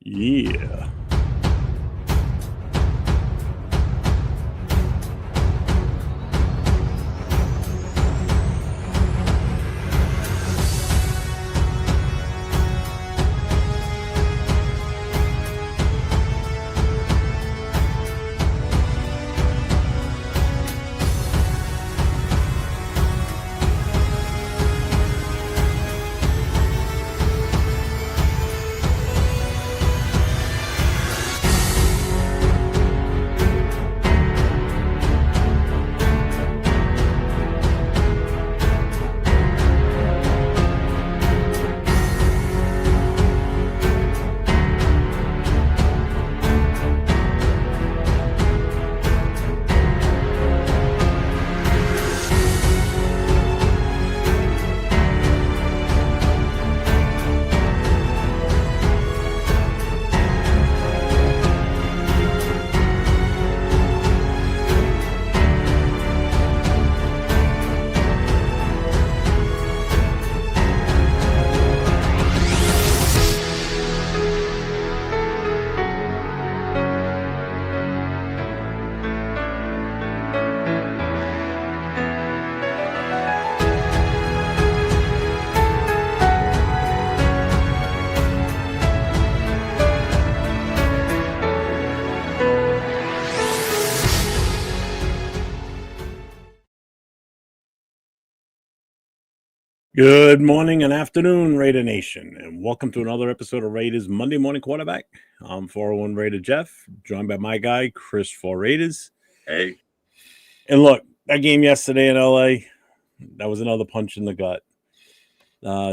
Yeah. Good morning and afternoon, Raider Nation, and welcome to another episode of Raiders Monday Morning Quarterback. I'm 401 Raider Jeff, joined by my guy, Chris for Raiders. Hey. And look, that game yesterday in LA, that was another punch in the gut.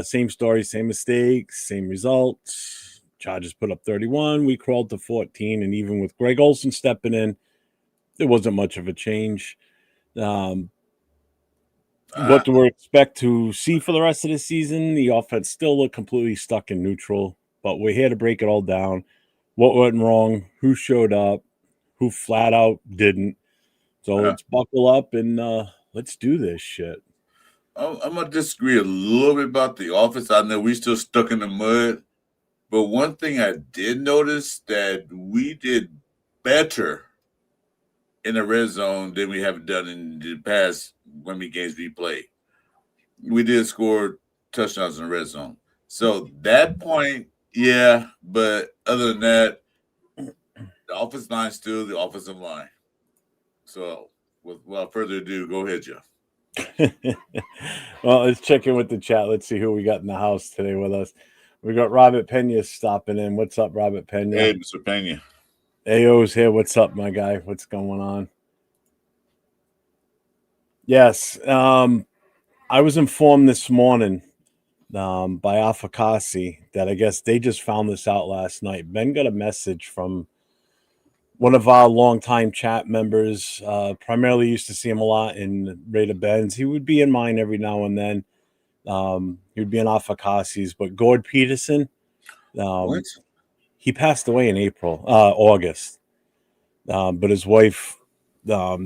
Same story, same mistakes, same results. Chargers put up 31. We crawled to 14, and even with Greg Olson stepping in, there wasn't much of a change. What do we expect to see for the rest of the season? The offense still looked completely stuck in neutral, but we're here to break it all down. What went wrong? Who showed up? Who flat out didn't? So let's buckle up and let's do this shit. I'm going to disagree a little bit about the offense. I know we still stuck in the mud, but one thing I did notice that we did better in the red zone than we have done in the past when we games we played. We did score touchdowns in the red zone. So that point, yeah, but other than that, the offensive line is still the offensive line. So without further ado, go ahead, Jeff. Well, let's check in with the chat. Let's see who we got in the house today with us. We got Robert Pena stopping in. What's up, Robert Pena? Hey, Mr. Pena. AO's here. What's up, my guy? What's going on? Yes. I was informed this morning by Afakasi that I guess they just found this out last night. Ben got a message from one of our longtime chat members. Primarily used to see him a lot in Raider Ben's. He would be in mine every now and then. He would be in Afakasi's, but Gord Peterson, What? he passed away in August. But his wife,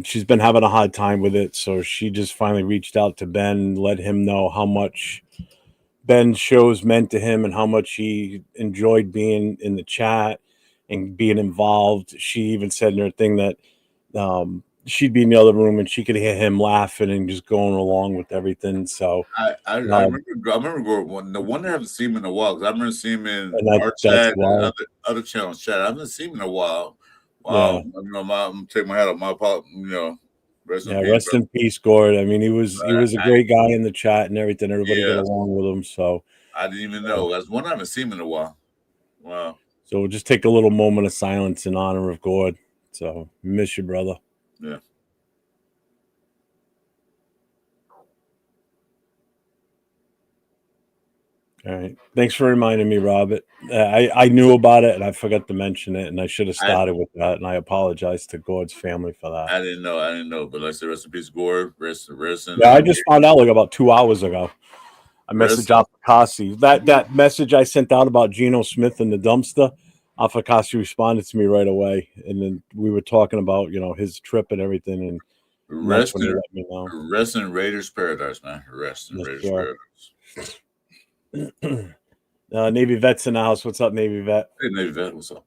she's been having a hard time with it, so she just finally reached out to Ben, let him know how much Ben's shows meant to him and how much he enjoyed being in the chat and being involved. She even said in her thing that she'd be in the other room and she could hear him laughing and just going along with everything. So I remember the one I haven't seen him in a while, because I remember seeing him in our chat and other channels chat. I haven't seen him in a while. Wow. Yeah. I'm gonna take my hat off. My rest in peace, Gord. I mean, he was a great guy in the chat and everything. Everybody got along with him. So I didn't even know. That's one I haven't seen him in a while. Wow. So we'll just take a little moment of silence in honor of Gord. So miss you, brother. Yeah. All right. Thanks for reminding me, Robert. I knew about it and I forgot to mention it, and I should have started with that. And I apologize to Gord's family for that. I didn't know. But like I said, rest in peace, Gord. Rest. Yeah, I just found out like about 2 hours ago. I messaged Afakasi. That message I sent out about Geno Smith in the dumpster, Afakasi responded to me right away, and then we were talking about his trip and everything. And rest in Raiders paradise, man. Rest in Raiders paradise. Navy Vet's in the house. What's up, Navy Vet? Hey, Navy Vet, what's up?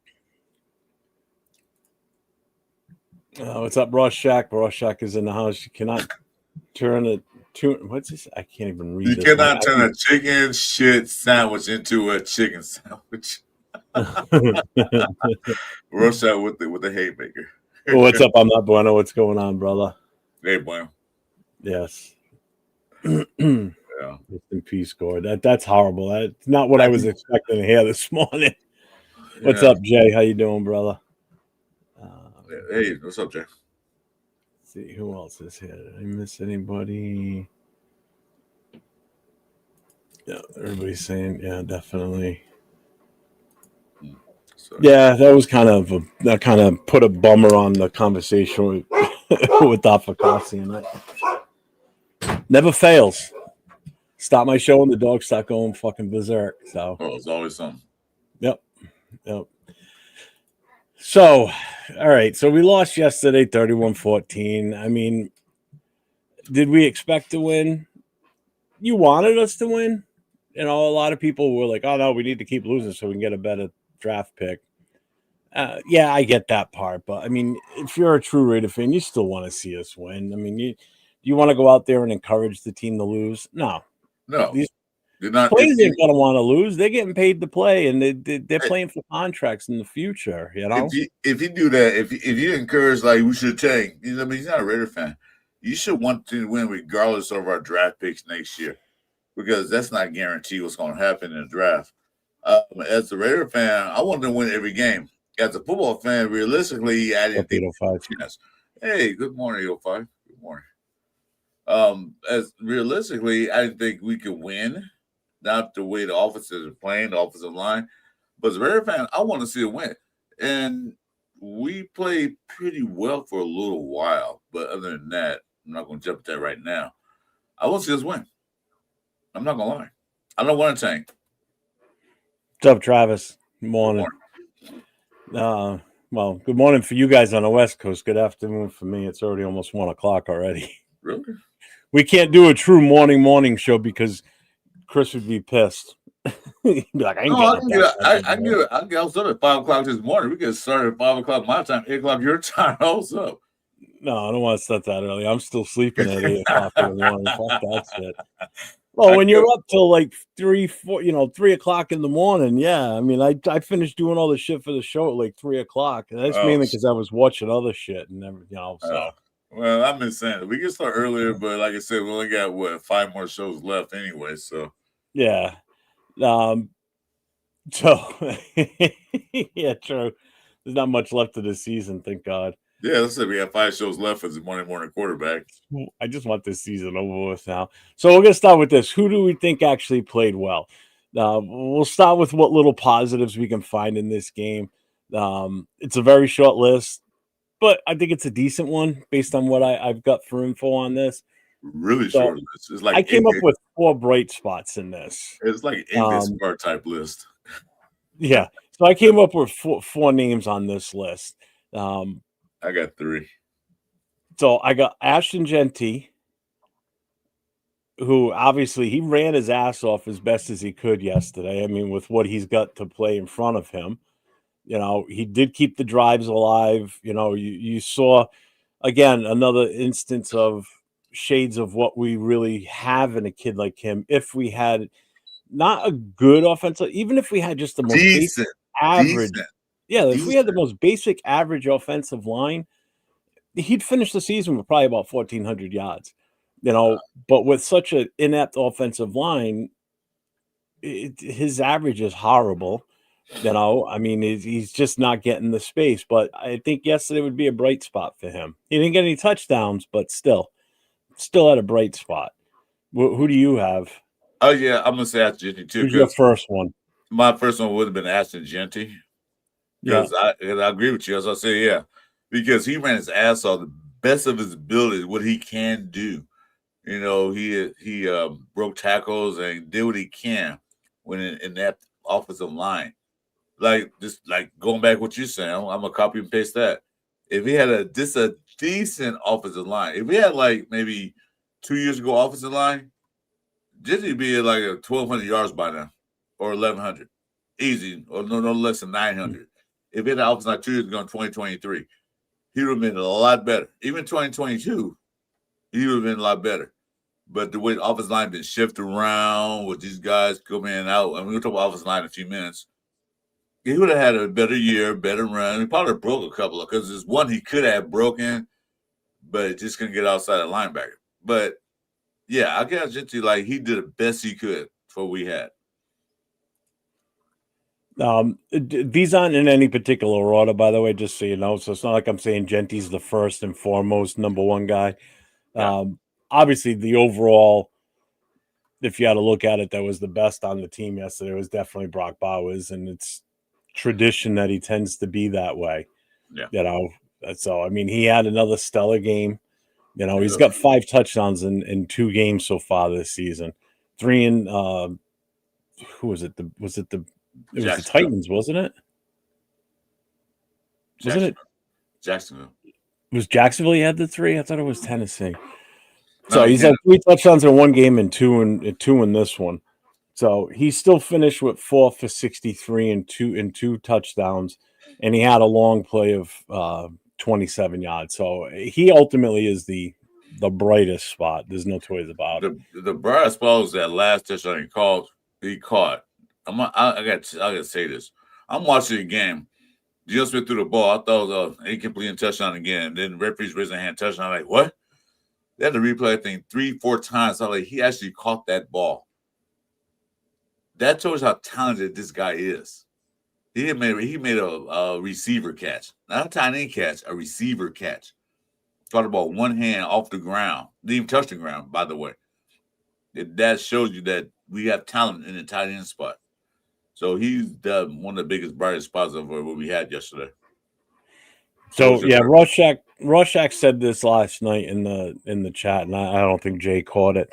What's up, Rorschach? Rorschach is in the house. You cannot turn it. What's this? I can't even read You this. cannot turn a chicken shit sandwich into a chicken sandwich. Rush out with the haymaker. What's up? I'm not bueno. What's going on, brother? Hey, bueno. Yes. Yeah. Rest in peace, Gord. That's horrible. That's not what I was expecting to hear this morning. What's up, Jay? How you doing, brother? Hey, what's up, Jay? Let's see who else is here. Did I miss anybody? Yeah, everybody's saying, yeah, definitely. Sorry. Yeah, that kind of put a bummer on the conversation with with Afakasi, and that never fails. Stop my show and the dogs start going fucking berserk. So, it's always something. Yep. So, all right. So we lost yesterday, 31-14. I mean, did we expect to win? You wanted us to win. You know, a lot of people were like, "Oh no, we need to keep losing so we can get a better draft pick." Yeah, I get that part, but I mean, if you're a true Raider fan, you still want to see us win. I mean, you want to go out there and encourage the team to lose? No, these players ain't gonna want to lose. They're getting paid to play, and they're playing for contracts in the future. You know, if you do that, if you encourage like we should take, I mean, he's not a Raider fan. You should want to win regardless of our draft picks next year, because that's not guaranteed what's going to happen in the draft. As a Raider fan, I want to win every game. As a football fan, realistically, I didn't think. Yes. Hey, good morning, 05. Good morning. As realistically, I didn't think we could win. Not the way the offenses are playing, the offensive line. But as a Raider fan, I want to see a win. And we played pretty well for a little while. But other than that, I'm not going to jump at that right now. I want to see us win. I'm not going to lie. I don't want to tank. What's up, Travis? Good morning. Well, good morning for you guys on the West Coast. Good afternoon for me. It's already almost 1 o'clock already. Really? We can't do a true morning show because Chris would be pissed. He'd be like, I was up at 5 o'clock this morning. We get started at 5 o'clock my time, 8 o'clock your time. I was up. No, I don't want to start that early. I'm still sleeping at 8 o'clock in the morning. Fuck that shit. Well, when you're up till like 3 o'clock in the morning, yeah. I mean, I finished doing all the shit for the show at like 3 o'clock. And that's mainly because I was watching other shit and everything, so. Well, I'm just saying we can start earlier, but like I said, we only got 5 more shows left anyway. So yeah, yeah, true. There's not much left of the season, thank God. Yeah, let's say we have 5 shows left as a morning quarterback. I just want this season over with now. So we're gonna start with this. Who do we think actually played well? We'll start with what little positives we can find in this game. It's a very short list, but I think it's a decent one based on what I've got for info on this. Really short list. It's like I came up with 4 bright spots in this. It's like an Smart type list. Yeah. So I came up with 4 names on this list. I got 3. So I got Ashton Genty, who obviously he ran his ass off as best as he could yesterday. I mean, with what he's got to play in front of him, you know, he did keep the drives alive. You know, you saw again another instance of shades of what we really have in a kid like him. If we had not a good offensive, even if we had just the most basic average, if we had the most basic average offensive line, he'd finish the season with probably about 1,400 yards. You know, but with such an inept offensive line, his average is horrible. You know, I mean, he's just not getting the space. But I think yesterday would be a bright spot for him. He didn't get any touchdowns, but still at a bright spot. Who do you have? Oh yeah, I'm gonna say Ashton Genty too. Who's your first one? My first one would have been Ashton Genty. Because I agree with you. As I say, yeah, because he ran his ass off, the best of his ability, what he can do. You know, he broke tackles and did what he can when in that offensive line. Like just like going back what you're saying, I'm gonna copy and paste that. If he had a decent offensive line, if we had like maybe 2 years ago offensive line, Genty would be at like 1,200 yards by now. or 1,100, easy, or no less than 900. If it had offense like 2 years ago in 2023, he would have been a lot better. Even 2022, he would have been a lot better. But the way the offensive line been shifted around with these guys coming in and out, and we'll talk about offensive line in a few minutes. He would have had a better year, better run. He probably broke a couple of, because there's one he could have broken, but just couldn't get outside the linebacker. But yeah, I guess Gentry, like, he did the best he could for what we had. These aren't in any particular order, by the way, just so you know. So it's not like I'm saying Genty's the first and foremost number one guy. Yeah. Obviously, the overall, if you had to look at it, that was the best on the team yesterday was definitely Brock Bowers, and it's tradition that he tends to be that way. Yeah. You know, so I mean, he had another stellar game. You know, he's got 5 touchdowns in 2 games so far this season. 3 in who was it? It was the Titans, wasn't it? Wasn't it Jacksonville? It was Jacksonville he had the 3? I thought it was Tennessee. So he's had 3 touchdowns in 1 game and 2 in this one. So he still finished with 4 for 63 and 2 touchdowns, and he had a long play of 27 yards. So he ultimately is the brightest spot. There's no two ways about it. The brightest spot was that last touchdown he caught. I got to say this. I'm watching the game. Just went through the ball. I thought it was an incomplete touchdown again. Then the referee's raising their hand touchdown. I'm like, what? They had to replay thing 3-4 times. I'm like, he actually caught that ball. That shows how talented this guy is. He made a receiver catch. Not a tight end catch, a receiver catch. Caught the ball 1 hand off the ground. Didn't even touch the ground, by the way. That shows you that we have talent in the tight end spot. So he's one of the biggest, brightest spots of what we had yesterday. So yeah, Rorschach said this last night in the chat, and I don't think Jay caught it.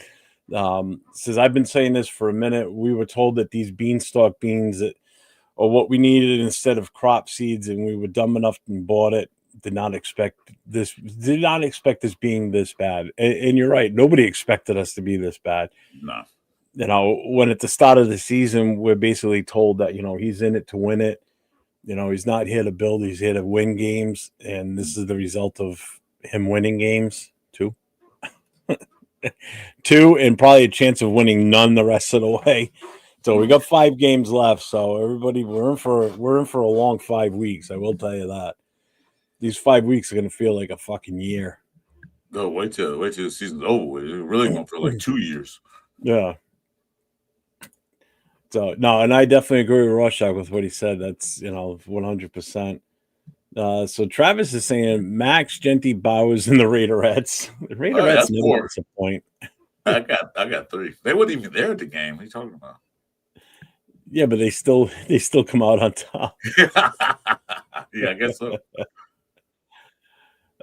Says, I've been saying this for a minute. We were told that these beanstalk beans are what we needed instead of crop seeds, and we were dumb enough and bought it. Did not expect this being this bad. And you're right. Nobody expected us to be this bad. No. You know, when at the start of the season, we're basically told that, you know, he's in it to win it. You know, he's not here to build. He's here to win games. And this is the result of him winning games, too. 2, and probably a chance of winning none the rest of the way. So we got 5 games left. So everybody, we're in for a long 5 weeks. I will tell you that. These 5 weeks are going to feel like a fucking year. No, wait till the season's over. It's really going to feel like 2 years. Yeah. So, no, and I definitely agree with Rorschach with what he said. That's, 100%. So Travis is saying Max, Genty, Bowers, and the Raiderettes. The Raiderettes never disappoint. I got 3. They weren't even there at the game. What are you talking about? Yeah, but they still come out on top. Yeah, I guess so.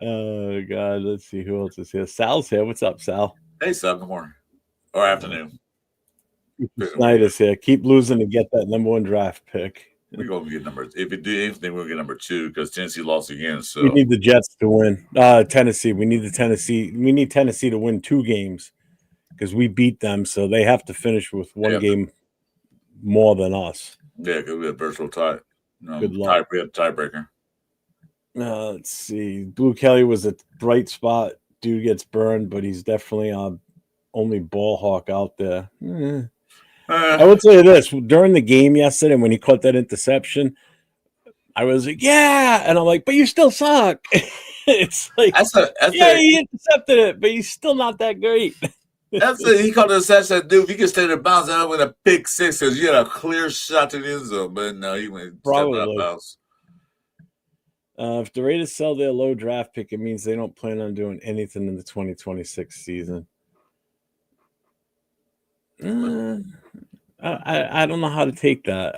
Oh God, let's see who else is here. Sal's here. What's up, Sal? Hey, Sal. Good morning or afternoon. Snyder's here. Keep losing to get that number 1 draft pick. We're gonna get if we do anything, we'll get number 2 because Tennessee lost again. So we need the Jets to win. Tennessee. We need Tennessee to win 2 games because we beat them, so they have to finish with 1 game more than us. Yeah, because we had virtual tie. Good luck. We had tiebreaker. Let's see. Blue Kelly was a bright spot. Dude gets burned, but he's definitely only ball hawk out there. I would say this during the game yesterday when he caught that interception, I was like, yeah, and I'm like, but you still suck. It's like, he intercepted it, but he's still not that great. He caught the interception, dude. If he could stay to bounce out with a pick 6, because you had a clear shot to the end zone, but no, he went probably out of bounds. If the Raiders sell their low draft pick, it means they don't plan on doing anything in the 2026 season. I don't know how to take that.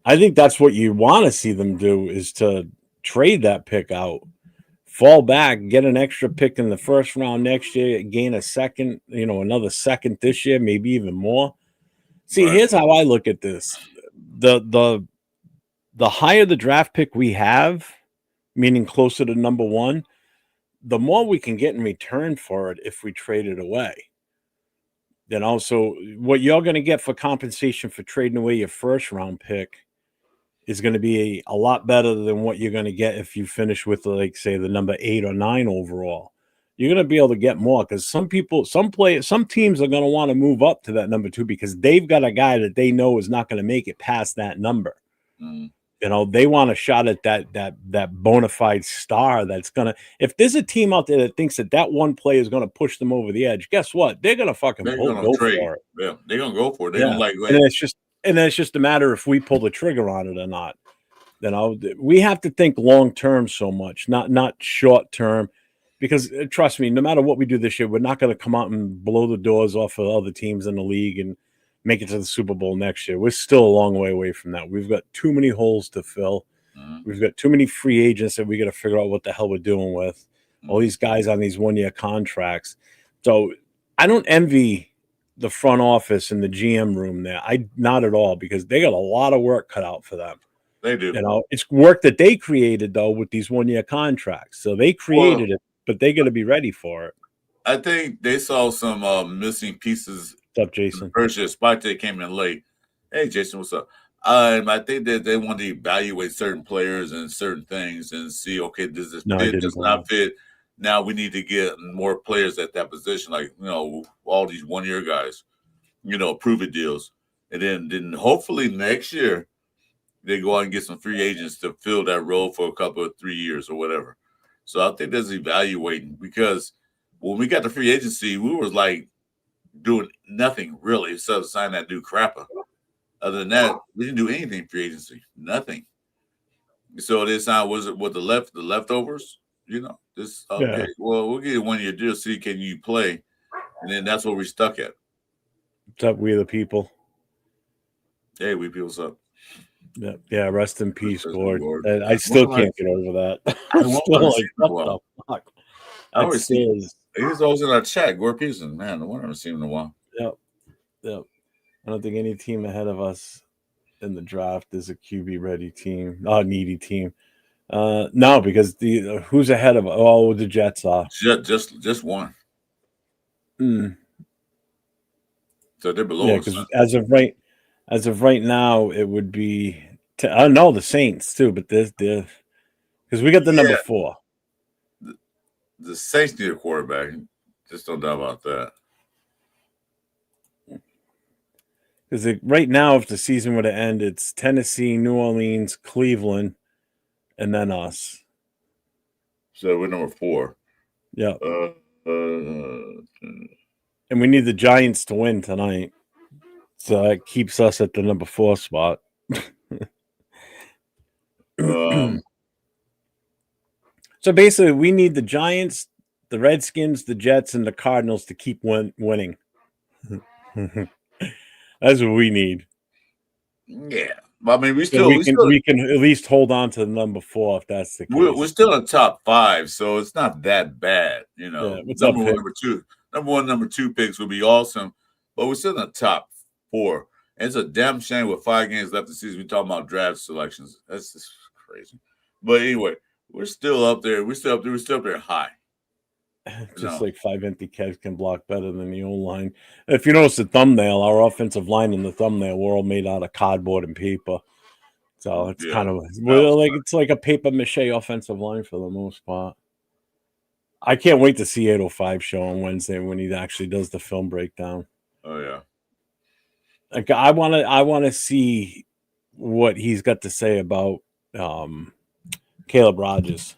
I think that's what you want to see them do is to trade that pick out, fall back, get an extra pick in the first round next year, gain a second, another second this year, maybe even more. See, Here's how I look at this. The higher the draft pick we have, meaning closer to number 1, the more we can get in return for it if we trade it away. And also, what you're going to get for compensation for trading away your first round pick is going to be a lot better than what you're going to get if you finish with, like, say, the number 8 or 9 overall. You're going to be able to get more because some teams are going to want to move up to that number 2 because they've got a guy that they know is not going to make it past that number. Mm. They want a shot at that bona fide star that's gonna. If there's a team out there that thinks that one play is gonna push them over the edge, guess what? They're gonna fucking They're gonna go trade. for it. Yeah, they're gonna go for it. They're Yeah, gonna like and it's just a matter if we pull the trigger on it or not. We have to think long term so much, not short term, because trust me, no matter what we do this year, we're not going to come out and blow the doors off of other teams in the league and make it to the Super Bowl next year. We're still a long way away from that. We've got too many holes to fill. We've got too many free agents that we got to figure out what the hell we're doing with. All these guys on these 1-year contracts. So I don't envy the front office and the GM room there. Not at all, because they got a lot of work cut out for them. They do. It's work that they created though with these 1-year contracts. So they created it, but they got to be ready for it. I think they saw some missing pieces. What's up, Jason? First year, Spite came in late. Hey, Jason, what's up? I think that they want to evaluate certain players and certain things and see, okay, does this fit? Does not fit? Now we need to get more players at that position, like all these 1-year guys, prove it deals, and then hopefully next year they go out and get some free agents to fill that role for a couple of 3 years or whatever. So I think that's evaluating, because when we got the free agency, we was like doing nothing really except sign that new crapper. Other than that, we didn't do anything free agency, nothing. So this time was it with the leftovers, this okay. Yeah. Well, we'll get you 1-year deal, see can you play, and then that's what we're stuck at. What's up, we the people? Hey, we people's up. Yeah, rest in peace, Gord. I still can't get over that. I'm still like, what the fuck? I always see he's always in our chat. Gord Pearson, man, I haven't seen him in a while. Yep. I don't think any team ahead of us in the draft is a QB ready team, needy team. No, because who's ahead of? Oh, the Jets are just one. So they're below us. Because as of right now, it would be. I know the Saints too, but because we got the number 4. The Saints need a quarterback. Just don't doubt about that. Because right now, if the season were to end, it's Tennessee, New Orleans, Cleveland, and then us. So we're number 4. Yeah. And we need the Giants to win tonight. So that keeps us at the number 4 spot. So basically, we need the Giants, the Redskins, the Jets, and the Cardinals to keep winning. That's what we need. Yeah, I mean, we can at least hold on to the number 4 if that's the case. We're still in the top 5, so it's not that bad, Yeah, number 1, number 2, number 2 picks would be awesome, but we're still in the top 4. And it's a damn shame with 5 games left of the season. We're talking about draft selections. That's just crazy. But anyway, we're still up there. We're still up there high. Just like 5 empty catches can block better than the old line. If you notice the thumbnail, our offensive line in the thumbnail, we're all made out of cardboard and paper. So it's kind of it's like a paper mache offensive line for the most part. I can't wait to see 805 show on Wednesday when he actually does the film breakdown. Oh yeah. Like I want to see what he's got to say about Caleb Rogers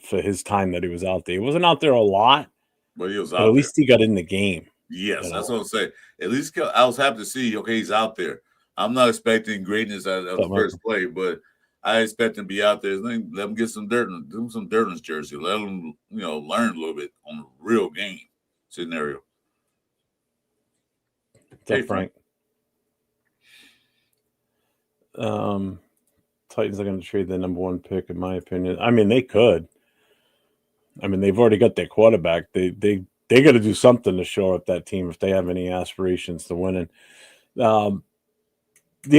for his time that he was out there. He wasn't out there a lot, but he was out at least he got in the game. Yes, that's what I'm saying. At least I was happy to see, okay, he's out there. I'm not expecting greatness out of the first play, but I expect him to be out there. Let him get some dirt on his jersey. Let him, learn a little bit on the real game scenario. Hey, Frank. Titans are going to trade their number 1 pick, in my opinion. I mean, they could. I mean, they've already got their quarterback. They got to do something to shore up that team if they have any aspirations to winning. The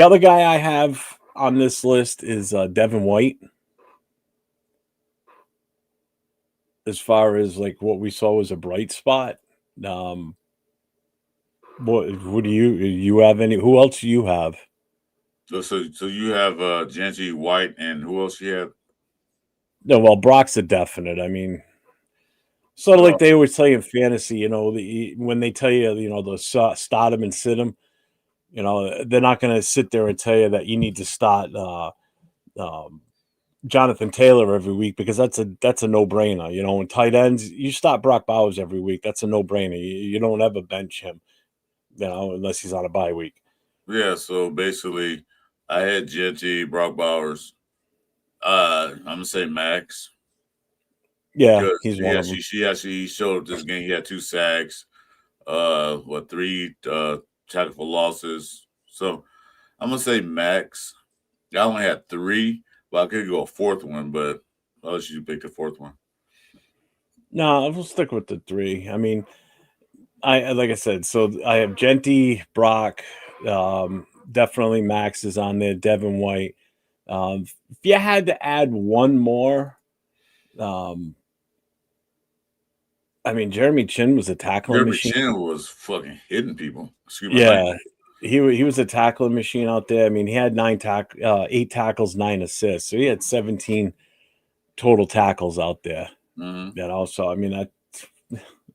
other guy I have on this list is Devin White. As far as like what we saw was a bright spot, What do you have any? Who else do you have? So you have Genji, White, and who else you have? No, well, Brock's a definite. I mean, sort of Oh, like they always tell you in fantasy, when they tell you, to start him and sit him, they're not going to sit there and tell you that you need to start um, Jonathan Taylor every week because that's a no brainer. In tight ends, you start Brock Bowers every week. That's a no brainer. You don't ever bench him, unless he's on a bye week. yeah. So basically, I had Genji, Brock Bowers. I'm gonna say Max Yeah, because he's he one of them. actually she actually showed up this game. He had 2 sacks, three tackle for losses. So I'm gonna say Max. I only had three, but I could go a fourth one, but I'll let you pick the fourth one. No, we'll stick with the three. I mean, I like I said, so I have Genty, Brock, definitely Max is on there, Devin White. If you had to add one more, um, I mean, Jeremy Chin was a tackling Jeremy machine. Chin was fucking hitting people. Excuse my Yeah, language. he was a tackling machine out there. I mean, he had 8 tackles, 9 assists, so he had 17 total tackles out there. Mm-hmm. That also, I mean,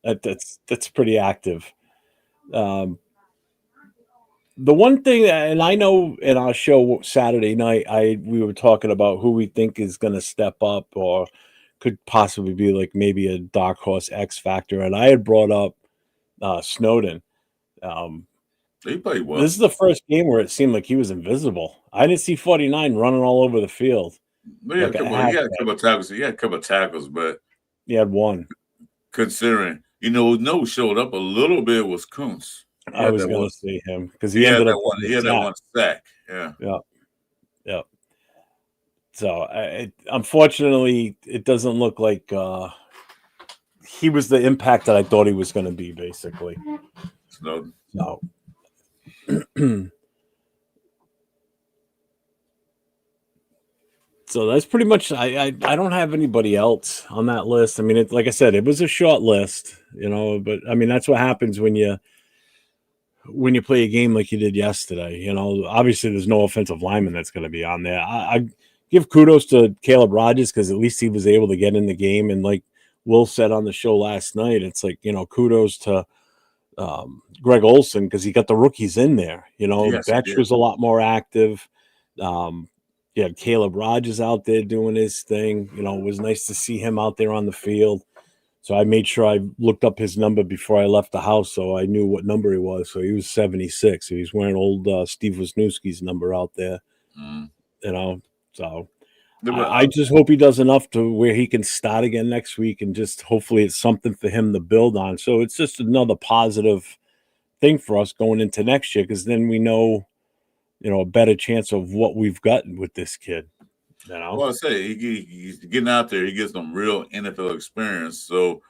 that's pretty active. Um, the one thing, and I know in our show Saturday night, we were talking about who we think is going to step up or could possibly be like maybe a dark horse X factor, and I had brought up Snowden. Um, He played this well. is the first game where it seemed like he was invisible. I didn't see 49 running all over the field But like at he had a halftime. couple of tackles. He had a couple of tackles, but He had one. considering, no showed up a little bit was Kuntz. He I had was that one. going to say him because He he had ended that up one. getting He a had that sack. one sack. Yeah. Yeah, yeah. So unfortunately, it doesn't look like he was the impact that I thought he was going to be, basically. Snowden. So, so that's pretty much. I don't have anybody else on that list. I mean, like I said, it was a short list, but I mean that's what happens when you play a game like you did yesterday. Obviously there's no offensive lineman that's going to be on there. I give kudos to Caleb Rogers because at least he was able to get in the game, and like Will said on the show last night, it's like kudos to Greg Olson because he got the rookies in there. Yes, he Betch did. was a lot more active. Um, yeah, Caleb Rogers out there doing his thing. It was nice to see him out there on the field. So I made sure I looked up his number before I left the house, so I knew what number he was. So he was 76. So he's wearing old Steve Wisniewski's number out there. Mm. You know, so There were, I just hope he does enough to where he can start again next week, and just hopefully it's something for him to build on. So it's just another positive thing for us going into next year because then we know, a better chance of what we've gotten with this kid. well, I say he's getting out there. He gets some real NFL experience. So,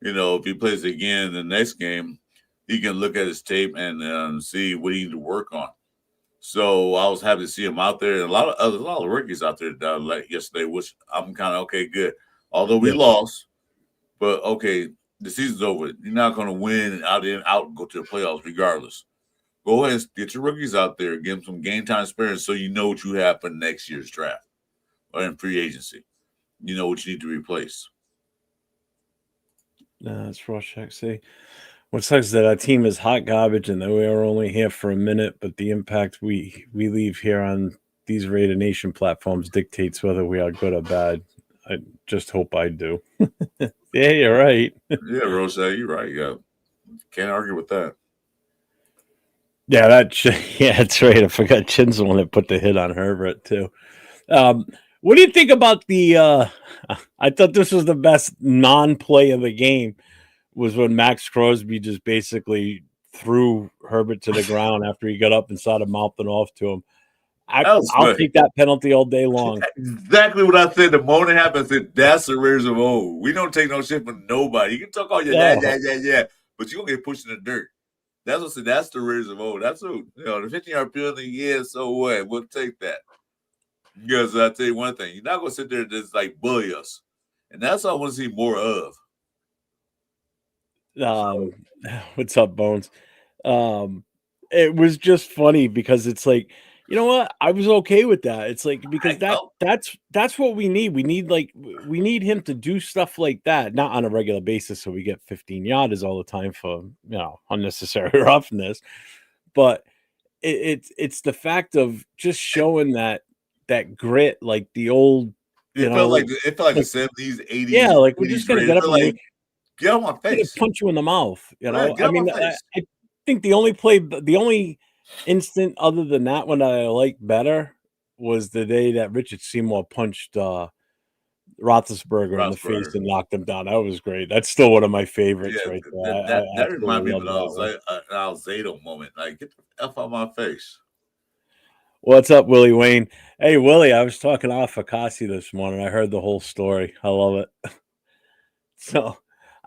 if he plays again the next game, he can look at his tape and see what he need to work on. So I was happy to see him out there, and a lot of rookies out there that like yesterday, which I'm kind of okay, good. Although we Yeah, lost, but okay, the season's over. You're not going to win and out and go to the playoffs regardless. Go ahead and get your rookies out there, give them some game time experience, so you know what you have for next year's draft or in free agency. You know what you need to replace. that's Rorschach. See, what sucks is that our team is hot garbage, and that we are only here for a minute. But the impact we leave here on these Raider Nation platforms dictates whether we are good or bad. I just hope I do. Yeah, you're right. Yeah, Rosé, you're right. Yeah, can't argue with that. Yeah, yeah, that's right. I forgot Chin's the one that put the hit on Herbert too. Um, what do you think about the? I thought this was the best non-play of the game. Was when Max Crosby just basically threw Herbert to the ground after he got up and started mouthing off to him. That was I'll funny. take that penalty all day long. Exactly what I said. The moment it happened, I said, that's the Raiders of old. We don't take no shit from nobody. You can talk all your No, yeah, but you're gonna get pushed in the dirt. That's what I said. That's the Raiders of old. That's what the 15-yard penalty. Yeah, so what? We'll take that. Because I tell you one thing, you're not gonna sit there and just like bully us, and that's what I want to see more of. So um, what's up, Bones? It was just funny because it's like, you know what? I was okay with that. It's like because I go. that's what we need. We need him to do stuff like that, not on a regular basis, so we get 15 yarders all the time for unnecessary roughness. But it's the fact of just showing that grit, like the old, you know, It felt like the like 70s, yeah, 80s, like we're just 80s gonna raid. It get up felt and like get out my gonna face. punch you in the mouth, you Yeah, know? get I out my mean, face. I think the only instant other than that one that I liked better was the day that Richard Seymour punched, Roethlisberger in the face Rossberger. and knocked him down. That was great. That's still one of my favorites Yeah, right there. that I that that reminded absolutely me of love that one. an Alzado moment. Like, get the F out my face. What's up, Willie Wayne? Hey, Willie, I was talking off Akasi this morning. I heard the whole story. I love it. So,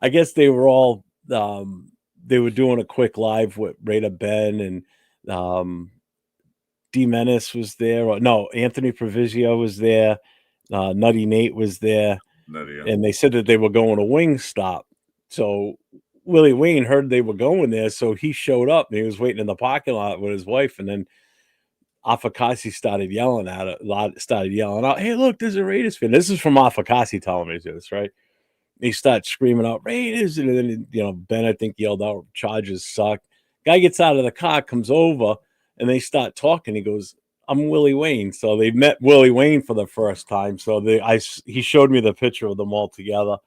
I guess they were doing a quick live with Rada Ben and D Menace was there. Or, no, Anthony Provisio was there. Nutty Nate was there, Nadia. and they said that they were going to Wingstop. So Willie Wayne heard they were going there, so he showed up and he was waiting in the parking lot with his wife, and then Afakasi started yelling at it. Started yelling out, "Hey, look, there's a Raiders fan." This is from Afakasi telling me this, right? He starts screaming out Raiders, and then Ben I think yelled out Chargers suck. Guy gets out of the car, comes over, and they start talking. He goes, "I'm Willie Wayne." So they met Willie Wayne for the first time. So he showed me the picture of them all together.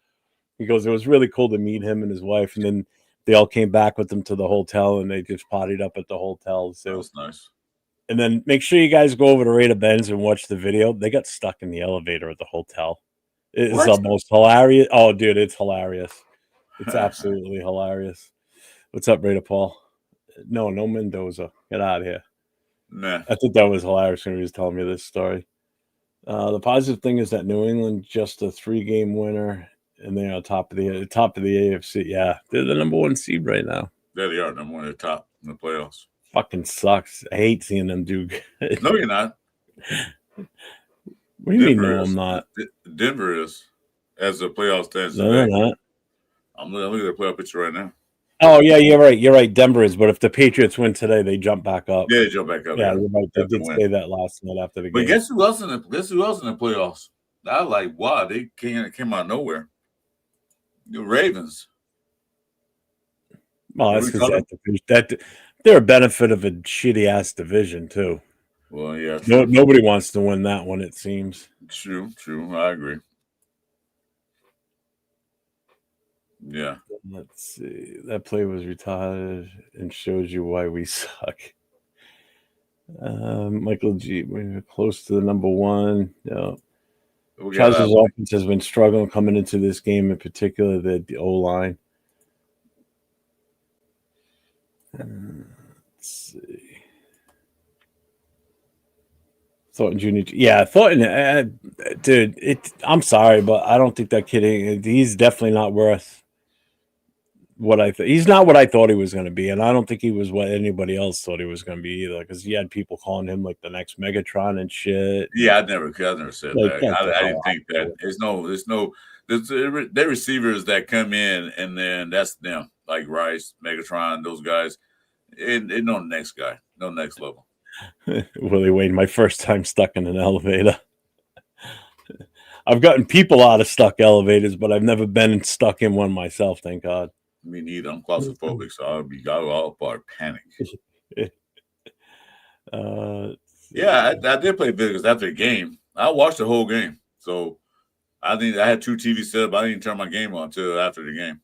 He goes, "It was really cool to meet him and his wife," and then they all came back with them to the hotel, and they just partied up at the hotel. That So was nice. and then make sure you guys go over to Rada Benz and watch the video. They got stuck in the elevator at the hotel. It's What? the most hilarious. Oh, dude, it's hilarious. It's absolutely hilarious. What's up, Rada Paul? No, no Mendoza. Get out of here. Nah. I think that was hilarious when he was telling me this story. The positive thing is that New England just a 3-game winner, and they're on top of the AFC. Yeah, they're the number 1 seed right now. There they are, number one at the top in the playoffs. Fucking sucks. I hate seeing them do good. No, you're not. What do you mean? Denver No, I'm is. not. Denver is, as the playoff stands No, they're today. not. I'm looking at the playoff picture right now. Oh yeah, you're right. You're right. Denver is, but if the Patriots win today, they jump back up. Yeah, jump back up. Yeah, Yeah, you're right. they They have to did win. say that last night after the But game. guess who else in the playoffs? I was like, wow, they came out of nowhere. The Ravens. Well, What that's we because talking? that they're a benefit of a shitty ass division too. Well, yeah, No, true, nobody wants to win that one. It seems. true. I agree. Yeah, Let's see. That play was retired and shows you why we suck. Michael G. We're close to the number 1. Yeah. we got Chargers offense has been struggling coming into this game, in particular the O line. Let's see. Thornton Jr. Yeah, Thornton, dude. I'm sorry, but I don't think that kid. He's definitely not worth what I thought. He's not what I thought he was going to be, and I don't think he was what anybody else thought he was going to be either. Because you had people calling him like the next Megatron and shit. Yeah, I never said Like, that. get the I hell didn't out think of that. There's receivers that come in and then that's them, like Rice, Megatron, those guys. And no next guy, no next level. here. Willie Wayne, my first time stuck in an elevator. I've gotten people out of stuck elevators, but I've never been stuck in one myself. Thank God. Me neither. I'm claustrophobic, so I'll part panic. uh, Yeah, I did play Vegas after the game. I watched the whole game, so I think I had 2 TVs set up. I didn't turn my game on until after the game.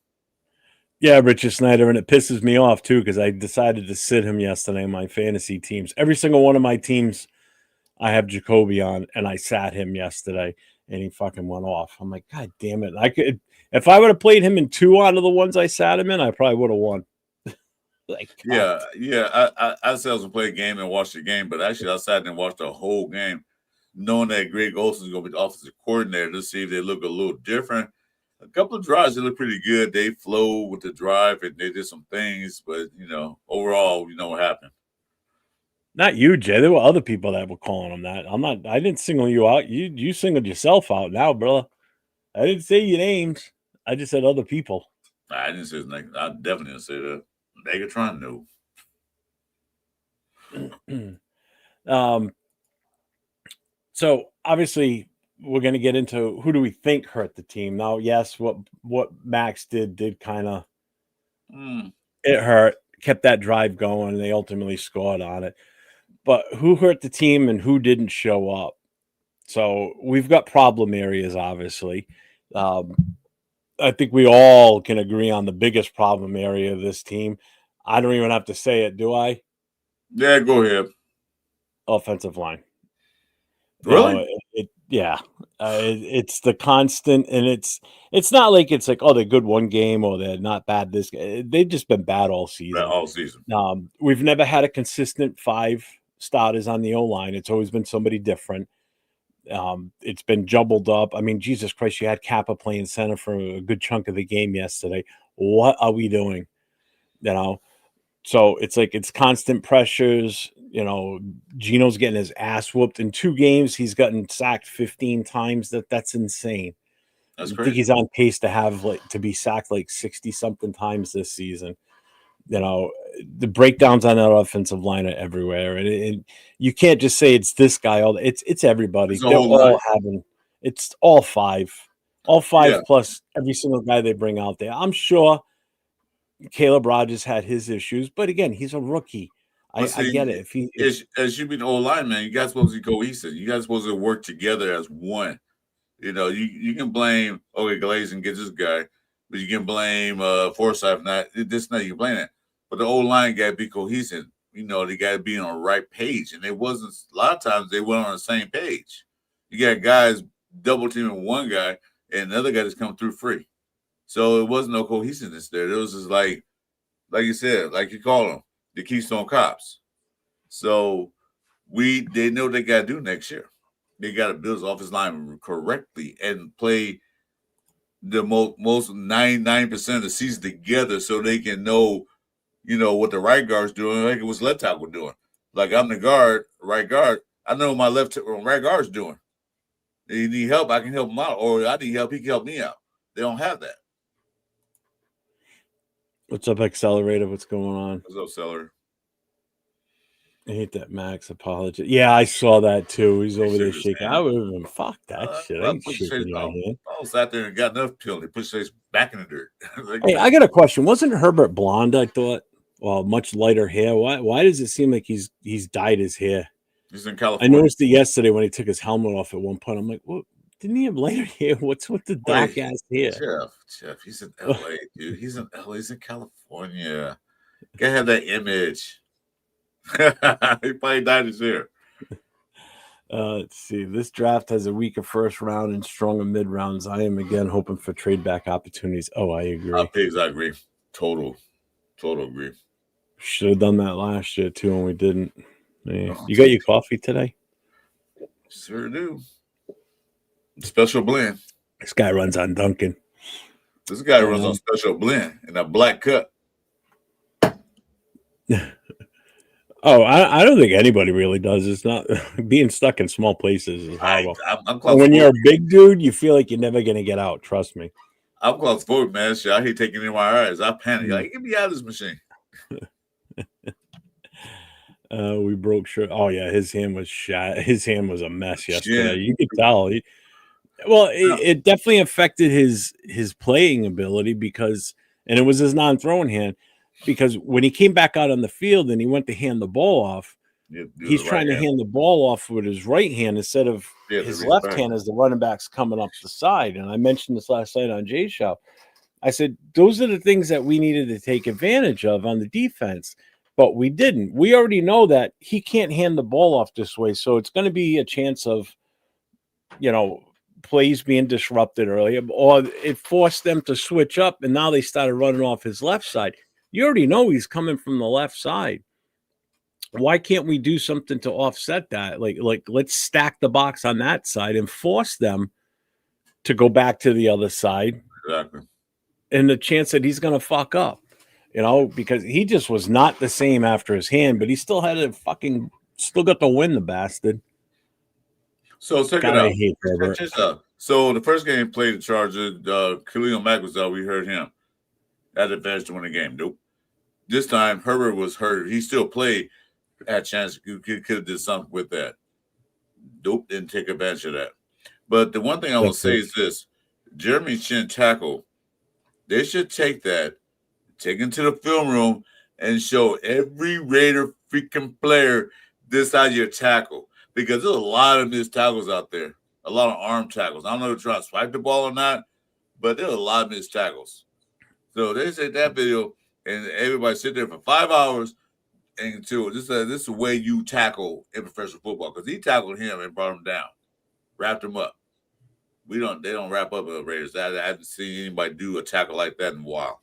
Yeah, Richard Snyder, and it pisses me off too because I decided to sit him yesterday in my fantasy teams. Every single one of my teams, I have Jacoby on, and I sat him yesterday, and he fucking went off. I'm like, God damn it! I could, if I would have played him in 2 out of the ones I sat him in, I probably would have won. Like, God. Yeah. I said I was gonna play a game and watch the game, but actually I sat and watched the whole game, knowing that Greg Olson is gonna be the offensive coordinator to see if they look a little different. A couple of drives, they look pretty good. They flow with the drive and they did some things, but overall, you know what happened. Not you, Jay. There were other people that were calling him that. I'm not. I didn't single you out. You singled yourself out now, brother. I didn't say your names. I just said other people. I didn't say his name. I definitely didn't say that. Megatron, no. um, so obviously we're going to get into who do we think hurt the team. Now, yes, what Max did kind of it hurt, kept that drive going, and they ultimately scored on it. But who hurt the team and who didn't show up? So we've got problem areas, obviously. Um, I think we all can agree on the biggest problem area of this team. I don't even have to say it, do I? Yeah, go ahead. Offensive line. Really? Yeah. It's the constant, and it's not like it's like, oh, they're good one game or they're not bad this. They've just been bad all season. All season. We've never had a consistent 5 starters on the O line. It's always been somebody different. It's been jumbled up. I mean, Jesus Christ, you had Kappa playing center for a good chunk of the game yesterday. What are we doing? So it's like it's constant pressures. Gino's getting his ass whooped in 2 games. He's gotten sacked 15 times. That's insane. That's I crazy. think he's on pace to be sacked like 60 something times this season. The breakdowns on that offensive line are everywhere, and you can't just say it's this guy. It's everybody. It's a They're whole all line. having. It's all 5 plus every single guy they bring out there. I'm sure Caleb Rogers had his issues, but again, he's a rookie. I get it. As you be the old line, man, you guys supposed to be cohesive. You guys supposed to work together as one. You can blame Glazen gets this guy, but you can blame Forsyth not this not you can blame that. But the old line got to be cohesive. They got to be on the right page, and it wasn't a lot of times they weren't on the same page. You got guys double teaming one guy, and another guy just come through free. So it wasn't no cohesiveness there. It was just like you said, like you call them, the Keystone Cops. So they know they got to do next year. They got to build his offensive line correctly and play the most 99% of the season together, so they can know, what the right guard's doing, like it was left tackle doing. Like I'm the guard, right guard. I know what my right guard's doing. If he need help, I can help him out, or I need help, he can help me out. They don't have that. What's up, Accelerator? What's going on? What's up, Seller? I hate that Max apology. Yeah, I saw that too. He's over there shaking. I would have been fuck that shit. I ain't shaking your hand. I was out there and got enough penalty. Put his face back in the dirt. Hey, I got a question. Wasn't Herbert blonde? I thought. Well, much lighter hair. Why does it seem like he's dyed his hair? He's in California. I noticed it yesterday when he took his helmet off at one point. I'm like, what? Didn't he have lighter hair? What's with the dark ass hair? Jeff, he's in LA, dude. He's in LA. He's in California. Gotta have that image. He probably dyed his hair. Let's see. This draft has a weaker first round and stronger mid rounds. I am again hoping for trade back opportunities. Oh, I agree. I agree. Total agree. Should have done that last year too, and we didn't. Hey, you got your coffee today? Sure do. Special blend. This guy runs on Dunkin'. This guy runs on special blend in a black cup. Oh, I don't think anybody really does. It's not being stuck in small places is horrible. When you're a big dude, you feel like you're never going to get out. Trust me. I'm claustrophobic, man. Shit, I hate taking MRIs. I panic. Like, get me out of this machine. We broke shirt. Oh yeah, his hand was shot. His hand was a mess yesterday. You could tell. It definitely affected his playing ability and it was his non-throwing hand. Because when he came back out on the field and he went to hand the ball off, he's trying to hand the ball off with his right hand instead of his left hand as the running back's coming up the side. And I mentioned this last night on Jay's show. I said, those are the things that we needed to take advantage of on the defense, but we didn't. We already know that he can't hand the ball off this way. So it's going to be a chance of, plays being disrupted earlier, or it forced them to switch up. And now they started running off his left side. You already know he's coming from the left side. Why can't we do something to offset that? Like let's stack the box on that side and force them to go back to the other side. Exactly. And the chance that he's going to fuck up, because he just was not the same after his hand, but he still had still got the win, the bastard. So check it out. So the first game played the Chargers. Khalil Mack was out. We heard him. Had advantage to win the game. Nope. This time Herbert was hurt. He still played. had a chance. You could have did something with that. Dope didn't take advantage of that. But the one thing I will That's say it. is this: Jeremy Chin tackle. They should take that, take it to the film room, and show every Raider freaking player this how you tackle. Because there's a lot of missed tackles out there, a lot of arm tackles. I don't know if they're trying to swipe the ball or not, but there's a lot of missed tackles. So they say that video, and everybody sit there for 5 hours until this is the way you tackle in professional football. Because he tackled him and brought him down, wrapped him up. They don't wrap up the Raiders. I haven't seen anybody do a tackle like that in a while.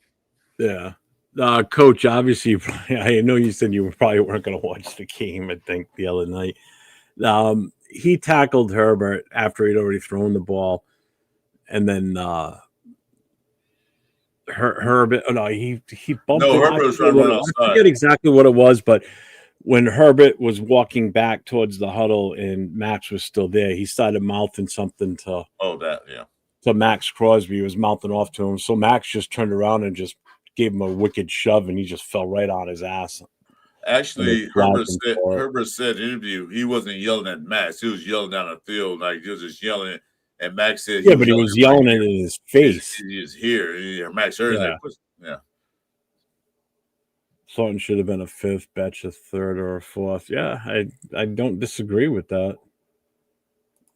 Yeah. Coach, obviously, I know you said you probably weren't going to watch the game, I think, the other night. He tackled Herbert after he'd already thrown the ball. And then Herbert, oh no, he bumped No, him. Herbert was trying to run I outside. forget exactly what it was, but when Herbert was walking back towards the huddle and Max was still there, he started mouthing something to Max Crosby. He was mouthing off to him. So Max just turned around and just gave him a wicked shove, and he just fell right on his ass. Actually, Herbert said in the interview he wasn't yelling at Max. He was yelling down the field, like he was just yelling. And Max said, "Yeah, but he was yelling it in his face." He was here. Max heard it. Yeah. Thornton should have been a fifth, Betch a third or a fourth. Yeah, I don't disagree with that.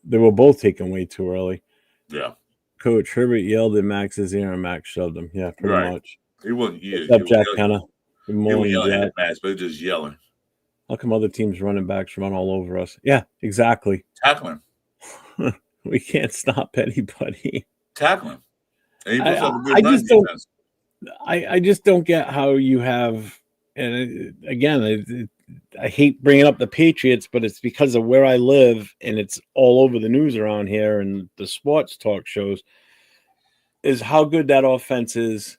They were both taken way too early. Yeah. Coach Herbert yelled in Max's ear, and Max shoved him. Yeah, pretty much. He wasn't. Jack Kenna. Good morning, yelling Jack. at Max, but just yelling. How come other teams' running backs run all over us? Yeah, exactly. Tackling. We can't stop anybody. Tackling. And he puts up a good I just don't. defense. I just don't get how you have. And again, I hate bringing up the Patriots, but it's because of where I live, and it's all over the news around here and the sports talk shows. Is how good that offense is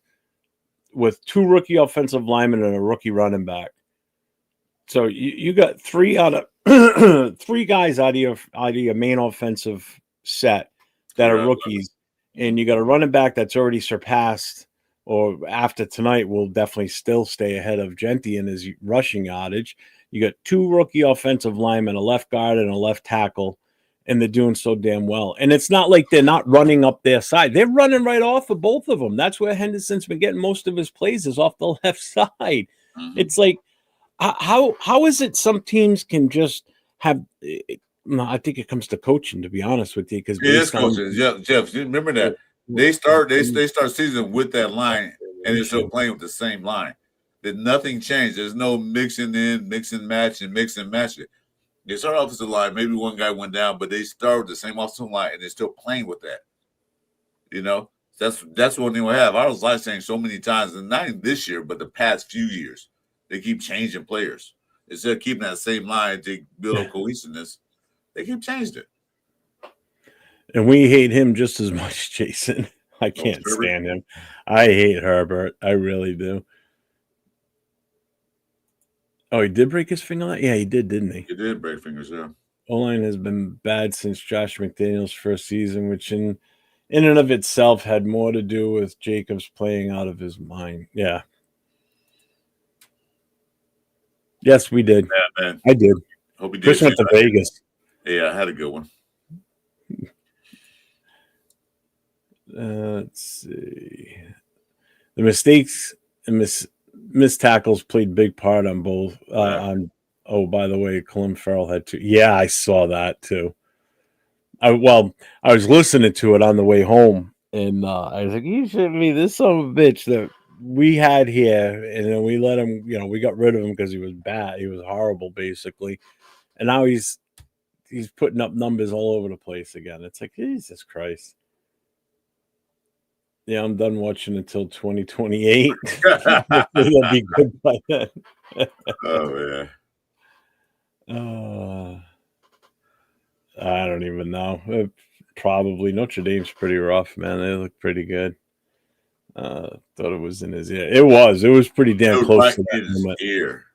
with two rookie offensive linemen and a rookie running back. So you got three guys out of your main offensive set that are rookies, and you got a running back that's already surpassed, or after tonight will definitely still stay ahead of Genti in his rushing yardage. You got two rookie offensive linemen, a left guard and a left tackle, and they're doing so damn well. And it's not like they're not running up their side. They're running right off of both of them. That's where Henderson's been getting most of his plays, is off the left side. Mm-hmm. It's like, how is it some teams can just have I think it comes to coaching, to be honest with you, because coaching. Jeff, remember that they start season with that line, and they're still playing with the same line. That nothing changed. There's no mixing match it. They start off as a line. Maybe one guy went down, but they start with the same offensive line, and they're still playing with that. You know, that's one thing we have. I was saying so many times, and not even this year, but the past few years, they keep changing players instead of keeping that same line to build up cohesiveness. They keep changing it. And we hate him just as much, Jason. I can't stand him. I hate Herbert. I really do. Oh, he did break his finger? Yeah, he did, didn't he? He did break fingers, yeah. O-line has been bad since Josh McDaniels' first season, which in and of itself had more to do with Jacobs playing out of his mind. Yeah. Yes, we did. Yeah, man. I did. Hope he did. Chris went to Vegas. Yeah, I had a good one. Let's see. The mistakes and missed tackles played big part on both. By the way, Colin Farrell had two. Yeah, I saw that too. I was listening to it on the way home, and I was like, "You should be this son of a bitch that we had here," and then we let him. We got rid of him because he was bad. He was horrible, basically, and now he's putting up numbers all over the place again. It's like, Jesus Christ. Yeah, I'm done watching until 2028. It'll be good by then. Oh, yeah. I don't even know. Probably Notre Dame's pretty rough, man. They look pretty good. Thought it was in his ear. It was pretty damn close to that his ear.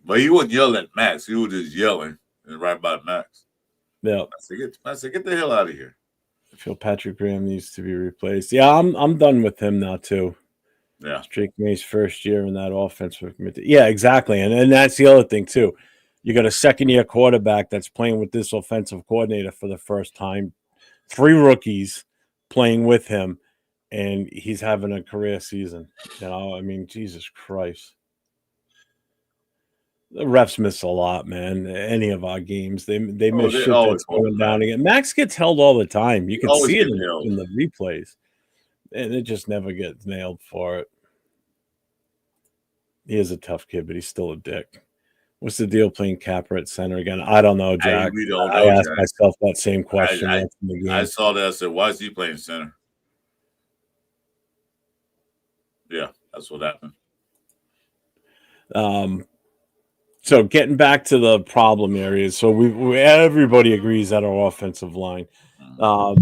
But he wasn't yelling at Max. He was just yelling right about Max. Yeah. I said, get the hell out of here. I feel Patrick Graham needs to be replaced. Yeah, I'm done with him now too. Yeah. Drake May's first year in that offense. Yeah, exactly. And that's the other thing too. You got a second-year quarterback that's playing with this offensive coordinator for the first time. 3 rookies playing with him, and he's having a career season. I mean, Jesus Christ. The refs miss a lot, man. Any of our games, they Oh, miss they shit always that's hold going it back. down again. Max gets held all the time. You He can always see it get held. in the replays, and it just never gets nailed for it. He is a tough kid, but he's still a dick. What's the deal playing Capper at center again? I don't know, Jack. We don't I know, asked Jack. myself that same question I, watching the I game. saw that. I said, "Why is he playing center?" Yeah, that's what happened. So getting back to the problem areas, so we everybody agrees that our offensive line. I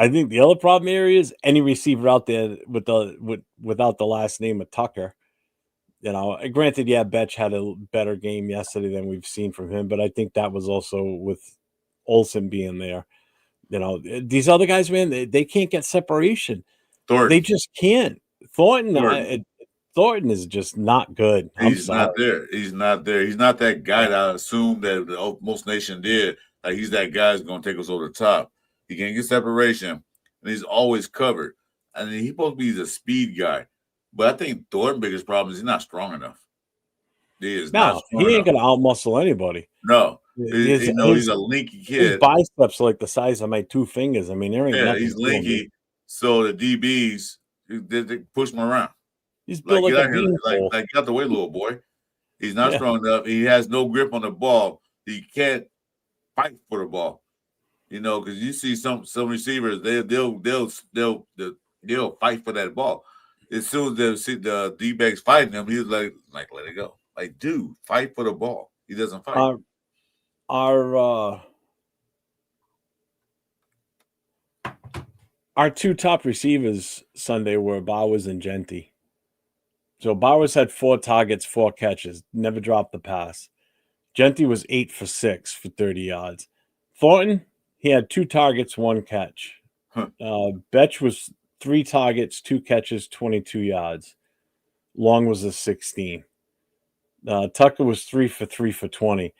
think the other problem area is any receiver out there without the last name of Tucker. Granted, yeah, Betch had a better game yesterday than we've seen from him, but I think that was also with Olson being there. These other guys, man, they can't get separation. Thornton. They just can't. Thornton is just not good. I'm He's sorry. not there. He's not there. He's not that guy that I assumed that most nation did. Like he's that guy who's going to take us over the top. He can't get separation, and he's always covered. I mean, he's supposed to be the speed guy, but I think Thornton's biggest problem is he's not strong enough. He is not No, strong he ain't enough. gonna outmuscle anybody. No, His he's a linky his kid. biceps are like the size of my 2 fingers. I mean, there ain't Yeah, nothing he's to him. linky. So the DBs they push him around. He's built Like like get a out here, beanpole. get out the way, little boy. He's not Yeah. strong enough. He has no grip on the ball. He can't fight for the ball. Because you see some receivers, they'll fight for that ball. As soon as they see the D-backs fighting him, he's like let it go. Like, dude, fight for the ball. He doesn't fight. Our 2 top receivers Sunday were Bowers and Genty. So Bowers had 4 targets, 4 catches, never dropped the pass. Genty was 8 for 6 for 30 yards. Thornton, he had 2 targets, 1 catch. Betch was 3 targets, 2 catches, 22 yards. Long was a 16. Tucker was 3 for 3 for 20.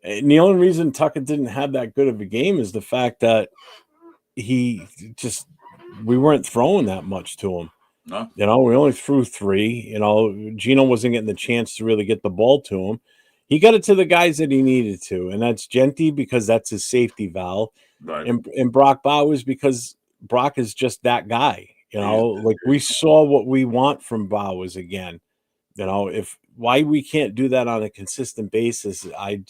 And the only reason Tucker didn't have that good of a game is the fact that we weren't throwing that much to him. No. We only threw 3. Gino wasn't getting the chance to really get the ball to him. He got it to the guys that he needed to, and that's Genty because that's his safety valve, Right. and Brock Bowers because Brock is just that guy. We saw what we want from Bowers again. If why we can't do that on a consistent basis, I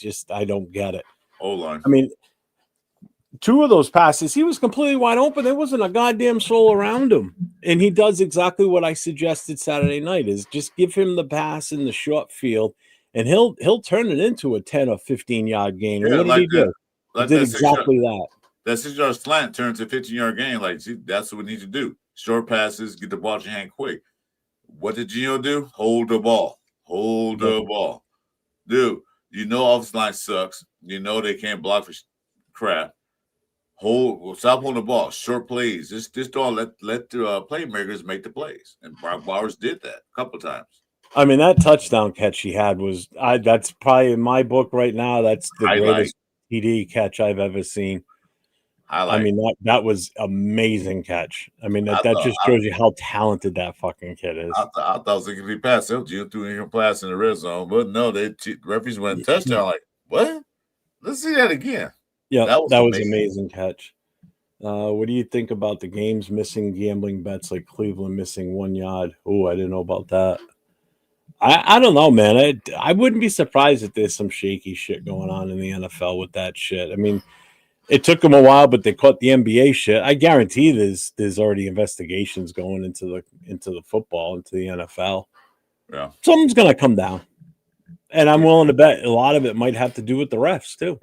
don't get it. O-line. I mean, 2 of those passes, he was completely wide open. There wasn't a goddamn soul around him. And he does exactly what I suggested Saturday night is just give him the pass in the short field and he'll turn it into a 10 or 15-yard gain. And what did he do? He did exactly that. That 6-yard slant turns to a 15-yard gain. Like, see, that's what we need to do. Short passes, get the ball in your hand quick. What did Gino do? Hold the ball. Hold the ball. Dude, offensive line sucks. They can't block for crap. Stop holding the ball. Short plays. Just don't let the playmakers make the plays. And Brock Bowers did that a couple times. I mean, that touchdown catch he had that's probably in my book right now. That's the greatest TD catch I've ever seen. I mean, that was amazing catch. I mean, that just shows you how talented that fucking kid is. I thought it was going to be pass. Gino threw in your pass in the red zone, but no, the referees went touchdown. Like, what? Let's see that again. Yeah, that was amazing catch. What do you think about the games missing gambling bets like Cleveland missing 1 yard? Oh, I didn't know about that. I don't know, man. I wouldn't be surprised if there's some shaky shit going on in the NFL with that shit. I mean, it took them a while, but they caught the NBA shit. I guarantee there's already investigations going into the football, into the NFL. Yeah, something's gonna come down. And I'm willing to bet a lot of it might have to do with the refs too.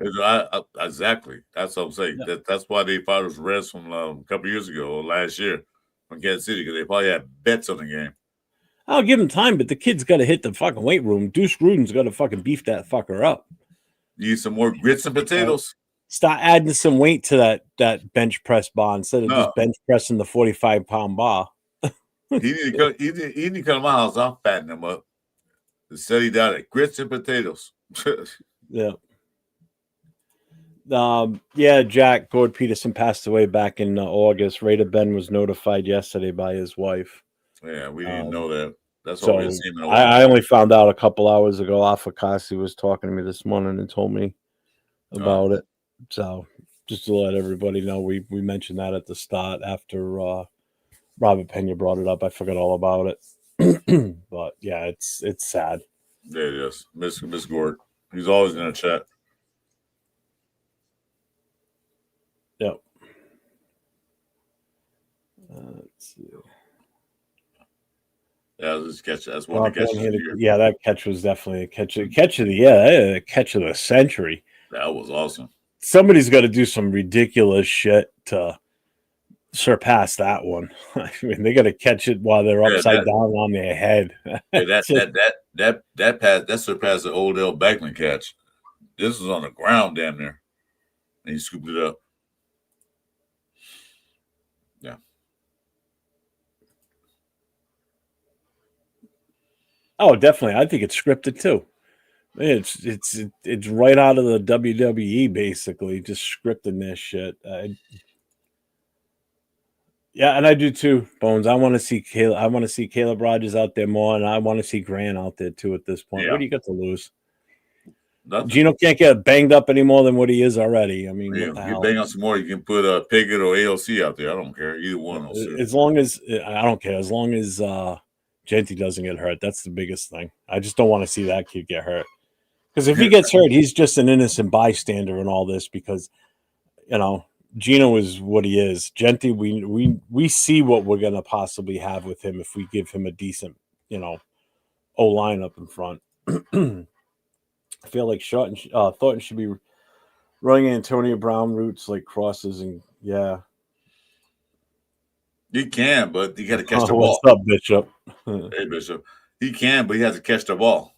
Exactly. That's what I'm saying. Yeah. That's why they fired those refs from a couple years ago or last year from Kansas City because they probably had bets on the game. I'll give him time, but the kid's got to hit the fucking weight room. Deuce Gruden's got to fucking beef that fucker up. You need some more grits and potatoes. Start adding some weight to that bench press bar instead of just bench pressing the 45-pound bar. He need to come to my house. I'll fatten him up. said he died of grits and potatoes. Yeah. Yeah, Jack Gord Peterson passed away back in August. Raider Ben was notified yesterday by his wife. Yeah, we didn't know that. That's all we've So seen in a while. I only found out a couple hours ago. Afakasi was talking to me this morning and told me about it. So just to let everybody know, we mentioned that at the start after Robert Pena brought it up. I forgot all about it. But yeah, it's sad. There it is. Miss Gord. He's always in the chat. Yep. Let's see. Yeah, this catch. That's one of the catches of the year. Yeah, that catch was definitely a catch of the catch of the century. That was awesome. Somebody's got to do some ridiculous shit to surpass that one. I mean, they got to catch it while they're upside down on their head. Yeah, that pass that surpassed the Odell Beckham catch. This was on the ground, damn near, and he scooped it up. Yeah. Oh, definitely. I think it's scripted too. It's right out of the WWE, basically, just scripting this shit. Yeah, and I do too, Bones. I want to see Caleb Rogers out there more, and I want to see Grant out there too. At this point, Yeah. what do you got to lose? Nothing. Gino can't get banged up any more than what he is already. I mean, Yeah, what the you hell? bang on some more, you can put Pickett or AOC out there. I don't care. Either one of those. As long as I don't care, as long as Genty doesn't get hurt, that's the biggest thing. I just don't want to see that kid get hurt. Because if he gets hurt, he's just an innocent bystander in all this. Because Gino is what he is. Genty, we see what we're gonna possibly have with him if we give him a decent, O line up in front. I feel like Thornton should be running Antonio Brown routes like crosses and yeah. He can, but you got to catch the ball. What's up, Bishop? Hey, Bishop. He can, but he has to catch the ball.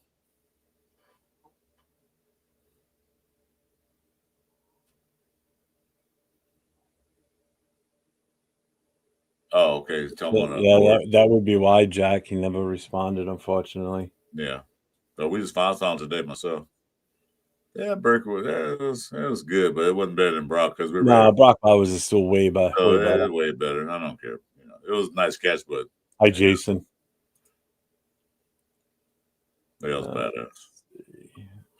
Oh, okay. That would be why, Jack. He never responded, unfortunately. Yeah. So we just found out today myself. Yeah, Berkowitz, it was good, but it wasn't better than Brock because Brock was still way better. Way better. I don't care. It was a nice catch, but hi, Jason. That was badass.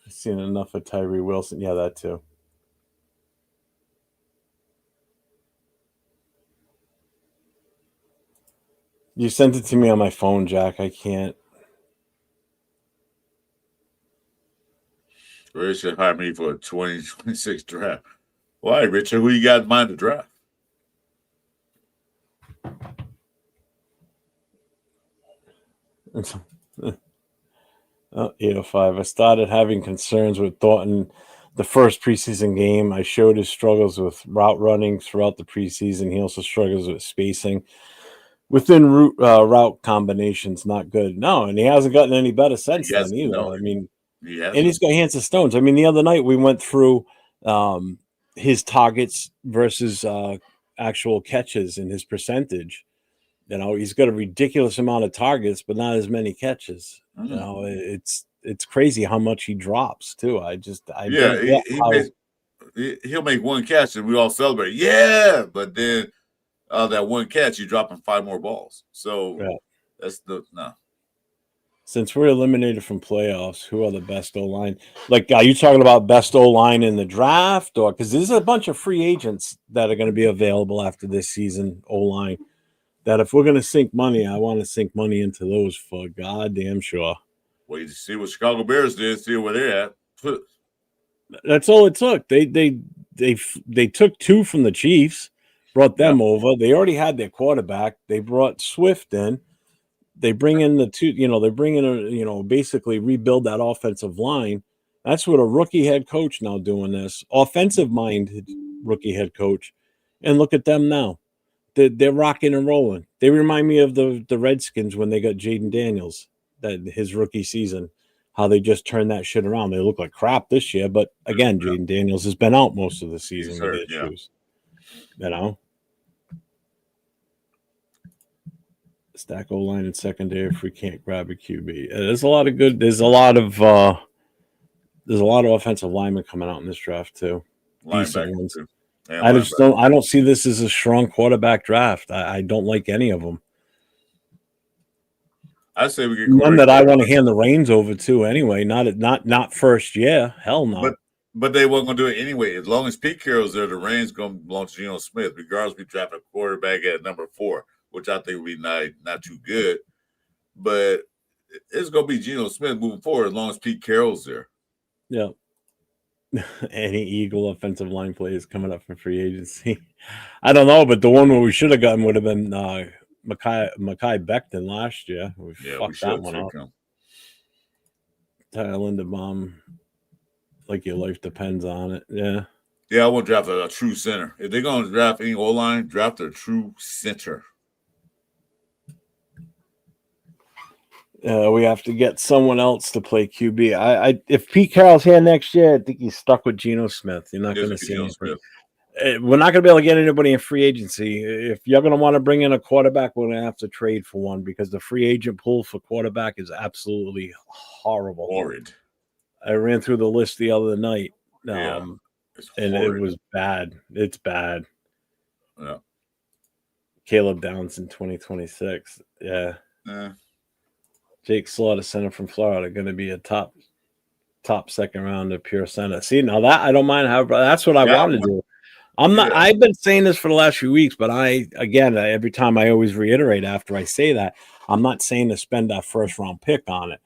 I've seen enough of Tyree Wilson. Yeah, that too. You sent it to me on my phone, Jack. I can't. Ray should hire me for a 2026 draft. Why, Richard? Who you got in mind to draft? Oh, 805. I started having concerns with Thornton the first preseason game. I showed his struggles with route running throughout the preseason. He also struggles with spacing. Within route combinations, not good. No, and he hasn't gotten any better since then either. No, I mean, and he's got hands of stones. I mean, the other night we went through his targets versus actual catches and his percentage. He's got a ridiculous amount of targets, but not as many catches. It's crazy how much he drops too. He'll make one catch and we all celebrate. Yeah, but then that one catch, you drop him 5 more balls. So that's no. Since we're eliminated from playoffs, who are the best O-line? Like, are you talking about best O-line in the draft, or because there's a bunch of free agents that are going to be available after this season O-line? That if we're going to sink money, I want to sink money into those for goddamn sure. Well, you see what Chicago Bears did, see where they're at. That's all it took. They took 2 from the Chiefs, brought them over. They already had their quarterback. They brought Swift in. They bring in the 2, they bring in basically rebuild that offensive line. That's what a rookie head coach now doing this. Offensive minded rookie head coach. And look at them now. They're rocking and rolling. They remind me of the Redskins when they got Jaden Daniels, his rookie season, how they just turned that shit around. They look like crap this year, but again, Jaden Daniels has been out most of the season with issues. Stack O-line and secondary if we can't grab a QB. There's a lot of good. There's a lot of offensive linemen coming out in this draft too. Decent Linebacker ones. too. And I just don't. I don't see this as a strong quarterback draft. I don't like any of them. I say we get none that I want to hand the reins over to anyway. Not first year. Hell no. But they weren't going to do it anyway. As long as Pete Carroll's there, the reins going to belong to Geno Smith, regardless. We draft a quarterback at number 4, which I think would be not too good. But it's going to be Geno Smith moving forward as long as Pete Carroll's there. Yeah. Any Eagle offensive line players coming up for free agency? I don't know, but the one where we should have gotten would have been Mekhi Becton last year. We fucked that one up. Tyler Linderbaum, like your life depends on it. Yeah. Yeah, I want to draft a true center. If they're going to draft any O-line, draft a true center. We have to get someone else to play QB. If Pete Carroll's here next year, I think he's stuck with Geno Smith. You're not going to see anything. We're not going to be able to get anybody in free agency. If you're going to want to bring in a quarterback, we're going to have to trade for one because the free agent pool for quarterback is absolutely horrible. Horrid. I ran through the list the other night, and it was bad. It's bad. Yeah. Caleb Downs in 2026. Yeah. Jake Slaughter, center from Florida, going to be a top second round of pure center. See, now that I don't mind how that's what I want to do. I've been saying this for the last few weeks, but every time I always reiterate after I say that, I'm not saying to spend that first round pick on it.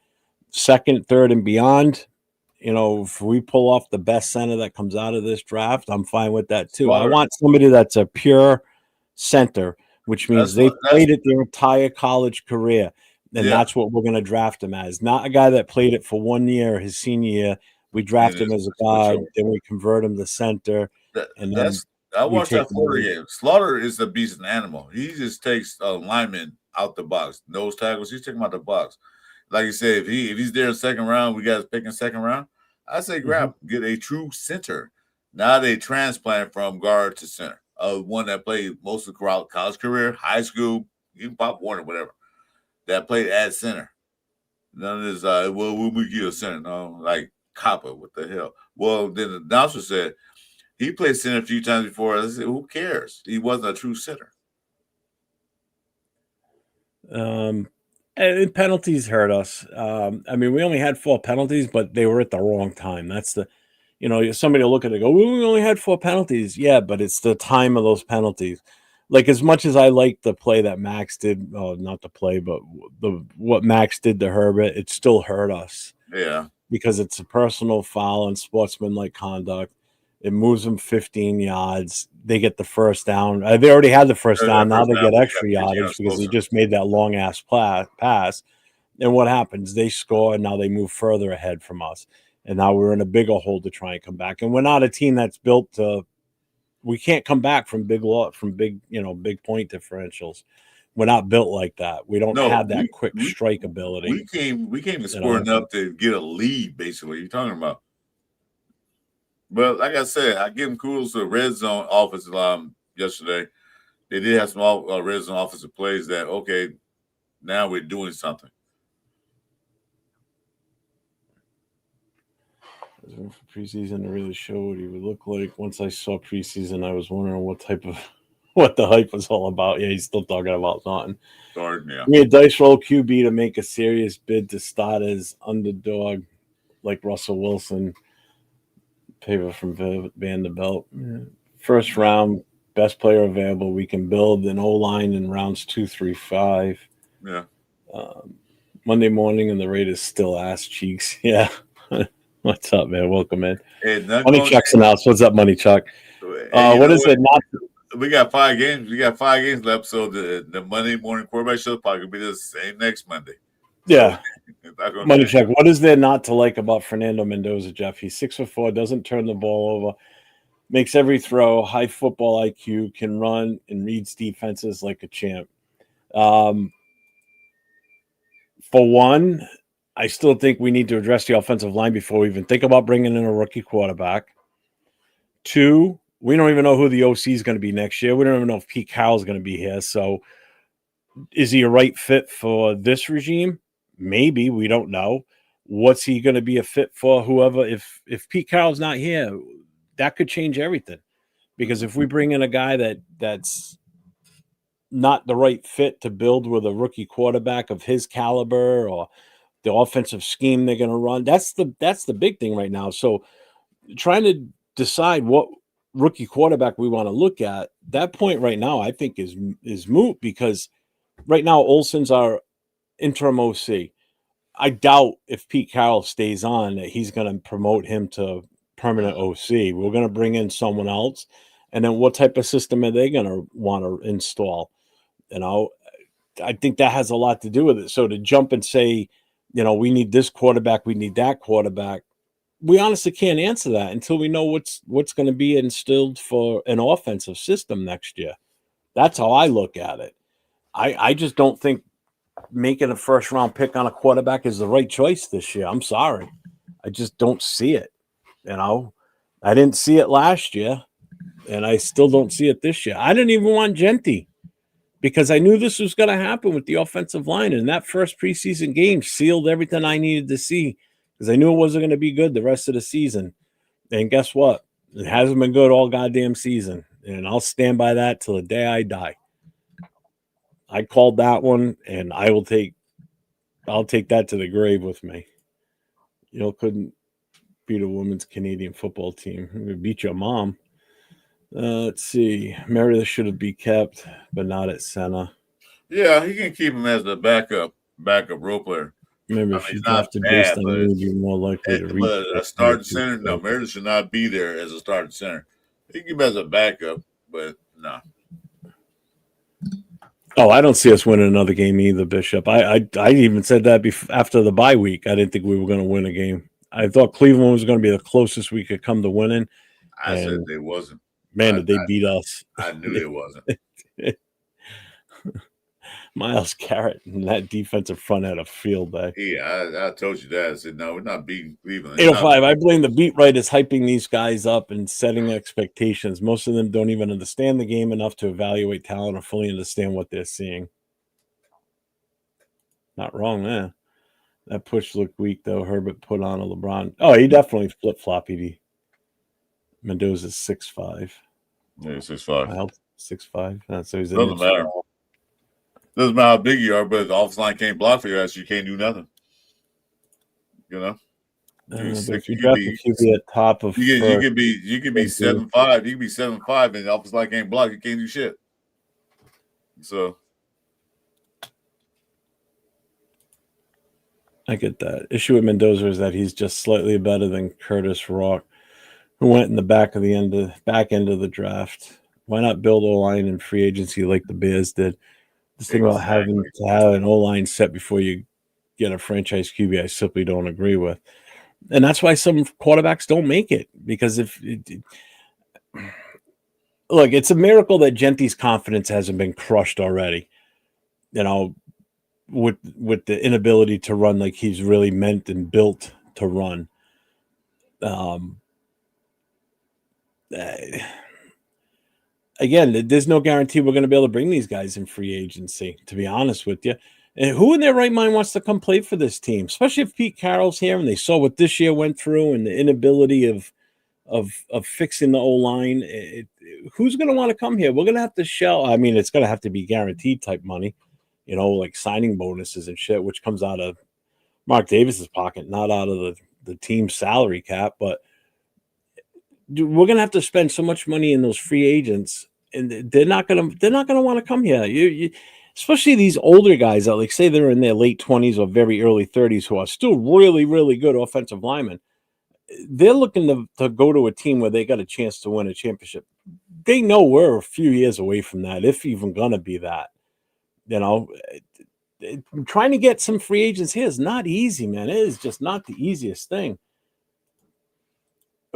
Second, third, and beyond, if we pull off the best center that comes out of this draft, I'm fine with that too. I want somebody that's a pure center, which means they played it their entire college career. And that's what we're going to draft him as. Not a guy that played it for 1 year, his senior year. We draft him as a guard, then we convert him to center. I watched that Florida game. Slaughter is a beast and animal. He just takes linemen out the box. Nose tackles, he's taking them out the box. Like you said, if he's there in second round, we got his pick in second round. I say get a true center. Not a transplant from guard to center. One that played most of the college career, high school, you can pop one or whatever. That played at center. None of this, we'll get you a center. No, like Copper, what the hell? Well, then the announcer said he played center a few times before. I said, who cares? He wasn't a true center. And penalties hurt us. We only had 4 penalties, but they were at the wrong time. That's the, somebody will look at it and go, we only had 4 penalties. Yeah, but it's the time of those penalties. Like, as much as I like the play that Max did, not the play, but what Max did to Herbert, it still hurt us. Yeah. Because it's a personal foul and sportsmanlike conduct. It moves them 15 yards. They get the first down. They already had the first down. Now they get extra yardage because they just made that long-ass pass. And what happens? They score, and now they move further ahead from us. And now we're in a bigger hole to try and come back. And we're not a team that's built to – we can't come back from big point differentials. We're not built like that. We don't have that quick strike ability. We came to score enough to get a lead, basically. You're talking about. But like I said, I give them kudos to the red zone offensive line yesterday. They did have some red zone offensive plays that, okay, now we're doing something. For preseason to really show what he would look like. Once I saw preseason, I was wondering what the hype was all about. Yeah, he's still talking about nothing. We had dice roll QB to make a serious bid to start as underdog, like Russell Wilson. Paper from Vanderbilt. First round, best player available. We can build an O-line in rounds 2, 3, 5. Yeah. Monday morning, and the rate is still ass cheeks. Yeah. What's up, man? Welcome in. Hey, Money Chuck's announced. What's up, Money Chuck? What is it? We got 5 games. We got 5 games left, so the Monday morning quarterback show probably could be the same next Monday. Yeah. Money Chuck. What is there not to like about Fernando Mendoza, Jeff? He's 6'4", doesn't turn the ball over, makes every throw, high football IQ, can run, and reads defenses like a champ. For one, I still think we need to address the offensive line before we even think about bringing in a rookie quarterback. 2, we don't even know who the OC is going to be next year. We don't even know if Pete Carroll's going to be here. So Is he a right fit for this regime? Maybe. We don't know. What's he going to be a fit for? Whoever. If Pete Carroll's not here, that could change everything. Because if we bring in a guy that's not the right fit to build with a rookie quarterback of his caliber or the offensive scheme they're going to run, that's the big thing right now. So trying to decide what rookie quarterback we want to look at, that point right now I think is moot, because right now Olson's our interim OC. I doubt if Pete Carroll stays on that he's going to promote him to permanent OC. We're going to bring in someone else, and then what type of system are they going to want to install? You know, I think that has a lot to do with it. So to jump and say, we need this quarterback, we need that quarterback, we honestly can't answer that until we know what's going to be instilled for an offensive system next year. That's how I look at it. I just don't think making a first round pick on a quarterback is the right choice this year. I'm sorry. I just don't see it. I didn't see it last year, and I still don't see it this year. I didn't even want Genti because I knew this was going to happen with the offensive line. And that first preseason game sealed everything I needed to see, because I knew it wasn't going to be good the rest of the season. And guess what? It hasn't been good all goddamn season. And I'll stand by that till the day I die. I called that one, and I'll take that to the grave with me. Couldn't beat a women's Canadian football team. We beat your mom. Let's see. Meredith should have been kept, but not at center. Yeah, he can keep him as the backup role player. Maybe if you drafted based on you, would be more likely to reach. But a starting center, no, Meredith should not be there as a starting center. He can keep him as a backup, but no. Oh, I don't see us winning another game either, Bishop. I even said that after the bye week. I didn't think we were going to win a game. I thought Cleveland was going to be the closest we could come to winning. I said they wasn't. Man, did they beat us. I knew they wasn't. Myles Garrett and that defensive front had a field day. Yeah, I told you that. I said, no, we're not beating Cleveland. 805, I blame the beat writers hyping these guys up and setting expectations. Most of them don't even understand the game enough to evaluate talent or fully understand what they're seeing. Not wrong there. That push looked weak, though. Herbert put on a LeBron. Oh, he definitely flip-flopped. Mendoza's 6'5". Yeah, 6'5". 6'5". So he's doesn't matter. Doesn't matter how big you are, but if the offensive line can't block for your ass, you can't do nothing. But if you draft a QB at top of you can be 7'5". You can be 7'5", and the offensive line can't block. You can't do shit. So I get that. Issue with Mendoza is that he's just slightly better than Curtis Rock, who went in the back end of the draft. Why not build O-line in free agency like the Bears did? This thing about having to have an O-line set before you get a franchise QB, I simply don't agree with. And that's why some quarterbacks don't make it, because look, it's a miracle that Genti's confidence hasn't been crushed already, with the inability to run like he's really meant and built to run. Again, there's no guarantee we're going to be able to bring these guys in free agency, to be honest with you. And who in their right mind wants to come play for this team, especially if Pete Carroll's here and they saw what this year went through and the inability of fixing the O-line? Who's going to want to come here? We're going to have to shell. I mean, it's going to have to be guaranteed type money, like signing bonuses and shit, which comes out of Mark Davis's pocket, not out of the team's salary cap. But we're going to have to spend so much money in those free agents, and they're not going to want to come here. You especially these older guys that, like, say they're in their late 20s or very early 30s, who are still really, really good offensive linemen. They're looking to go to a team where they got a chance to win a championship. They know we're a few years away from that, if even going to be that. Trying to get some free agents here is not easy, man. It is just not the easiest thing.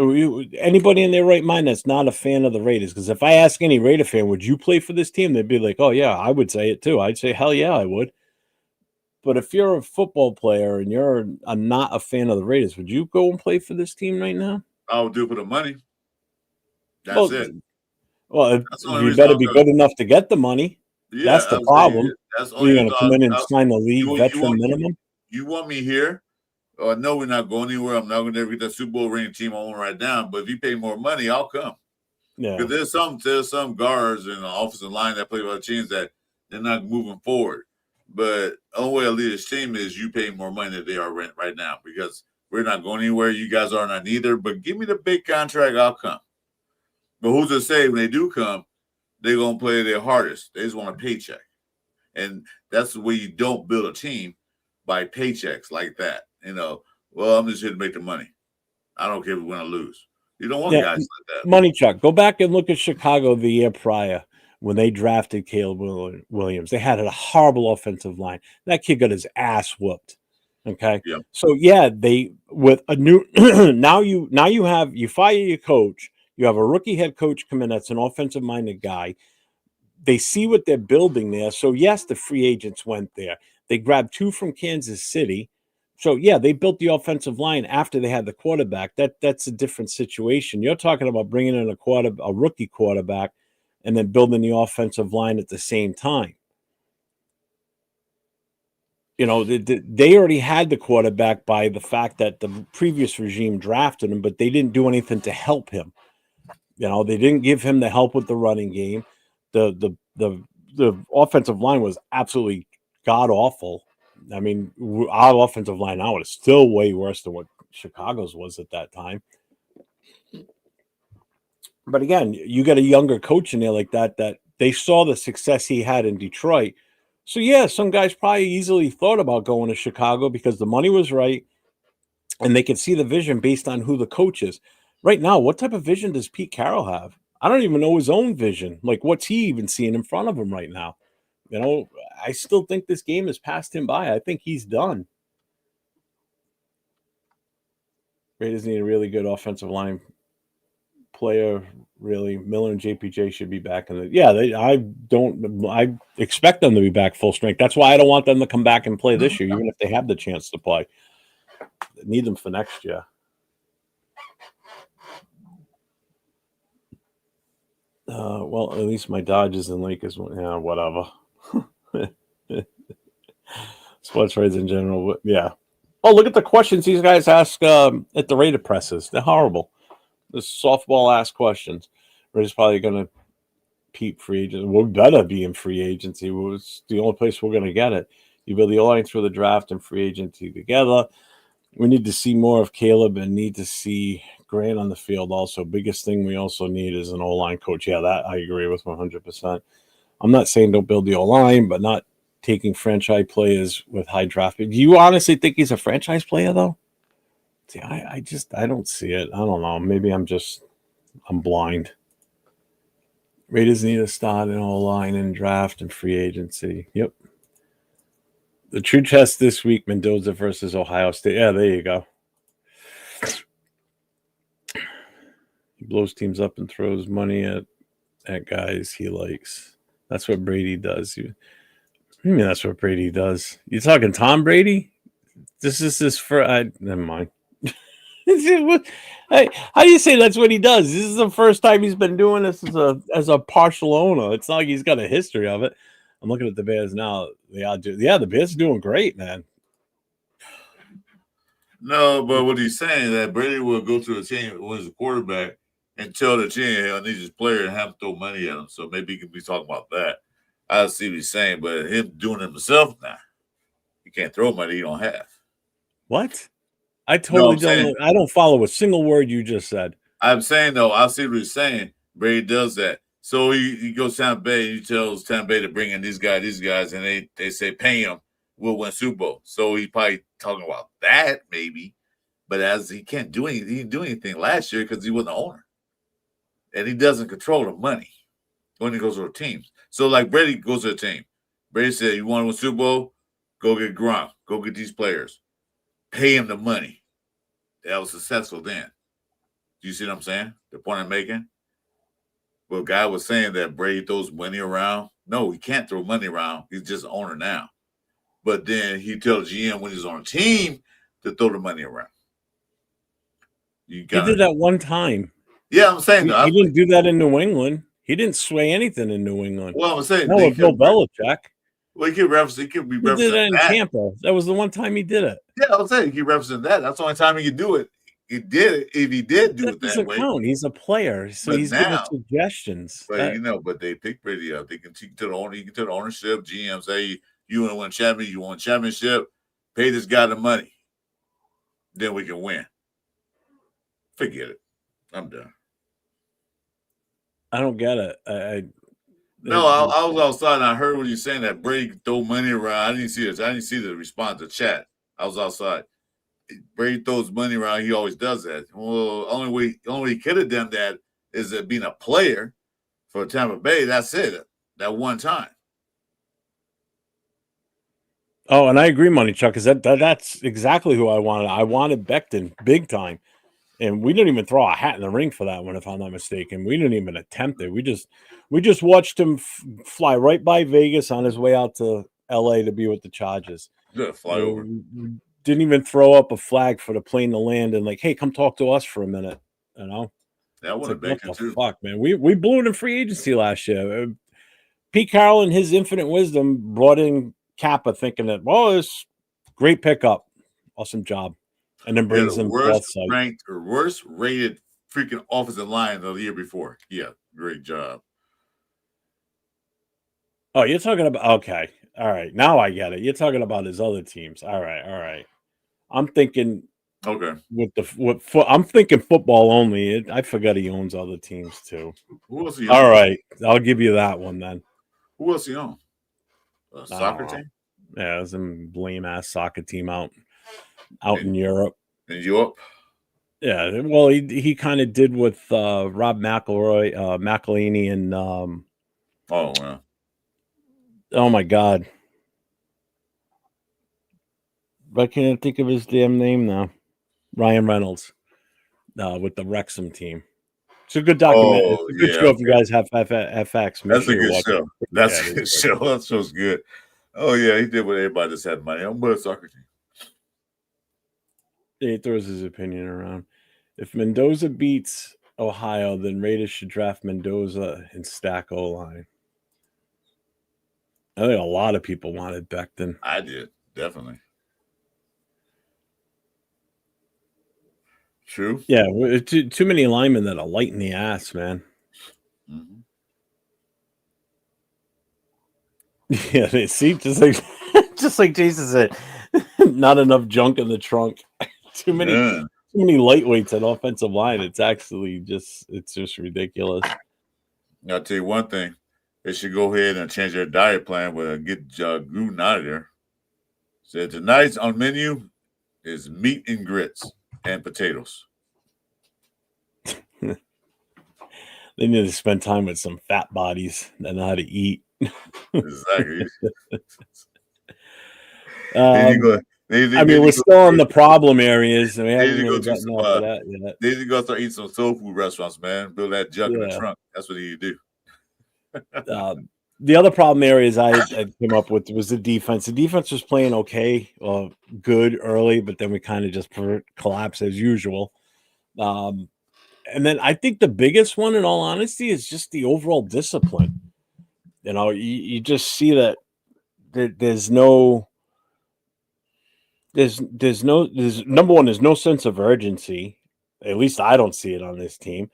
Anybody in their right mind that's not a fan of the Raiders, because if I ask any Raider fan, would you play for this team? They'd be like, oh, yeah, I would say it too. I'd say, hell yeah, I would. But if you're a football player and you're not a fan of the Raiders, would you go and play for this team right now? I would do it for the money. That's it. Well, you better be good enough to get the money. Yeah, That's I the was saying problem. that's all You're you going to come thought. in and sign the league You veteran want minimum. you want me here? Oh, I know we're not going anywhere. I'm not going to ever get that Super Bowl ring team I want right now. But if you pay more money, I'll come. Yeah. Because there's some guards in the offensive line that play for the teams that they're not moving forward. But the only way to lead this team is you pay more money than they are right now because we're not going anywhere. You guys are not either. But give me the big contract, I'll come. But who's to say when they do come, they're gonna play their hardest. They just want a paycheck. And that's the way you don't build a team by paychecks like that. Well, I'm just here to make the money. I don't care if we win or lose. You don't want Yeah. guys like that. Money Chuck. Go back and look at Chicago the year prior when they drafted Caleb Williams. They had a horrible offensive line. That kid got his ass whooped. Okay. Yeah. So yeah, they with a new now you fire your coach. You have a rookie head coach come in that's an offensive minded guy. They see what they're building there. So yes, the free agents went there. They grabbed 2 from Kansas City. So yeah, they built the offensive line after they had the quarterback. That's a different situation. You're talking about bringing in a rookie quarterback and then building the offensive line at the same time. They already had the quarterback by the fact that the previous regime drafted him, but they didn't do anything to help him. They didn't give him the help with the running game. The offensive line was absolutely god awful. I mean, our offensive line now is still way worse than what Chicago's was at that time. But again, you got a younger coach in there like that they saw the success he had in Detroit. So yeah, some guys probably easily thought about going to Chicago because the money was right and they could see the vision based on who the coach is. Right now, what type of vision does Pete Carroll have? I don't even know his own vision. Like, what's he even seeing in front of him right now? I still think this game has passed him by. I think he's done. Raiders need a really good offensive line player. Really, Miller and JPJ should be back in the. Yeah, I expect them to be back full strength. That's why I don't want them to come back and play this year, even if they have the chance to play. I need them for next year. Well, at least my Dodgers and Lakers, yeah, whatever. Sports trades in general, but yeah. Oh, look at the questions these guys ask at the Raider presses. They're horrible. The softball ass questions. We're just probably going to peep free agents. We better be in free agency. It's the only place we're going to get it. You build the line through the draft and free agency together. We need to see more of Caleb and need to see Grant on the field also. Biggest thing we also need is an O-line coach. Yeah, that I agree with 100%. I'm not saying don't build the O-line, but not taking franchise players with high draft. Do you honestly think he's a franchise player, though? See, I don't see it. I don't know. Maybe I'm blind. Raiders need to start an O-line and draft and free agency. Yep. The true test this week, Mendoza versus Ohio State. Yeah, there you go. He blows teams up and throws money at guys he likes. That's what Brady does. I mean, that's what Brady does. You talking Tom Brady? This is his first. Never mind. Hey, how do you say that's what he does? This is the first time he's been doing this as a partial owner. It's not like he's got a history of it. I'm looking at the Bears now. The Bears are doing great, man. No, but what he's saying is that Brady will go to the team when he's a quarterback and tell the team, hey, I need this player and have to throw money at him. So maybe he can be talking about that. I see what he's saying, but him doing it himself now, he can't throw money he don't have. What? I No, totally I'm saying, don't know. I don't follow a single word you just said. I'm saying though, I see what he's saying. Brady does that. So he goes to Tampa Bay and he tells Tampa Bay to bring in these guys, and they say pay him, we'll win Super Bowl. So he probably talking about that maybe. But as he can't do anything, he didn't do anything last year because he wasn't the owner. And he doesn't control the money when he goes to the teams. So like Brady goes to a team. Brady said, you want to win Super Bowl? Go get Gronk. Go get these players. Pay him the money. That was successful then. Do you see what I'm saying? The point I'm making? Well, guy was saying that Brady throws money around. No, he can't throw money around. He's just an owner now. But then he tells GM when he's on a team to throw the money around. He did that one time. Yeah, I'm saying He that. didn't do that in New England. He didn't sway anything in New England. Well, I'm saying No, with Bill Belichick. Well, he could be He did referencing it in that. Tampa. That was the one time he did it. Yeah, I'm saying he keep referencing that. That's the only time he could do it. He did it if he did do it that Doesn't way. count. He's a player, so But he's giving now, suggestions. but they pick Brady up. They can take to the owner. You can tell the ownership, GM, say you want to win championship. You want championship. Pay this guy the money. Then we can win. Forget it. I'm done. I don't get it. I was outside and I heard when you saying that Brady throw money around. I didn't see it. I didn't see the response to chat. I was outside. Brady throws money around. He always does that. Well, only way he could have done that is that being a player for Tampa Bay. That's it. That one time. Oh, and I agree, Money Chuck, because that's exactly who I wanted. I wanted Becton big time. And we didn't even throw a hat in the ring for that one, if I'm not mistaken. We didn't even attempt it. We just watched him fly right by Vegas on his way out to LA to be with the Chargers. Fly over. We didn't even throw up a flag for the plane to land and like, hey, come talk to us for a minute. You know, that would have been what the fuck, man. We blew it in free agency last year. Pete Carroll, in his infinite wisdom, brought in Kappa, thinking that it's great pickup, awesome job. And then brings them worst ranked or worst rated freaking offensive line of the year before. Yeah, great job. Oh, you're talking about okay. All right. Now I get it. You're talking about his other teams. All right. I'm thinking I'm thinking football only. I forgot he owns other teams too. Who else he owns? All right. I'll give you that one then. Who else he owns? A soccer team? Yeah, some lame ass soccer team out in Europe. In Europe? Yeah, well, he kind of did with Rob McElhaney, and oh wow, oh my God, I can't think of his damn name now. Ryan Reynolds with the Wrexham team. It's a good documentary. It's a good show if you guys have FX. That's a good show. That's a good show. That show's good. Oh yeah, he did what everybody just had money on, but a soccer team. He throws his opinion around. If Mendoza beats Ohio, then Raiders should draft Mendoza and stack O-line. I think a lot of people wanted Becton. I did, definitely. True. Yeah, too many linemen that are light in the ass, man. Mm-hmm. Yeah, they see just like Jason said, not enough junk in the trunk. Too many lightweights at offensive line. It's actually it's just ridiculous. I'll tell you one thing. They should go ahead and change their diet plan with get Gruden out of there. Said tonight's on menu is meat and grits and potatoes. They need to spend time with some fat bodies that know how to eat. Exactly. We're still in the problem areas, and we haven't really gotten off of that yet. They need to go start eating some soul food restaurants, man. Build that junk in the trunk. That's what you do. The other problem areas I came up with was the defense. The defense was playing okay, good early, but then we kind of just collapsed as usual. And then I think the biggest one, in all honesty, is just the overall discipline. You know, you just see that there's number one, there's no sense of urgency. At least I don't see it on this team.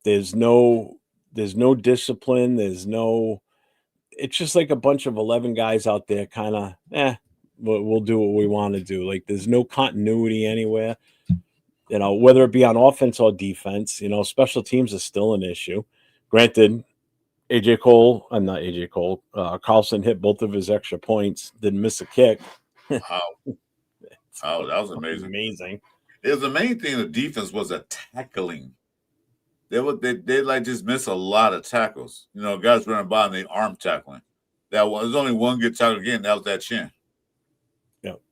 There's no discipline. It's just like a bunch of 11 guys out there kind of, we'll do what we want to do. Like there's no continuity anywhere. You know, whether it be on offense or defense, you know, special teams is still an issue. Granted, Carlson hit both of his extra points, didn't miss a kick. Wow. Oh, that was amazing. It was the main thing in the defense was a tackling. They like just miss a lot of tackles. You know, guys running by and they arm tackling. There's only one good tackle again. That was that chin. Yep.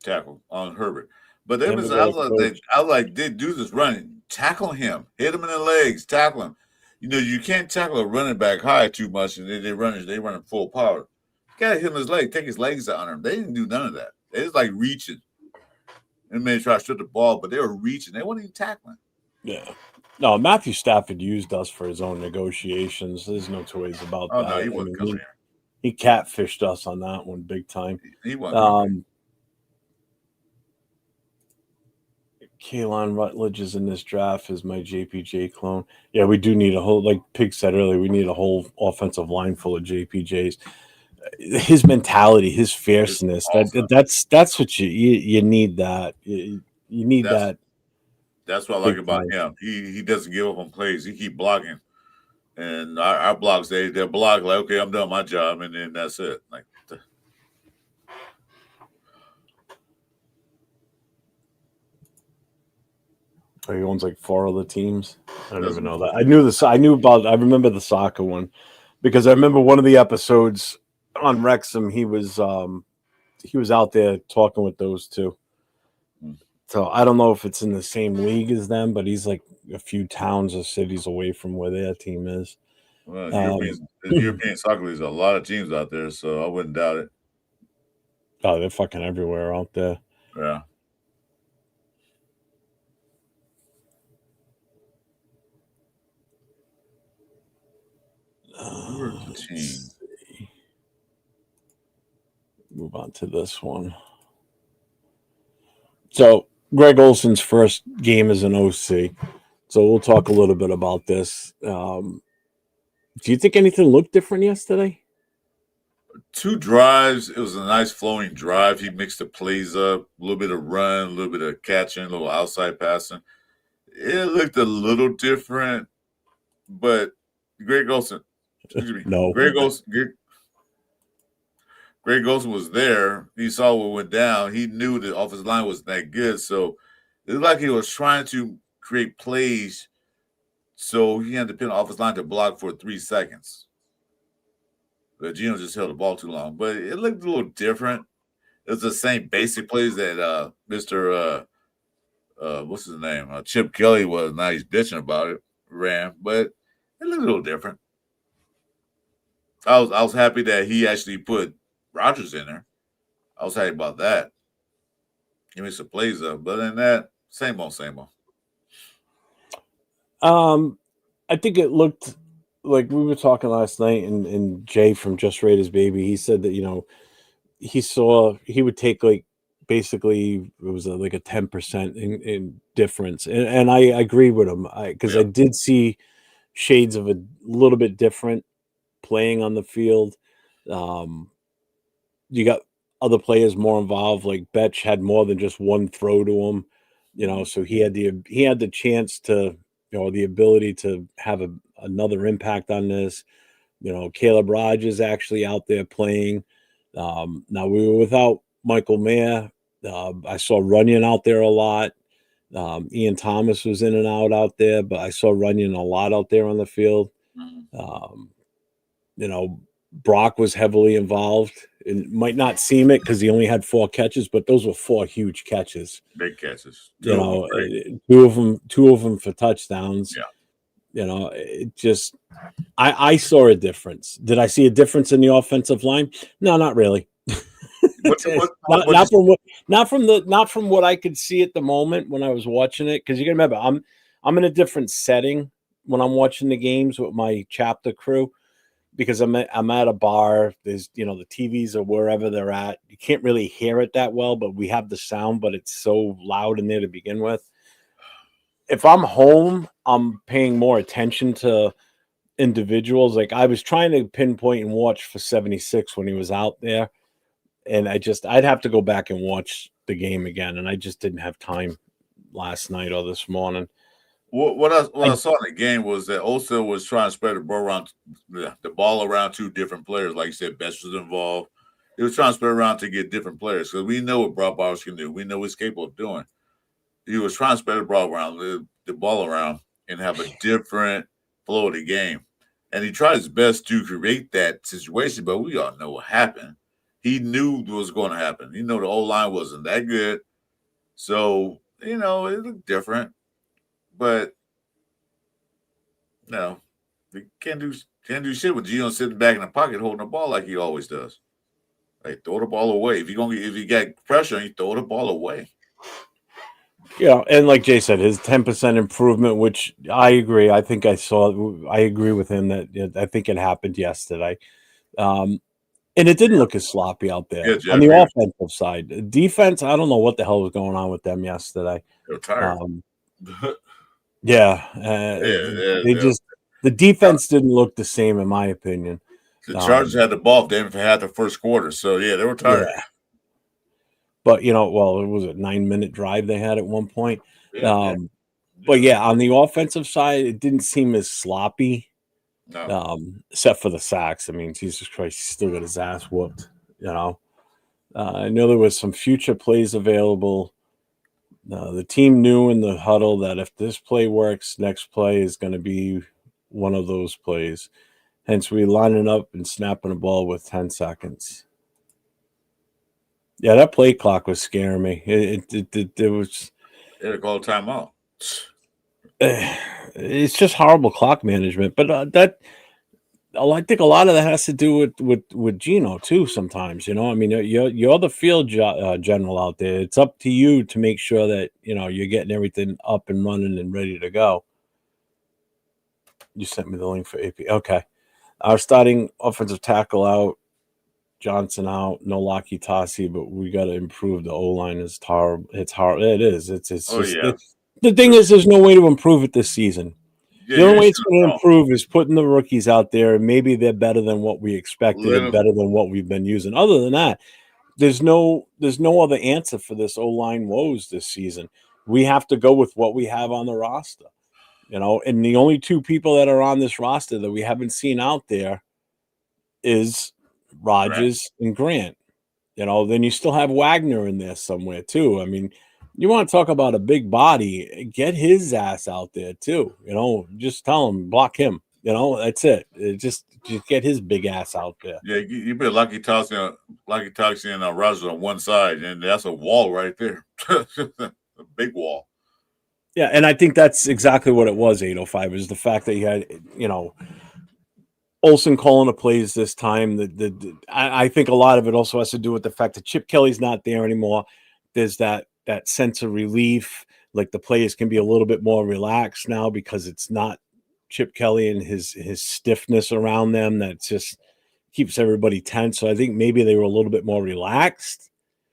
Tackle on Herbert. But I was like, they do this running. Tackle him. Hit him in the legs. Tackle him. You know, you can't tackle a running back high too much, and they run him full power. You gotta hit him his leg, take his legs out on him. They didn't do none of that. They was like reaching. They may try to strip the ball, but they were reaching. They weren't even tackling. Yeah. No, Matthew Stafford used us for his own negotiations. There's no two ways about Oh that. no, he I wasn't mean, coming he catfished us on that one big time. here. He wasn't coming here. Kaylon Rutledge is in this draft as my JPJ clone. Yeah, we do need a whole, like Pig said earlier, we need a whole offensive line full of JPJs. His mentality, his It's fierceness, awesome. that's what you need. That you need That's that that's what I like big about time. him. He doesn't give up on plays. He keep blocking. And our blocks, they're blocked like, okay, I'm done my job, and then that's it. Like He owns like 4 other teams. I don't even doesn't know that. I knew this. I knew about. I remember the soccer one because I remember one of the episodes on Wrexham. He was out there talking with those two. So I don't know if it's in the same league as them, but he's like a few towns or cities away from where their team is. well, Um, European soccer leagues, a lot of teams out there, so I wouldn't doubt it. oh, they're fucking everywhere out there. Yeah. Where's the team? Move on to this one. So Greg Olson's first game as an OC. So we'll talk a little bit about this. Do you think anything looked different yesterday? 2 drives. It was a nice flowing drive. He mixed the plays up, a little bit of run, a little bit of catching, a little outside passing. It looked a little different, but Greg Olson, excuse me, No. Greg Olson was there. He saw what went down. He knew the offensive line wasn't that good, so it looked like he was trying to create plays. So he had to pin the offensive line to block for 3 seconds. But Gino just held the ball too long. But it looked a little different. It was the same basic plays that Mr. What's his name? Chip Kelly was. Now he's bitching about it. Ran, but it looked a little different. I was happy that he actually put Rogers in there. I was happy about that. Give me some plays up, but in that, same old, same old. I think it looked like we were talking last night, and Jay from Just Raiders Baby, he said that he saw he would take like basically it was like a 10% in difference, and I agree with him because I Yeah. did see shades of a little bit different playing on the field. Um, you got other players more involved. Like Betch had more than just one throw to him, so he had the chance to, the ability to have another impact on this. Caleb Rogers actually out there playing. Now we were without Michael Mayer. I saw Runyon out there a lot. Ian Thomas was in and out there, but I saw Runyon a lot out there on the field. Mhm. Um, you know, Brock was heavily involved. It might not seem it because he only had 4 catches, but those were 4 huge catches. Big catches. 2 of them, right? Two of them for touchdowns. Yeah. It just I saw a difference. Did I see a difference in the offensive line? No, not really. Not from what I could see at the moment when I was watching it. Because you can remember, I'm in a different setting when I'm watching the games with my chapter crew because I'm at a bar. There's the TVs are wherever they're at. You can't really hear it that well, but we have the sound, but it's so loud in there to begin with. If I'm home, I'm paying more attention to individuals. Like I was trying to pinpoint and watch for 76 when he was out there, and I'd have to go back and watch the game again, and I just didn't have time last night or this morning. What I saw in the game was that Osa was trying to spread the ball around 2 different players. Like you said, Best was involved. He was trying to spread around to get different players because we know what Brock Bowers can do. We know what he's capable of doing. He was trying to spread the ball around, and have a different flow of the game. And he tried his best to create that situation, but we all know what happened. He knew what was going to happen. The O line wasn't that good, so it looked different. But no, he can't do shit with Gino sitting back in the pocket holding the ball like he always does. Like throw the ball away. If you got pressure, you throw the ball away. Yeah, and like Jay said, his 10% improvement, which I agree. I think I saw. I agree with him that I think it happened yesterday. Um, and it didn't look as sloppy out there Yes, yeah, I on the agree. offensive side. Defense, I don't know what the hell was going on with them yesterday. They're tired. Um, yeah, Yeah, they just the defense didn't look the same in my opinion. the Chargers Um, had the ball if they had the first quarter. So yeah, they were tired. yeah, but well, it was a 9-minute drive they had at one point. Yeah, yeah, Um, but yeah. yeah, on the offensive side, it didn't seem as sloppy. No, Except for the sacks. I mean, Jesus Christ, he still got his ass whooped. I know there was some future plays available. The team knew in the huddle that if this play works, next play is going to be one of those plays. Hence, we lining up and snapping the ball with 10 seconds. Yeah, that play clock was scaring me. It was. they had to call timeout. It's just horrible clock management. But I think a lot of that has to do with Gino too. Sometimes, I mean, you're the field general out there. It's up to you to make sure that you're getting everything up and running and ready to go. You sent me the link for AP. Okay, our starting offensive tackle out, Johnson out, no Laki Tasi, but we got to improve. The O line is horrible. It's hard. It is. It's Oh just yeah, the thing is, there's no way to improve it this season. yeah. The You only ain't way it's sure. going to No, improve is putting the rookies out there, and maybe they're better than what we expected let and them. better than what we've been using. Other than that, there's no other answer for this O line woes this season. We have to go with what we have on the roster, and the only two people that are on this roster that we haven't seen out there is Right. Rogers and Grant. Then you still have Wagner in there somewhere too. I mean, you want to talk about a big body, get his ass out there too. Just tell him, block him. That's it. Just get his big ass out there. Yeah, you put Lucky Toxin and Rogers on one side, and that's a wall right there, a big wall. Yeah, and I think that's exactly what it was. 805 is the fact that you had, Olson calling the plays this time. I think a lot of it also has to do with the fact that Chip Kelly's not there anymore. There's that sense of relief. Like the players can be a little bit more relaxed now because it's not Chip Kelly and his stiffness around them that just keeps everybody tense. So I think maybe they were a little bit more relaxed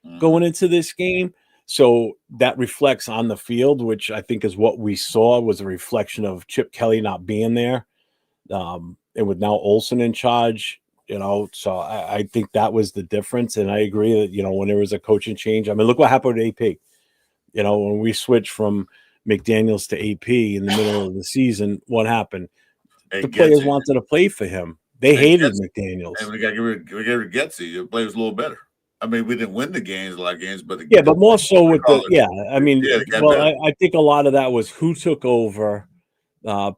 Mm-hmm. going into this game. So that reflects on the field, which I think is what we saw was a reflection of Chip Kelly not being there. And with now Olson in charge, so I think that was the difference. And I agree that, when there was a coaching change, I mean, look what happened with AP. When we switched from McDaniels to AP in the middle of the season, what happened? The And players Getsy, wanted to play for him. They and hated Getsy, and McDaniels. we got rid of Getsy. The play was a little better. I mean, we didn't win the games, a lot of games, but Yeah, but more so with call it, I mean, yeah, it got well, better. I think a lot of that was who took over,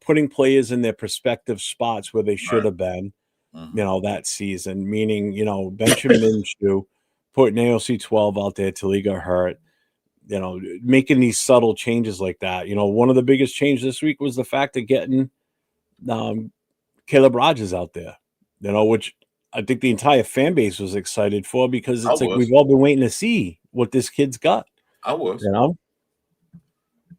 putting players in their prospective spots where they should Right. have been. Mm-hmm. That season, meaning, benching Minshew, putting AOC 12 out there till he got hurt, making these subtle changes like that. One of the biggest changes this week was the fact of getting um, Caleb Rogers out there, which I think the entire fan base was excited for because I it's like was, we've all been waiting to see what this kid's got, I you was. know?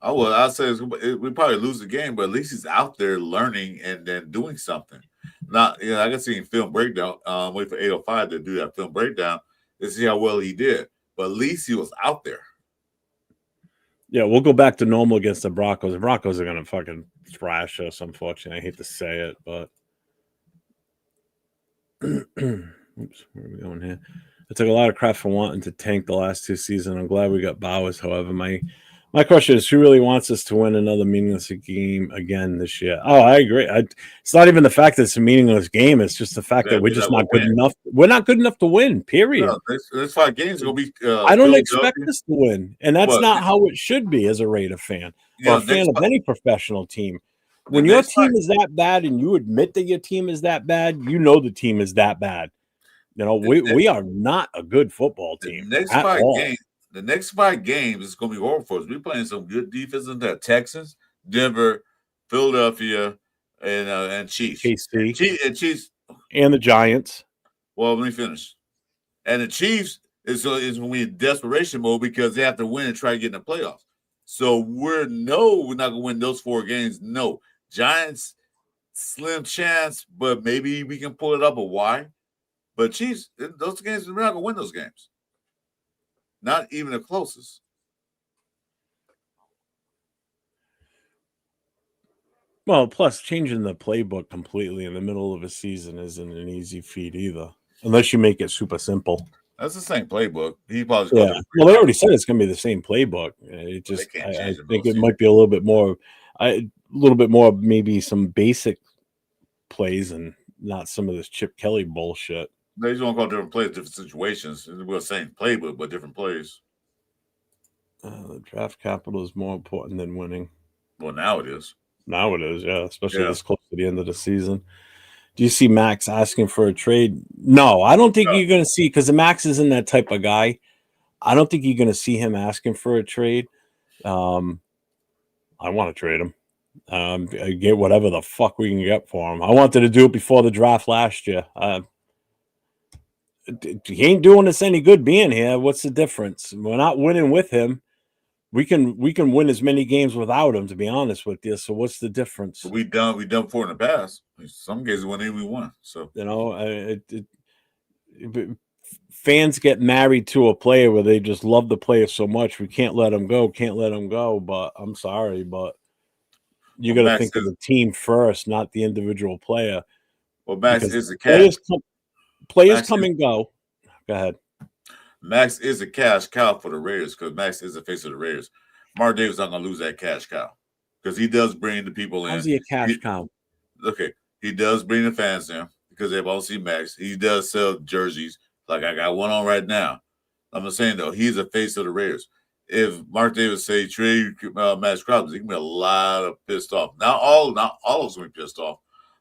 I would. I say we probably lose the game, but at least he's out there learning and then doing something. Not, I can see film breakdown. Wait for 805 to do that film breakdown to see how well he did. But at least he was out there. Yeah, we'll go back to normal against the Broncos. The Broncos are going to fucking thrash us, unfortunately. I hate to say it, but. Oops, where are we going here? I took a lot of crap for wanting to tank the last two seasons. I'm glad we got Bowers. However, my question is, who really wants us to win another meaningless game again this year? Oh, I agree. It's not even the fact that it's a meaningless game. It's just the fact that That we're we're just not going not to good win. enough. We're not good enough to win, period. No, this 5 games going to be I don't expect Philadelphia. us to win. And that's But, not how it should be as a Raider fan or a fan next of any professional team. the When your next team is that bad and you admit that your team is that bad, the team is that bad. the, We are not a good football the team next at five all. games, the next 5 games is going to be horrible for us. We're playing some good defense in there: Texans, Denver, Philadelphia, and Chiefs. KC And Chiefs. and the Giants. Well, let me finish. And the Chiefs is going to be in desperation mode because they have to win and try to get in the playoffs. So we're not going to win those 4 games. No. Giants, slim chance, but maybe we can pull it up. But why? But Chiefs, those games, we're not going to win those games. Not even the closest. Well, plus changing the playbook completely in the middle of a season isn't an easy feat either, unless you make it super simple. That's the same playbook. He probably Yeah. Well, they already said it's going to be the same playbook. It just, I think it might be a little bit more, maybe some basic plays and not some of this Chip Kelly bullshit. They just want to call different plays, different situations. We're the same playbook, but different plays. The draft capital is more important than winning. Well, now it is. Now it is, yeah, especially this close to the end of the season. Do you see Max asking for a trade? No, I don't think you're going to see, because Max isn't that type of guy. I don't think you're going to see him asking for a trade. I want to trade him. Get whatever the fuck we can get for him. I wanted to do it before the draft last year. He ain't doing us any good being here. What's the difference? We're not winning with him. We can win as many games without him, to be honest with you. So what's the difference? We done for in the past. Some games we won. So fans get married to a player where they just love the player so much. We can't let him go. But I'm sorry, but you got to think of the team first, not the individual player. Well, Max is a cash. Players come and go. Go ahead. Max is a cash cow for the Raiders because Max is the face of the Raiders. Mark Davis not going to lose that cash cow because he does bring the people in. How's he a cash cow? Okay, he does bring the fans in because they've all seen Max. He does sell jerseys. Like I got one on right now. I'm just saying, though, he's a face of the Raiders. If Mark Davis say trade Max Crosby, he can be a lot of pissed off. Not all of us will be pissed off,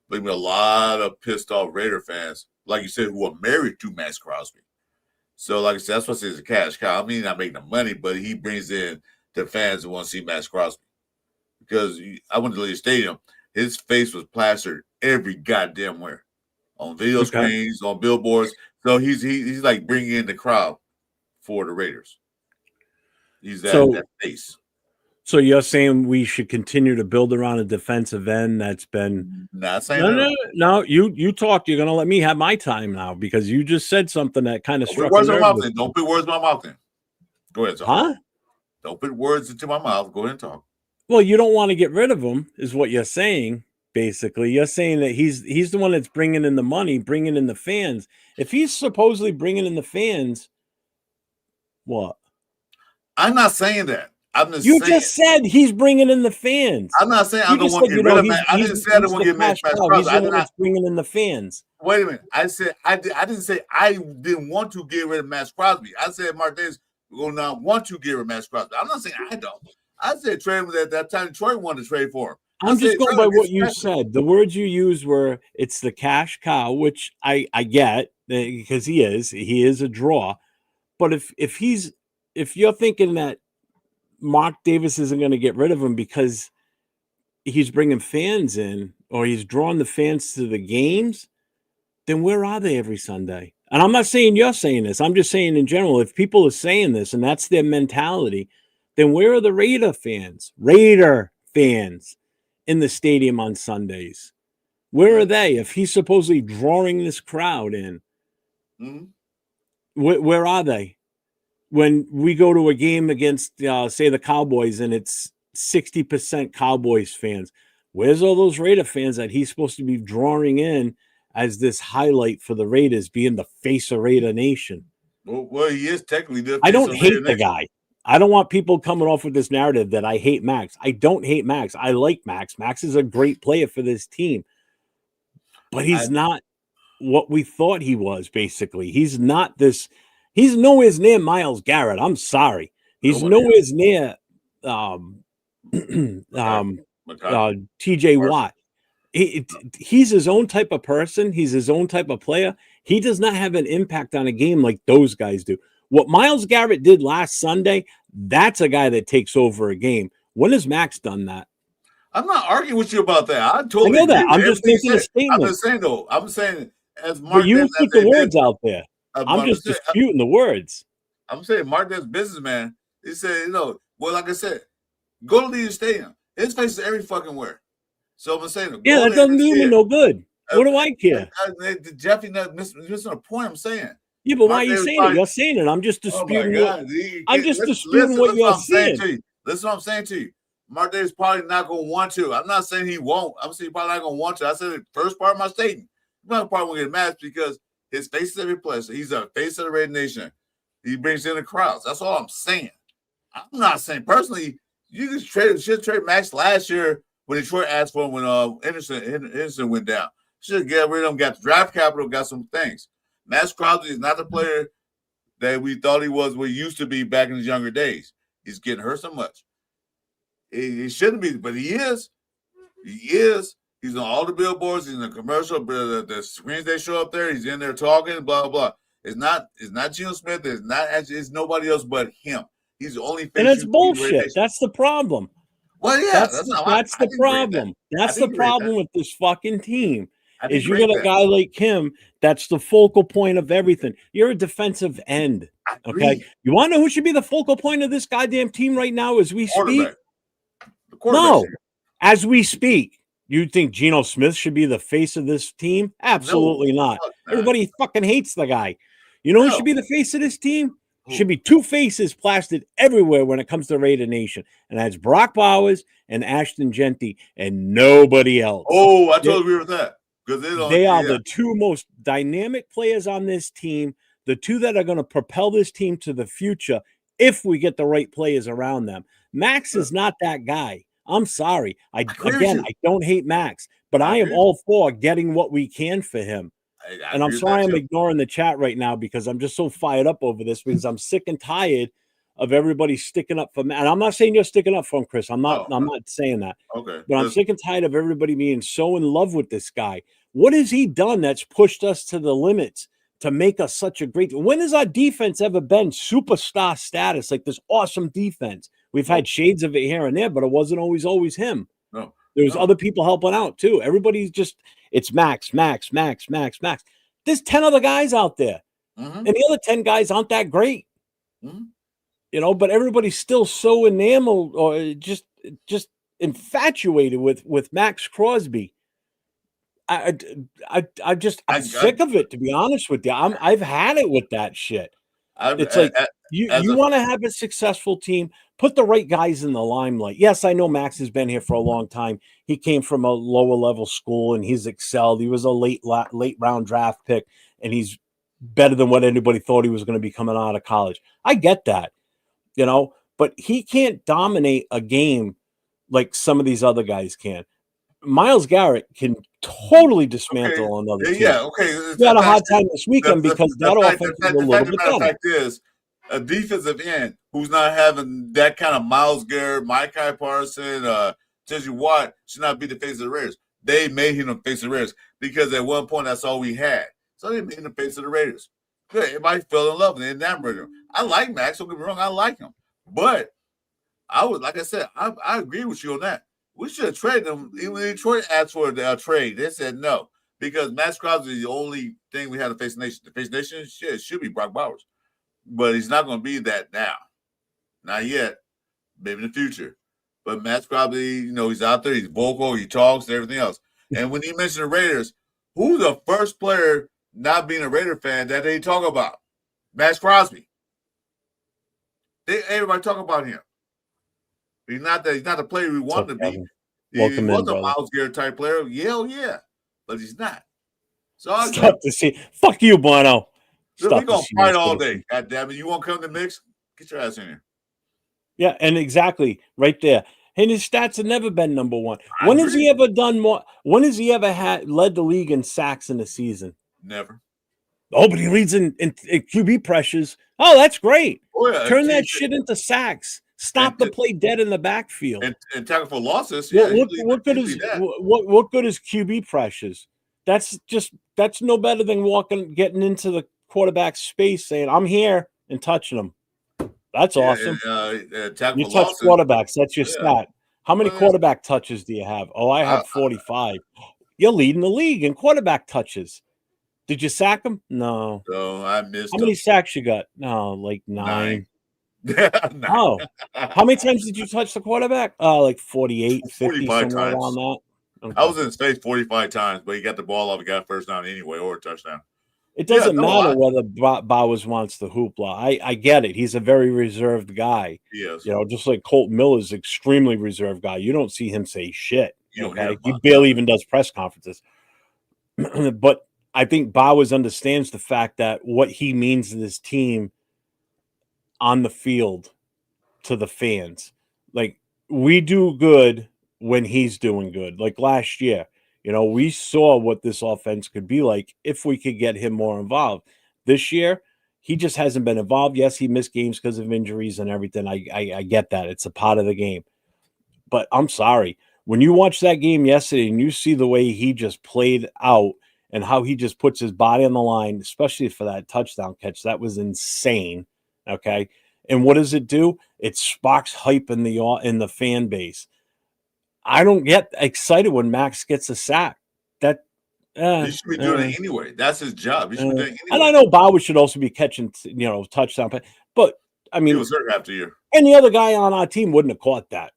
but he can be a lot of pissed off Raider fans, like you said, who are married to Max Crosby. So, like I said, that's what I say is a cash cow. I mean, not making the money, but he brings in the fans who want to see Max Crosby. Because I went to the Stadium, his face was plastered every goddamn where, on video screens, on billboards. So he's like bringing in the crowd for the Raiders. He's that face. So you're saying we should continue to build around a defensive end that's been not saying no. You talked. You're gonna let me have my time now because you just said something that kind of struck. Words in my mouth. Don't put words in my mouth. Then go ahead. Talk. Huh? Don't put words into my mouth. Go ahead and talk. Well, you don't want to get rid of him, is what you're saying. Basically, you're saying that he's the one that's bringing in the money, bringing in the fans. If he's supposedly bringing in the fans, what? I'm not saying that. You just said he's bringing in the fans. I'm not saying I don't want to get rid of Max. I didn't say I don't want to get Max Crosby. He's the one that's bringing in the fans. Wait a minute. I said I didn't say I didn't want to get rid of Max Crosby. I said Mark Davis will not want to get rid of Max Crosby. I'm not saying I don't. I said trade him at that time. Detroit wanted to trade for him. I'm just going by what you said. The words you used were it's the cash cow, which I get because he is a draw. But if you're thinking that Mark Davis isn't going to get rid of him because he's bringing fans in or he's drawing the fans to the games, then where are they every Sunday? And I'm not saying you're saying this. I'm just saying in general, if people are saying this and that's their mentality, then where are the Raider fans in the stadium on Sundays? Where are they? If he's supposedly drawing this crowd in, where are they? When we go to a game against, say, the Cowboys, and it's 60% Cowboys fans, where's all those Raider fans that he's supposed to be drawing in as this highlight for the Raiders, being the face of Raider Nation? Well, he is technically the face I don't hate the guy. I don't want people coming off with this narrative that I hate Max. I don't hate Max. I like Max. Max is a great player for this team. But he's not what we thought he was, basically. He's not this... He's nowhere near Myles Garrett. I'm sorry. He's nowhere near TJ Watt. He's his own type of person. He's his own type of player. He does not have an impact on a game like those guys do. What Myles Garrett did last Sunday, that's a guy that takes over a game. When has Max done that? I'm not arguing with you about that. I totally know that. I'm just making a statement. I'm just saying, though. I'm saying as Mark. But you put the words out there. I'm just disputing the words. I'm saying Mark Davis, businessman. He said, well, like I said, Go to Legion Stadium. His face is every fucking where. So I'm saying, Yeah, go that there doesn't and do see me it. no good. What do I care? Jeffy not missing a point. I'm saying. Yeah, but why Mark are you Davis saying it? probably. You're saying it. I'm just Oh my disputing what God! I'm just disputing Listen, what listen. you're What I'm saying saying. to you. Listen, what I'm saying to you. Mark Davis probably not going to want to. I'm not saying he won't. I'm saying he's probably not going to want to. I said the first part of my statement. He's not probably going to get mad because his face is every place. He's a face of the Red Nation. He brings in the crowds. That's all I'm saying. I'm not saying personally. You should trade Max last year when Detroit asked for him when Henderson went down. Should get rid of him. Got the draft capital. Got some things. Max Crosby is not the player that we thought he was what he used to be back in his younger days. He's getting hurt so much. He shouldn't be, but he is. He is. He's on all the billboards. He's in the commercial. The screens they show up there. He's in there talking. Blah blah blah. It's not Geno Smith. It's nobody else but him. He's the only And face it's you see in the bullshit. nation. That's the problem. Well, yeah, That's not. that's I the didn't agree with that. problem. I That's the didn't agree with that. problem with this fucking team. I didn't Is you agree got with a that. guy like him that's the focal point of everything. You're a defensive end. I Okay. agree. You want to know who should be the focal point of this goddamn team right now as we speak? Quarterback. The quarterback. No. As we speak. You think Geno Smith should be the face of this team? Absolutely No, not. fuck not. Everybody fucking hates the guy. You know who No. should be the face of this team? Who? Should be two faces plastered everywhere when it comes to Raider Nation. And that's Brock Bowers and Ashton Genty and nobody else. Oh, I totally agree with that. Because They are the two most dynamic players on this team, the two that are going to propel this team to the future if we get the right players around them. Max is not that guy. I'm sorry. I don't hate Max, but I am all for getting what we can for him. And I'm sorry I'm ignoring the chat right now because I'm just so fired up over this because I'm sick and tired of everybody sticking up for Max. And I'm not saying you're sticking up for him, Chris. I'm not saying that. Okay. But I'm sick and tired of everybody being so in love with this guy. What has he done that's pushed us to the limits to make us such a great? When has our defense ever been superstar status, like this awesome defense? We've had shades of it here and there, but it wasn't always him. No. There's other people helping out too. Everybody's just, it's Max. There's 10 other guys out there. And the other 10 guys aren't that great. You know, but everybody's still so enamored or just infatuated with Max Crosby. I'm sick of it, to be honest with you. I've had it with that shit. It's like you want to have a successful team, put the right guys in the limelight. Yes, I know Max has been here for a long time. He came from a lower level school and he's excelled. He was a late round draft pick, and he's better than what anybody thought he was going to be coming out of college. I get that, you know, but he can't dominate a game like some of these other guys can. Myles Garrett can totally dismantle another team. Yeah, okay. We had a hard time this weekend because that offense was a little bit better. The fact is, a defensive end who's not having that kind of Myles Garrett, Micah Parsons, Jesse Watt should not be the face of the Raiders. They made him the face of the Raiders because at one point that's all we had. So they made him the face of the Raiders. Good. Everybody fell in love and they enamored him. I like Max. Don't get me wrong. I like him. But like I said, I agree with you on that. We should have traded them. Even when Detroit asked for a trade, they said no because Max Crosby is the only thing we had to face the nation. The face nation should be Brock Bowers, but he's not going to be that now. Not yet. Maybe in the future. But Max Crosby, you know, he's out there. He's vocal. He talks and everything else. And when he mentioned the Raiders, who's the first player not being a Raider fan that they talk about? Max Crosby. Everybody talk about him. He's not the player we want to be. He was a Myles Garrett type player. Yeah, but he's not. So it's tough to see. Fuck you, Bono. We're gonna fight all day. God damn it! You won't come to the mix? Get your ass in here. Yeah, and exactly right there. And his stats have never been number one. When has he ever done more? When has he ever led the league in sacks in a season? Never. Oh, but he leads in QB pressures. Oh, that's great. Oh, yeah. Turn that shit into sacks. Stop the play dead in the backfield. And tackle for losses. Yeah, what good is QB pressures? That's no better than getting into the quarterback's space, saying, "I'm here," and touching them. That's awesome. You touch quarterbacks. That's your stat. How many quarterback touches do you have? Oh, I have 45. You're leading the league in quarterback touches. Did you sack him? No. So I missed. How many sacks you got? No, like 9. Oh, how many times did you touch the quarterback? Like 48, 50, 45 somewhere around times. that. I Okay. was in his face 45 times, but he got the ball off. He got a first down anyway, or a touchdown. It Yeah, doesn't no, matter whether Bowers wants the hoopla. I get it. He's a very reserved guy. he is. You know, just like Colt Miller's extremely reserved guy. You don't see him say shit. You don't hear Okay. him He much. barely even does press conferences. But I think Bowers understands the fact that what he means to this team on the field to the fans. Like, we do good when he's doing good. Like last year, you know, we saw what this offense could be like if we could get him more involved. This year, he just hasn't been involved. Yes, he missed games because of injuries and everything. I get that. It's a part of the game. But I'm sorry. When you watch that game yesterday and you see the way he just played out and how he just puts his body on the line, especially for that touchdown catch, that was insane. Okay. And what does it do? It sparks hype in the fan base. I don't get excited when Max gets a sack. That He should be doing it anyway. That's his job. He should be doing it and I anyway. know Bauer should also be catching, touchdown, but I He mean, was hurt half the year. any other guy on our team wouldn't have caught that.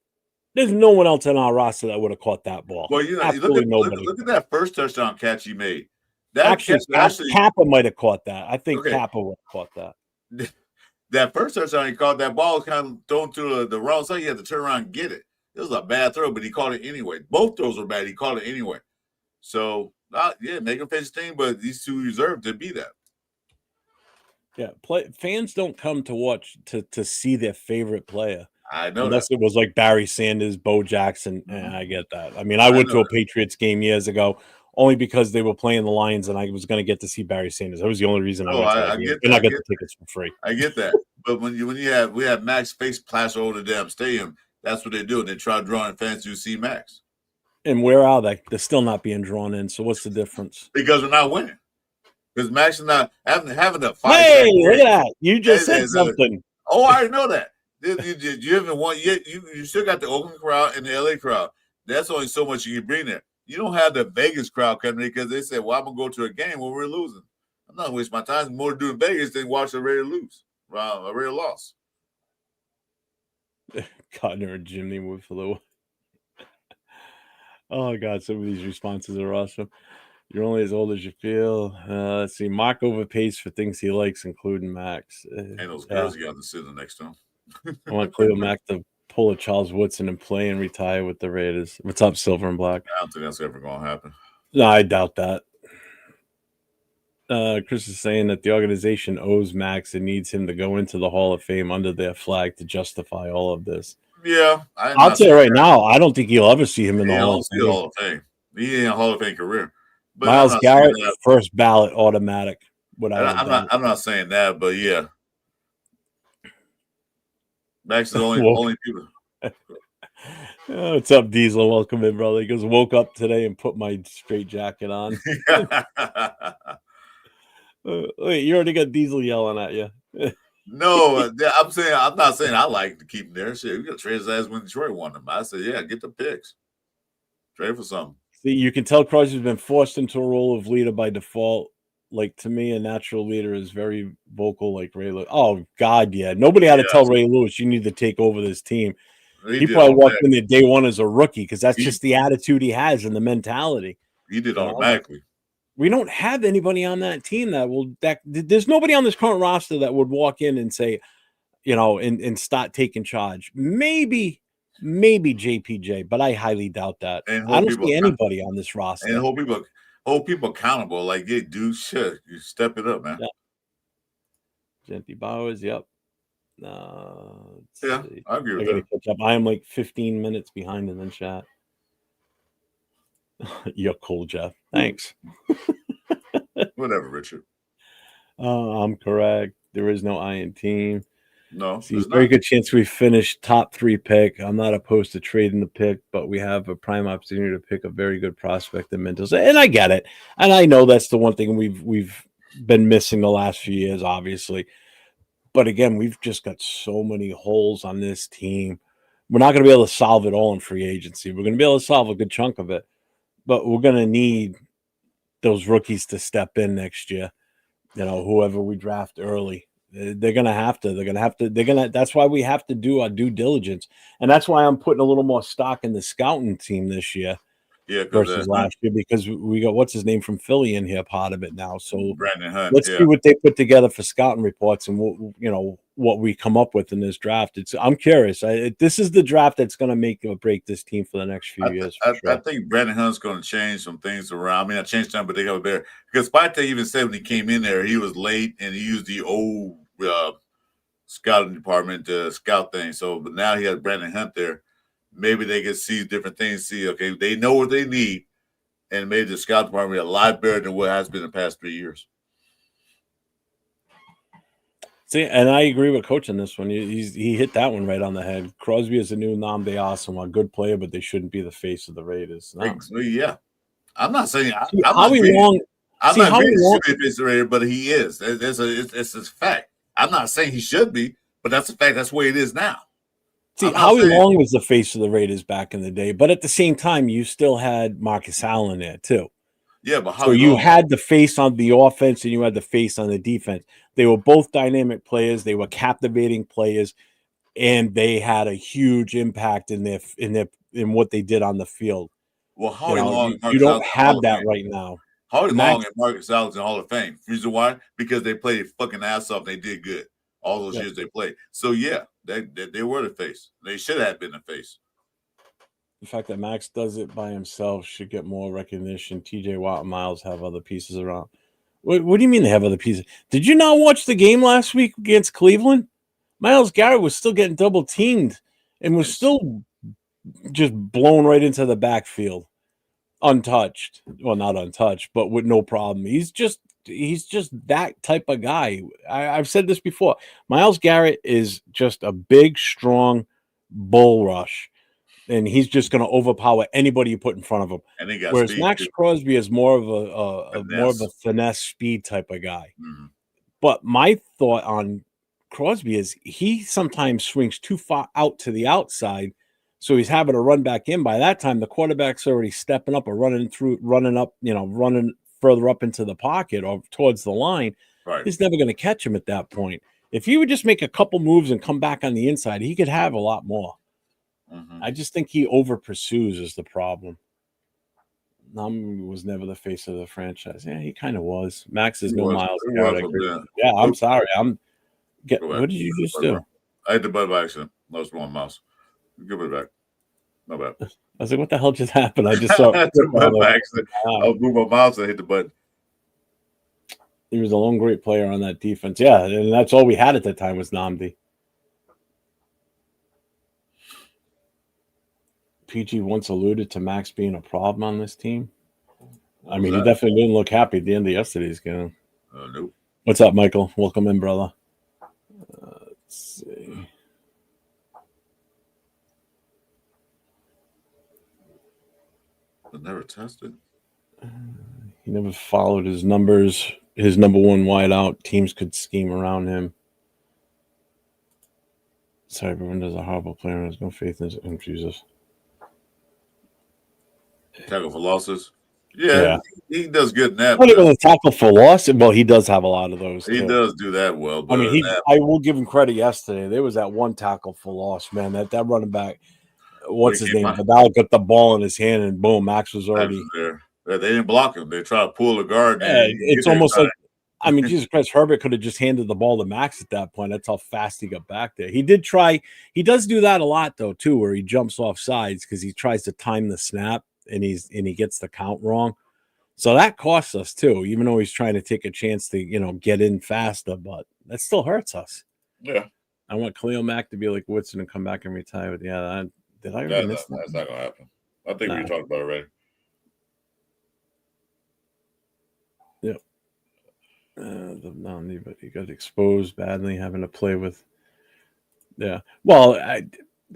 There's no one else in our roster that would have caught that ball. Well, you know, you look Absolutely at nobody. that first touchdown catch he made. That Actually, catch Kappa might have caught that. I think okay. Kappa would have caught that. That first touchdown he caught, that ball kind of thrown to the wrong side. He had to turn around and get it. It was a bad throw, but he caught it anyway. Both throws were bad. He caught it anyway. So, yeah, make him face his team, but these two deserve to be that. Yeah, fans don't come to watch to see their favorite player. I know Unless that. it was like Barry Sanders, Bo Jackson, and I get that. I mean, I I went know to a that. Patriots game years ago only because they were playing the Lions and I was going to get to see Barry Sanders. That was the only reason I Oh, went to that I game. get And that. I got the tickets for free. I get that. But when we have Max face plaster over the damn stadium, that's what they do. They try drawing fans to see Max. And where are they? They're still not being drawn in. So what's the difference? Because we're not winning. Because Max is not having a 5 Hey, sack look game. at that. You just said something. Oh, I already know that. You haven't won yet. You still got the Oakland crowd and the LA crowd. That's only so much you can bring there. You don't have the Vegas crowd coming in because they said, well, I'm going to go to a game where we're losing. I'm not wasting my time. It's more to do in Vegas than watch a Raider lose, a Raider loss. Cotner and Jimmy with a little. Oh, God. Some of these responses are awesome. You're only as old as you feel. Let's see. Mark overpays for things he likes, including Max. And those girls you got to sit next to him. I want Cleo Mack to pull a Charles Woodson and play and retire with the Raiders. What's up, Silver and Black? I don't think that's ever going to happen. No, I doubt that. Chris is saying that the organization owes Max and needs him to go into the Hall of Fame under their flag to justify all of this. Yeah. I'll tell you right now, I don't think you'll ever see him in the Hall of Fame. Hall of Fame. He ain't a Hall of Fame career. But Myles Garrett, first ballot automatic. I'm not saying that, but yeah. Max is the only people. What's up, Diesel? Welcome in, brother. He goes, woke up today and put my straight jacket on. Wait, you already got Diesel yelling at you. No, I'm not saying I like to keep him there. Shit, we got to trade his ass when Detroit won him. I said, yeah, get the picks. Trade for something. See, you can tell Crosby's been forced into a role of leader by default. Like, to me, a natural leader is very vocal, like Ray Lewis. Oh, God, yeah. Nobody had to tell Ray Lewis, you need to take over this team. He probably walked in there day one as a rookie because that's just the attitude he has and the mentality. He did automatically. We don't have anybody on that team there's nobody on this current roster that would walk in and say, and start taking charge. Maybe JPJ, but I highly doubt that. I don't see anybody on this roster. And hold people accountable. Like, yeah, dude, shit, you step it up, man. Yeah. Genty Bowers, yep. Yeah, I agree with that. Catch up. I am like 15 minutes behind in the chat. You're cool, Jeff. Thanks. Whatever, Richard. I'm correct. There is no iron team. No, there's very good chance we finish top 3 pick. I'm not opposed to trading the pick, but we have a prime opportunity to pick a very good prospect in Mentos. And I get it. And I know that's the one thing we've been missing the last few years, obviously. But again, we've just got so many holes on this team. We're not going to be able to solve it all in free agency. We're going to be able to solve a good chunk of it, but we're going to need those rookies to step in next year. Whoever we draft early. They're gonna have to. That's why we have to do our due diligence, and that's why I'm putting a little more stock in the scouting team this year Yeah, because versus last year because we got what's his name from Philly in here, part of it now. So Brandon Hunt. let's see what they put together for scouting reports and what we come up with in this draft. I'm curious. This is the draft that's going to make or break this team for the next few years. For I sure. think Brandon Hunt's going to change some things around. I mean, I changed them, but they have a better because Spite even said when he came in there, he was late and he used the old scouting department to scout things. So, but now he has Brandon Hunt there. Maybe they can see different things. See, okay, they know what they need, and maybe the scout department a lot better than what has been the past 3 years. See, and I agree with Coach on this one. He hit that one right on the head. Crosby is a new Nnamdi Asomugha, a good player, but they shouldn't be the face of the Raiders. No. Yeah, I'm not saying I'm not agreeing. I'm not agreeing he should be the face of the Raiders, but he is. It's a fact. I'm not saying he should be, but that's a fact. That's the way it is now. See, Howie Long was the face of the Raiders back in the day, but at the same time, you still had Marcus Allen there too. Yeah, but so you had the face on the offense and you had the face on the defense. They were both dynamic players. They were captivating players, and they had a huge impact in what they did on the field. Well, Howie Long, you don't have that right now. Howie Long and Marcus Allen's in Hall of Fame. Reason why? Because they played fucking ass off. They did good all those years they played. So yeah, they were the face. They should have been the face. The fact that Max does it by himself should get more recognition. TJ Watt and Miles have other pieces around. What do you mean they have other pieces? Did you not watch the game last week against Cleveland? Myles Garrett was still getting double teamed and was still just blown right into the backfield, untouched. Well, not untouched, but with no problem. He's just that type of guy. I've said this before. Myles Garrett is just a big, strong bull rush. And he's just going to overpower anybody you put in front of him. Whereas Max Crosby is more of a finesse speed type of guy. Mm-hmm. But my thought on Crosby is he sometimes swings too far out to the outside, so he's having to run back in. By that time, the quarterback's already stepping up or running further up into the pocket or towards the line. Right. He's never going to catch him at that point. If he would just make a couple moves and come back on the inside, he could have a lot more. Mm-hmm. I just think he over pursues is the problem. Was never the face of the franchise. Yeah, he kind of was. Max is no Myles Garrett. Yeah, I'm sorry. What did you just do? I hit the button by accident. Lost one mouse. Give it back. No bad. I was like, what the hell just happened? I just saw I hit the button by accident. I'll move my mouse and hit the button. He was a lone great player on that defense. Yeah, and that's all we had at that time was Nnamdi. PG once alluded to Max being a problem on this team. I mean, he definitely didn't look happy at the end of yesterday's game. Nope. What's up, Michael? Welcome in, brother. Let's see. But never tested. He never followed his numbers. His number one wideout. Teams could scheme around him. Sorry, everyone does a horrible player and has no faith in Jesus. Tackle for losses. Yeah, he does good in that. Not even a tackle for loss. Well, he does have a lot of those. He does do that well. But I mean, I will give him credit. Yesterday, there was that one tackle for loss, man. That running back, what's his name? Vidal got the ball in his hand, and boom, Max was already there. They didn't block him. They try to pull the guard. Yeah, it's almost like, I mean, Jesus Christ, Herbert could have just handed the ball to Max at that point. That's how fast he got back there. He did try. He does do that a lot though, too, where he jumps off sides because he tries to time the snap and he gets the count wrong. So that costs us too, even though he's trying to take a chance to, get in faster, but that still hurts us. Yeah. I want Khalil Mack to be like Woodson and come back and retire. But yeah, did I already miss that? That's not gonna happen. I think we talked about it already. Yep. But he got exposed badly, having to play with. Yeah. Well,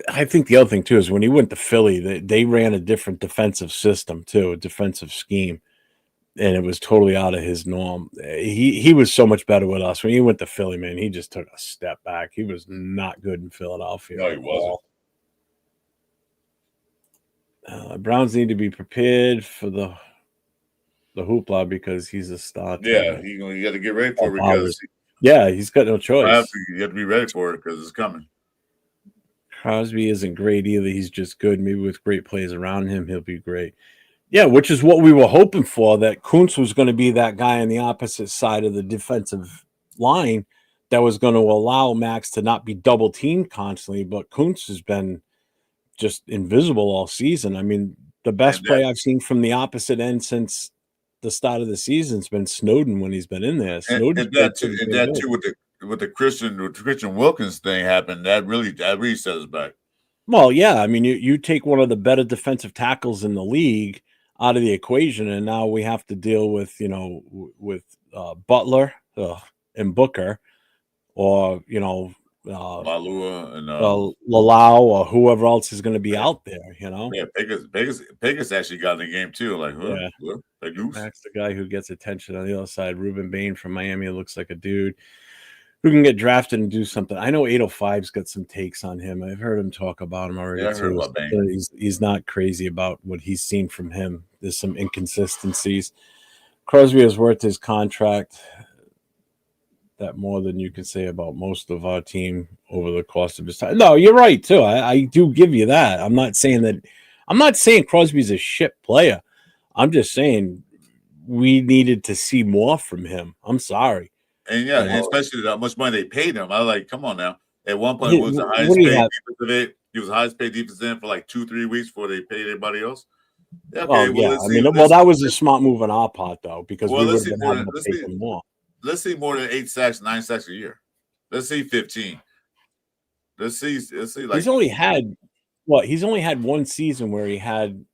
I think the other thing too is when he went to Philly, they ran a different defensive system too, a defensive scheme, and it was totally out of his norm. He was so much better with us when he went to Philly. Man, he just took a step back. He was not good in Philadelphia. No, he wasn't. Browns need to be prepared for the hoopla because he's a star. Yeah, you got to get ready for it because Yeah, he's got no choice. You have to be ready for it because it's coming. Crosby isn't great either. He's just good. Maybe with great players around him, he'll be great. Yeah, which is what we were hoping for, that Kuntz was going to be that guy on the opposite side of the defensive line that was going to allow Max to not be double teamed constantly. But Kuntz has been just invisible all season. I mean, the And best play I've seen from the opposite end since the start of the season has been Snowden when he's been in there. Snowden's played pretty and damn that good. too with the Christian Wilkins thing happened. That really set us back. Well, yeah, I mean, you take one of the better defensive tackles in the league out of the equation, and now we have to deal with with Butler and Booker, or Malua and Lalau, or whoever else is going to be yeah, out there. yeah, Vegas actually got in the game too. Like, huh? Yeah, What? Like goose? Max, the guy who gets attention on the other side. Ruben Bain from Miami looks like a dude who can get drafted and do something. I know 805's got some takes on him. I've heard him talk about him already Yeah, I heard too. about Bang. He's not crazy about what he's seen from him. There's some inconsistencies. Crosby has worth his contract. That more than you can say about most of our team over the course of his time. No, you're right too. I do give you that. I'm not saying Crosby's a shit player. I'm just saying we needed to see more from him. I'm sorry. And yeah, and especially how much money they paid him. I was like, come on now. At one point, was the What highest do you paid have? defensive end. He was the highest paid defensive end for like 2-3 weeks before they paid everybody else. Yeah, okay, Well, well yeah. let's I see. mean, well, that was a smart move on our part, though, because we would have been having to pay him more. Let's see more than 8 sacks, 9 sacks a year. Let's see 15. Let's see like He's only had one season where he had,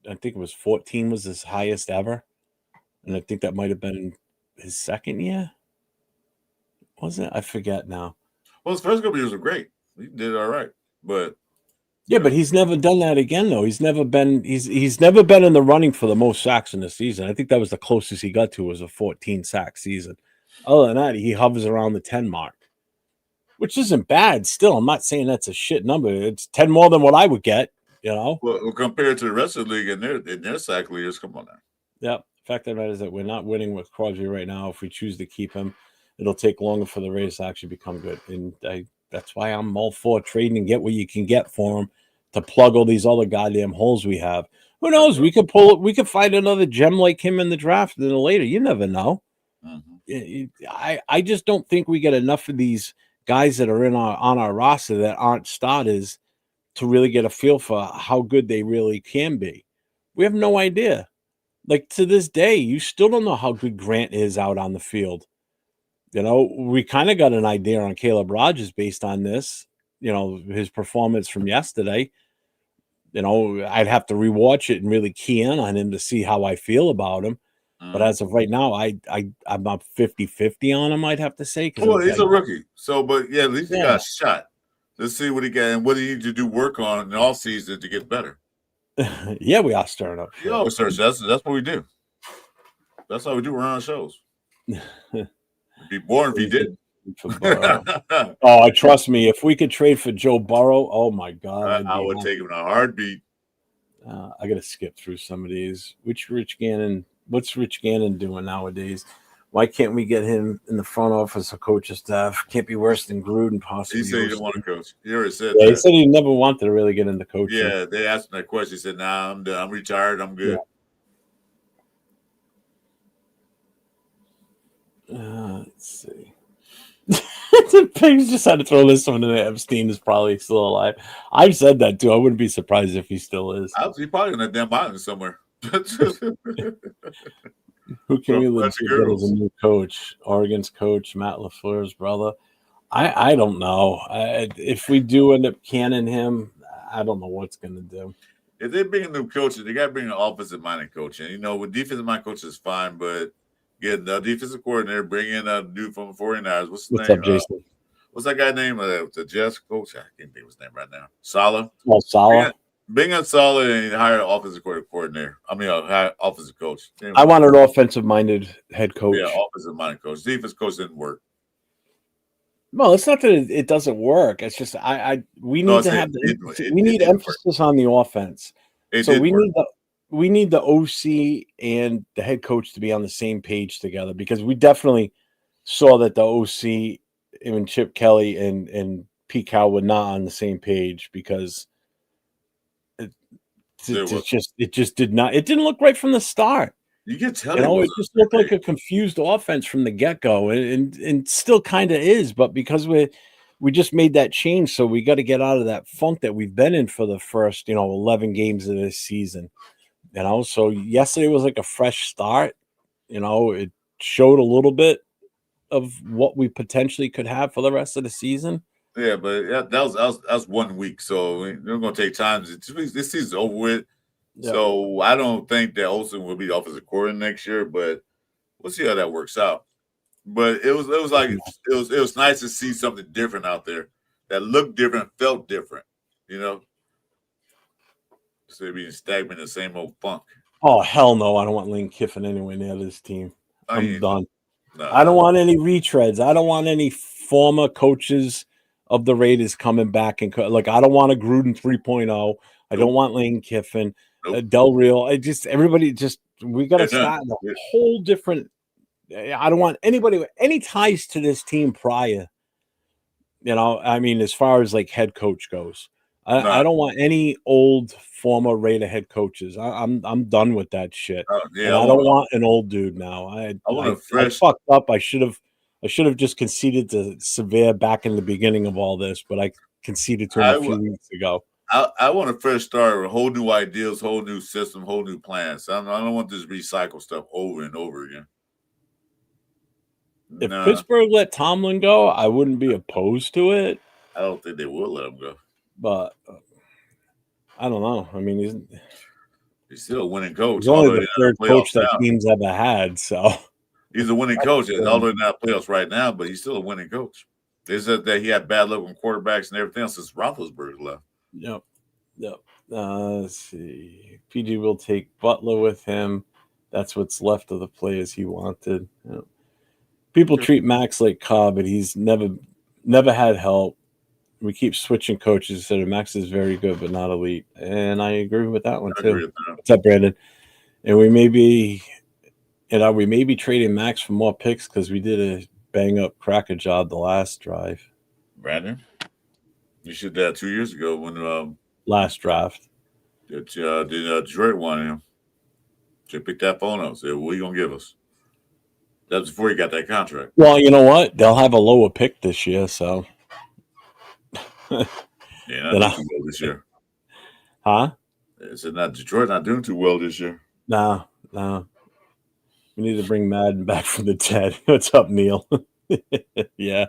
I think it was 14 was his highest ever, and I think that might have been his second year. Was it? I forget now. Well, his first couple years were great. He did all right, but yeah, but he's never done that again, though. He's never been in the running for the most sacks in the season. I think that was the closest he got to, was a 14 sack season. Other than that, he hovers around the 10 mark, which isn't bad. Still, I'm not saying that's a shit number. It's 10 more than what I would get. Well, compared to the rest of the league and their sack leaders, come on now. Yeah. The fact of the matter is that we're not winning with Crosby right now. If we choose to keep him, it'll take longer for the Rays to actually become good. And that's why I'm all for trading and get what you can get for him to plug all these other goddamn holes we have. Who knows? We could find another gem like him in the draft then later. You never know. Mm-hmm. I just don't think we get enough of these guys that are on our roster that aren't starters to really get a feel for how good they really can be. We have no idea. Like, to this day, you still don't know how good Grant is out on the field. We kind of got an idea on Caleb Rogers based on this, his performance from yesterday. I'd have to rewatch it and really key in on him to see how I feel about him. But as of right now, I'm about 50-50 on him, I'd have to say. Well, he's a rookie. So, but yeah, at least he got a shot. Let's see what he got and what he need to do work on in all season to get better. Yeah, we are stirring up. You always search. That's what we do. That's how we do around shows. It'd be boring if he did. Oh, trust me. If we could trade for Joe Burrow, oh my God, I would take him in a heartbeat. I got to skip through some of these. What's Rich Gannon doing nowadays? Why can't we get him in the front office or coaching staff? Can't be worse than Gruden, possibly. He said he didn't want to coach. He already said that. He said he never wanted to really get into coaching. Yeah, they asked him that question. He said, "Nah, I'm done. I'm retired. I'm good." Yeah. Let's see. Pigs just had to throw this one in. Epstein is probably still alive. I've said that too. I wouldn't be surprised if he still is. He's probably in a damn island somewhere. Who can we legit get as a new coach? Oregon's coach, Matt LaFleur's brother. I don't know. If we do end up canning him, I don't know what's going to do. If they bring a new coach, they got to bring an offensive-minded coach. And, with defensive-minded coach is fine, but get the defensive coordinator, bring in a dude from the 49ers. What's his name? What's up, Jason? What's that guy name? The Jets coach? I can't think of his name right now. Saleh. Oh, Saleh. Bring in Saleh and hire an offensive coordinator. Hire offensive coach. I want an offensive-minded head coach. Yeah, offensive-minded coach. Defense coach didn't work. Well, it's not that it doesn't work. It's just we need to have emphasis on the offense. So we need the OC and the head coach to be on the same page together, because we definitely saw that the OC and Chip Kelly and Pete Carroll were not on the same page because it just did not. It didn't look right from the start. You can tell You it know, was it just looked like a confused offense from the get go, and still kind of is. But because we just made that change, so we got to get out of that funk that we've been in for the first 11 games of this season. So yesterday was like a fresh start. It showed a little bit of what we potentially could have for the rest of the season. Yeah, but that was 1 week, so we're going to take time. This season's over with, so I don't think that Olson will be the offensive coordinator next year. But we'll see how that works out. But it was like it was nice to see something different out there that looked different, felt different. Instead of being stagnant in the same old funk. Oh hell no! I don't want Lane Kiffin anywhere near this team. I'm done. No. I don't want any retreads. I don't want any former coaches of the Raiders coming back and I don't want a Gruden 3.0. I don't want Lane Kiffin, Del Real. We got to start a whole different. I don't want anybody with any ties to this team prior. As far as like head coach goes, I don't want any old former Raider head coaches. I'm done with that shit. I don't want an old dude now. I fucked up. I should have just conceded to Severe back in the beginning of all this, but I conceded to him a few weeks ago. I want a fresh start with whole new ideas, whole new system, whole new plans. I don't want this recycle stuff over and over again. If Pittsburgh let Tomlin go, I wouldn't be opposed to it. I don't think they will let him go. But I don't know. He's still a winning coach. He's only the third coach that team's ever had. So he's a winning coach. Although not playoffs right now, but he's still a winning coach. They said that he had bad luck with quarterbacks and everything else since Roethlisberger left. Yep. Let's see. PG will take Butler with him. That's what's left of the players he wanted. Yep. People treat Max like Cobb, but he's never had help. We keep switching coaches. So Max is very good, but not elite. And I agree with that one too. What's up, Brandon? And we may be trading Max for more picks because we did a bang up cracker job the last drive. Brandon, you should have 2 years ago when last draft. Detroit wanted him. Should pick that phone up. Say, what are you gonna give us? That was before he got that contract. Well, you know what? They'll have a lower pick this year, so. Yeah, not doing too well this year. Huh? It's not Detroit not doing too well this year. No. We need to bring Madden back from the dead. What's up, Neil? Yeah.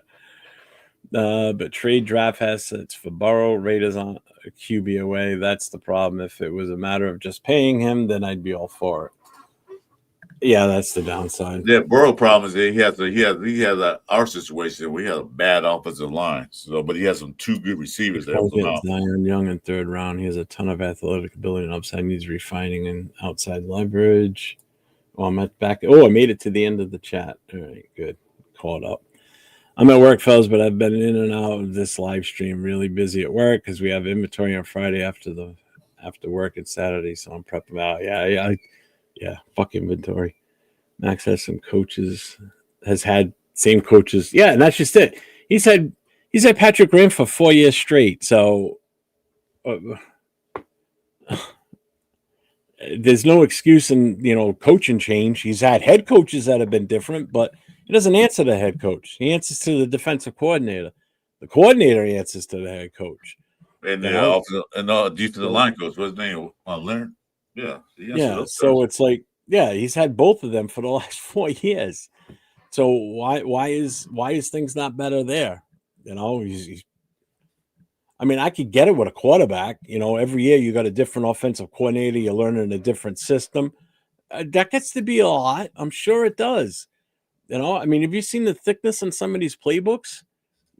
But trade draft assets for Burrow. Raiders on a QB away. That's the problem. If it was a matter of just paying him, then I'd be all for it. Yeah, that's the downside. Yeah, Burrow problem is that he has our situation. We have a bad offensive line. But he has some two good receivers there. Zion Young in third round. He has a ton of athletic ability and upside. Needs refining and outside leverage. Oh, I'm back. Oh, I made it to the end of the chat. All right, good. Caught up. I'm at work, fellas, but I've been in and out of this live stream. Really busy at work because we have inventory on Friday after work and Saturday. So I'm prepping out. Yeah. Fuck inventory. Max has some coaches. Has had same coaches. Yeah, and that's just it. He's had Patrick Graham for 4 years straight. So there's no excuse in coaching change. He's had head coaches that have been different, but he doesn't answer the head coach. He answers to the defensive coordinator. The coordinator answers to the head coach. And the defensive line coach, what's his name? Leonard. Yeah. Yeah. So it's like, yeah, he's had both of them for the last 4 years. So why is things not better there? I could get it with a quarterback. Every year you got a different offensive coordinator. You're learning a different system. That gets to be a lot. I'm sure it does. Have you seen the thickness in some of these playbooks?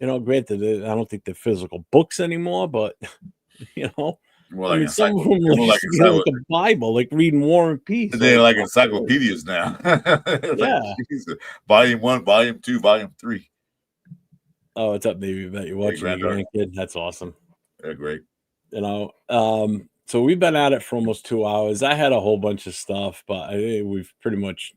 Granted, I don't think they're physical books anymore, but some of them like a Bible, like reading War and Peace. They're like encyclopedias now. Yeah. Volume 1, Volume 2, Volume 3. Oh, what's up, baby? Bet you're watching your grandkid. That's awesome. They're great. So we've been at it for almost 2 hours. I had a whole bunch of stuff, but we've pretty much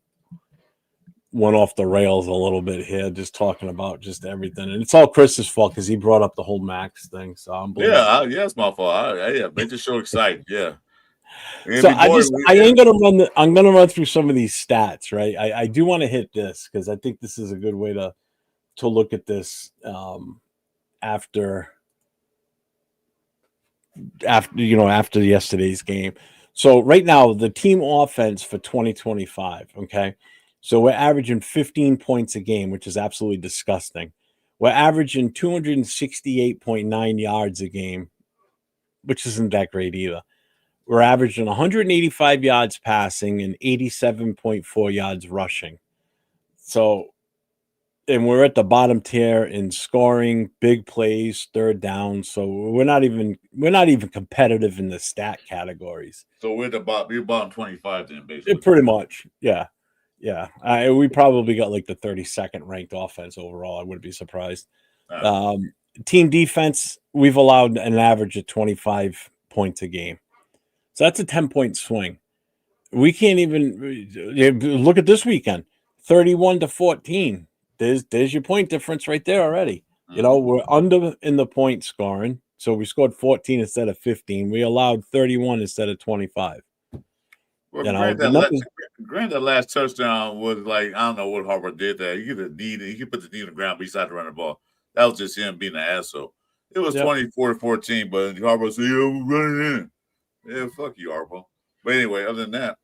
went off the rails a little bit here, just talking about just everything, and it's all Chris's fault because he brought up the whole Max thing. So I'm blaming. Yeah, it's my fault. Yeah, make the show exciting. Yeah, and So I before just I ain't gonna run the I'm gonna run through some of these stats, right? I do want to hit this because I think this is a good way to look at this after after yesterday's game. So right now the team offense for 2025, okay? So we're averaging 15 points a game, which is absolutely disgusting. We're averaging 268.9 yards a game, which isn't that great either. We're averaging 185 yards passing and 87.4 yards rushing. So, and we're at the bottom tier in scoring, big plays, third down. So we're not even competitive in the stat categories. So we're bottom 25 then, basically. Pretty much, yeah. We probably got like the 32nd ranked offense overall. I wouldn't be surprised. Team defense, we've allowed an average of 25 points a game. So that's a 10-point swing. We can't even look at this weekend, 31-14. There's your point difference right there already. Mm-hmm. We're under in the point scoring. So we scored 14 instead of 15. We allowed 31 instead of 25. Well, granted, that last touchdown was like, I don't know what Harvard did there. He put the knee on the ground beside the running ball. That was just him being an asshole. It was 24-14, but Harbaugh said, "Yeah, we're running in." Yeah, fuck you, Harbaugh. But anyway, other than that,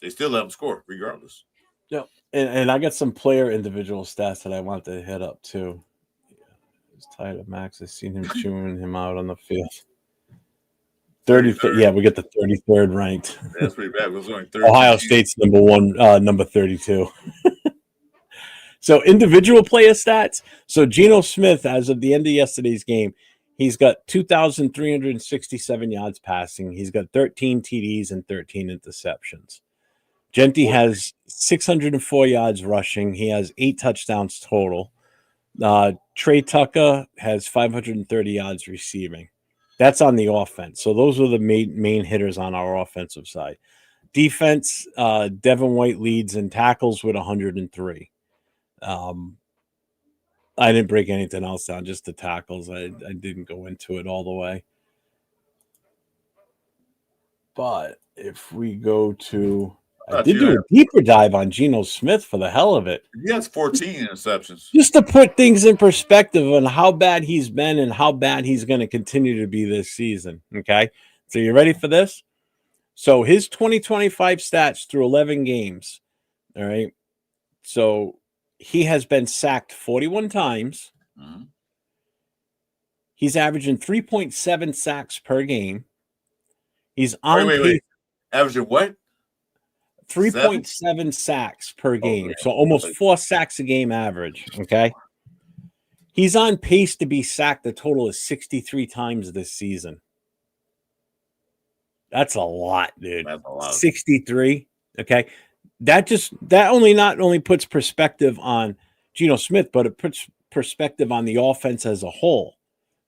they still let him score regardless. Yeah, and I got some player individual stats that I want to hit up too. He's tired of Max. I've seen him chewing him out on the field. 33rd. Yeah, we get the 33rd ranked. That's pretty bad. It was only 13. Ohio State's number 32. So individual player stats. So Geno Smith, as of the end of yesterday's game, he's got 2,367 yards passing. He's got 13 TDs and 13 interceptions. Genti has 604 yards rushing. He has 8 touchdowns total. Trey Tucker has 530 yards receiving. That's on the offense. So those are the main hitters on our offensive side. Defense, Devin White leads in tackles with 103. I didn't break anything else down, just the tackles. I didn't go into it all the way. But if we go to... I did do a deeper dive on Geno Smith for the hell of it. He has 14 interceptions. Just to put things in perspective on how bad he's been and how bad he's going to continue to be this season. Okay. So you ready for this? So his 2025 stats through 11 games. All right. So he has been sacked 41 times. Mm-hmm. He's averaging 3.7 sacks per game. He's on wait. Averaging what? 3.7 sacks per game. So almost 4 sacks a game average. Okay. He's on pace to be sacked a total of 63 times this season. That's a lot, dude. That's a lot. 63. Okay. That not only puts perspective on Geno Smith, but it puts perspective on the offense as a whole.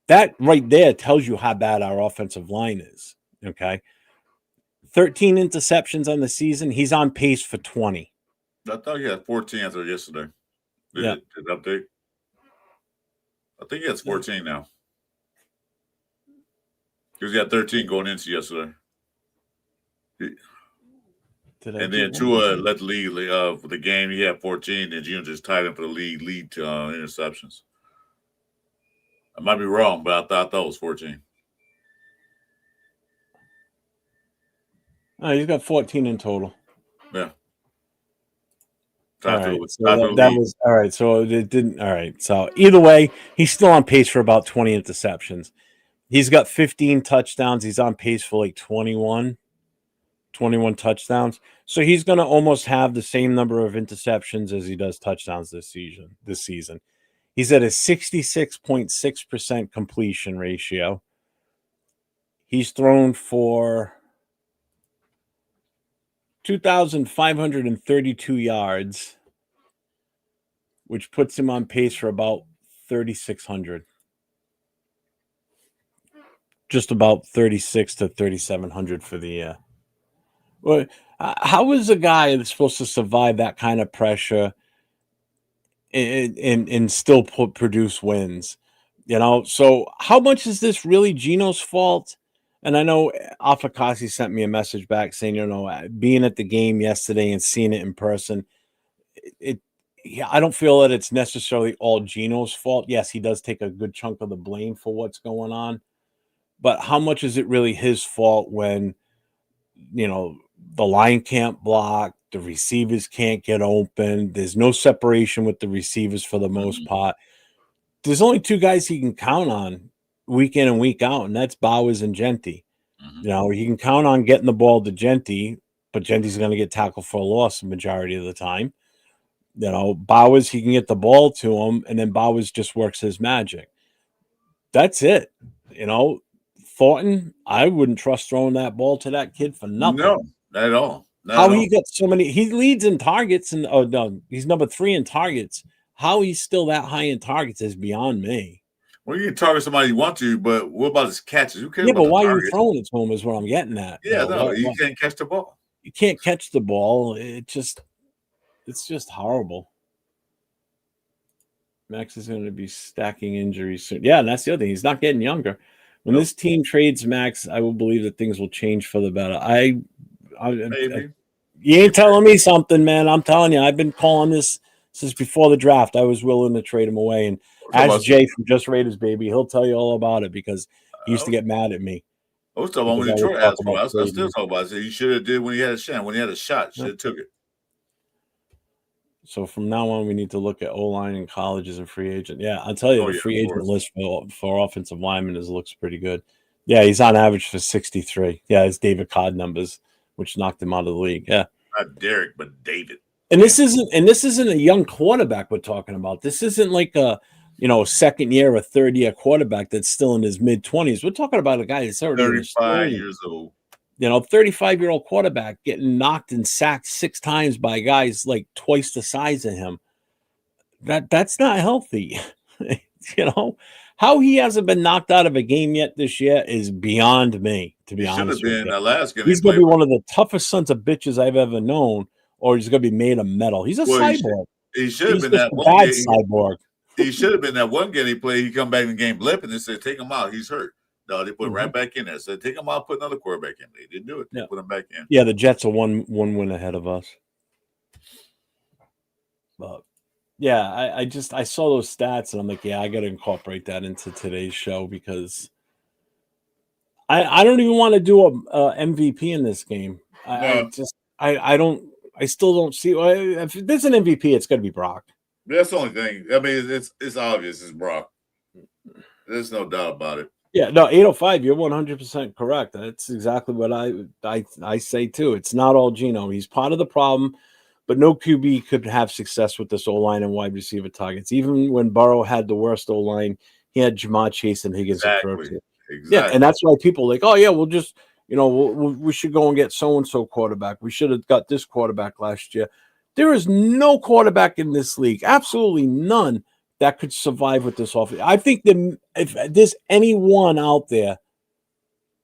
That right there tells you how bad our offensive line is. Okay. 13 interceptions on the season. He's on pace for 20. I thought he had 14 after yesterday. Did it update? I think he has 14 now. Because he had 13 going into yesterday. And then Tua led the lead for the game. He had 14, and Geno just tied him for the lead interceptions. I might be wrong, but I thought it was 14. Oh, he's got 14 in total. Yeah. All right, so that was all right. So it didn't. All right. So either way, he's still on pace for about 20 interceptions. He's got 15 touchdowns. He's on pace for like 21 touchdowns. So he's going to almost have the same number of interceptions as he does touchdowns this season. He's at a 66.6% completion ratio. He's thrown for 2,532 yards, which puts him on pace for about 3,600. Just about 36 to 3,700 for the year. Well, how is a guy that's supposed to survive that kind of pressure, and still produce wins. So how much is this really Gino's fault? And I know Afakasi sent me a message back saying, being at the game yesterday and seeing it in person, it yeah, I don't feel that it's necessarily all Gino's fault. Yes, he does take a good chunk of the blame for what's going on, but how much is it really his fault when the line can't block, the receivers can't get open, there's no separation with the receivers for the most part. There's only two guys he can count on week in and week out, and that's Bowers and Genty. He can count on getting the ball to Genty, but Genty's going to get tackled for a loss the majority of the time. Bowers, he can get the ball to him, and then Bowers just works his magic. That's it. Thornton, I wouldn't trust throwing that ball to that kid for nothing. No, not at all. How he got so many, he leads in targets, and no, he's number 3 in targets. How he's still that high in targets is beyond me. Well, you can target somebody you want to, but what about his catches? Who cares? Yeah, but why are you throwing it to him is what I'm getting at. Yeah, no, you can't catch the ball. You can't catch the ball. It's just horrible. Max is going to be stacking injuries soon. Yeah, and that's the other thing. He's not getting younger. When this team trades Max, I will believe that things will change for the better. You ain't telling me something, man. I'm telling you, I've been calling this since before the draft. I was willing to trade him away. And ask Jay from Just Raiders, baby. He'll tell you all about it because he used to get mad at me. I was talking about when Detroit asked for it. I still talk about it. He should have did when he had a shot. When he had a shot, should have took it. So from now on, we need to look at O-line and colleges and free agent. Yeah, I'll tell you, the free agent list for offensive linemen looks pretty good. Yeah, he's on average for 63. Yeah, it's David Codd numbers, which knocked him out of the league. Yeah, not Derek, but David. And this isn't a young quarterback we're talking about. This isn't like a second year or third year quarterback that's still in his mid-20s. We're talking about a guy that's already 35 years old. 35-year-old quarterback getting knocked and sacked 6 times by guys like twice the size of him. That's not healthy. How he hasn't been knocked out of a game yet this year is beyond me, to be honest with you. He's going to be one of the toughest sons of bitches I've ever known, or he's going to be made of metal. He's a cyborg. He should have been that one game. Cyborg. He should have been that one game he played. He come back in the game blip and they said, take him out. He's hurt. No, they put right back in there. Said, take him out, put another quarterback in. They didn't do it. They put him back in. Yeah, the Jets are one win ahead of us. But yeah, I saw those stats and I'm like, yeah, I got to incorporate that into today's show because I don't even want to do a MVP in this game. I still don't see. If there's an MVP, it's going to be Brock. That's the only thing. I mean, it's obvious it's Brock. There's no doubt about it. Yeah, no, 805. You're 100% correct. That's exactly what I say too. It's not all Gino. He's part of the problem, but no QB could have success with this O-line and wide receiver targets. Even when Burrow had the worst O-line, he had Jamar Chase and Higgins. Exactly. Yeah, and that's why people are like, oh yeah, we'll just we should go and get so-and-so quarterback. We should have got this quarterback last year. There is no quarterback in this league, absolutely none, that could survive with this offense. I think that if there's anyone out there,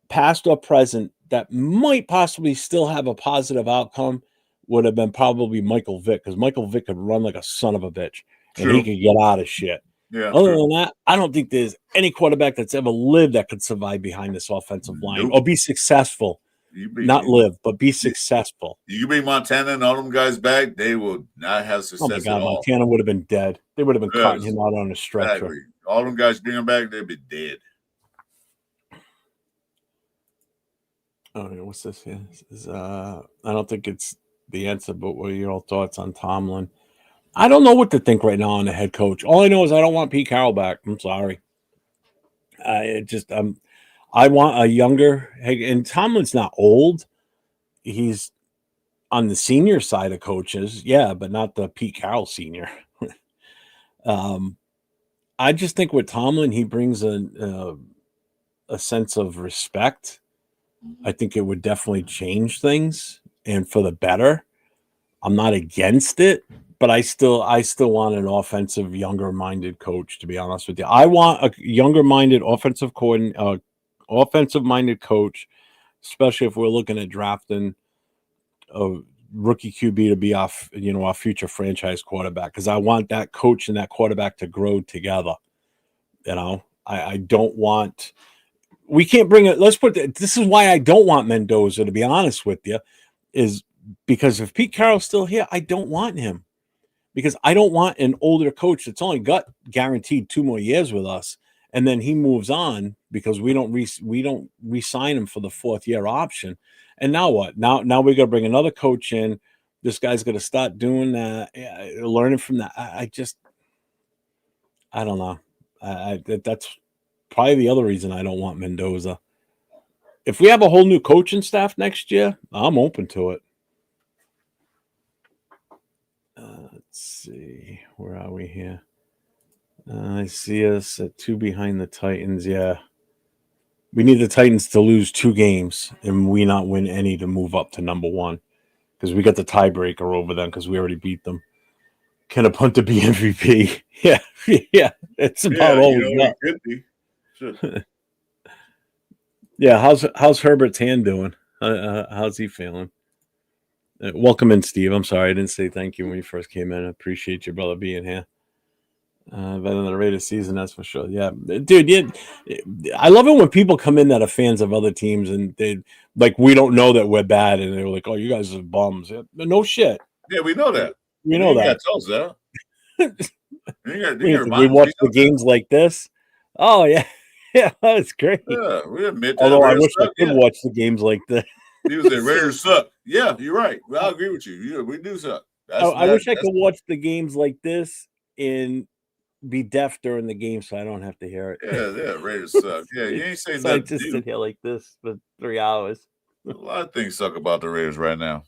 past or present, that might possibly still have a positive outcome, would have been probably Michael Vick, because Michael Vick could run like a son of a bitch, and he could get out of shit. Yeah. Other than that, I don't think there's any quarterback that's ever lived that could survive behind this offensive line or be successful. Not live, but be successful. You bring Montana and all them guys back, they will not have success. Oh my God, Montana would have been dead. They would have been cutting him out on a stretcher. Exactly. All them guys bring him back, they'd be dead. Oh, what's this here? I don't think it's the answer, but what are your thoughts on Tomlin? I don't know what to think right now on the head coach. All I know is I don't want Pete Carroll back. I'm sorry. I want a younger, and Tomlin's not old. He's on the senior side of coaches, yeah, but not the Pete Carroll senior. I just think with Tomlin, he brings a sense of respect. I think it would definitely change things, and for the better. I'm not against it, but I still want an offensive, younger-minded coach. To be honest with you, I want a younger-minded offensive-minded coach, especially if we're looking at drafting rookie QB to be our future franchise quarterback, because I want that coach and that quarterback to grow together. I don't want. We can't bring it. Let's put it. This is why I don't want Mendoza, to be honest with you, is because if Pete Carroll's still here, I don't want him, because I don't want an older coach that's only got guaranteed 2 more years with us, and then he moves on because we don't re-sign him for the 4th year option. And now what? Now we got to bring another coach in. This guy's got to start doing that, learning from that. I don't know. That's probably the other reason I don't want Mendoza. If we have a whole new coaching staff next year, I'm open to it. Let's see. Where are we here? I see us at 2 behind the Titans. Yeah. We need the Titans to lose 2 games and we not win any to move up to number 1, because we got the tiebreaker over them because we already beat them. Can a punter be MVP? Yeah. Yeah. It's about all we got. It could be. Sure. Yeah. How's Herbert's hand doing? How's he feeling? Welcome in, Steve. I'm sorry I didn't say thank you when you first came in. I appreciate your brother being here. Better than the Raiders season, that's for sure. Yeah, dude. I love it when people come in that are fans of other teams and they we don't know that we're bad, and they're like, "Oh, you guys are bums." Yeah, no shit. Yeah, we know that. We know that. Tell us that. We watch the games like this. Oh yeah, yeah, that's great. Yeah, we admit that. Although I wish I could watch the games like this. He was saying Raiders suck. Yeah, you're right. Well, I agree with you. We do suck. I wish I could watch the games like this and be deaf during the game so I don't have to hear it. Yeah, Raiders suck. Yeah, you ain't saying nothing. I just sit here like this for 3 hours. A lot of things suck about the Raiders right now.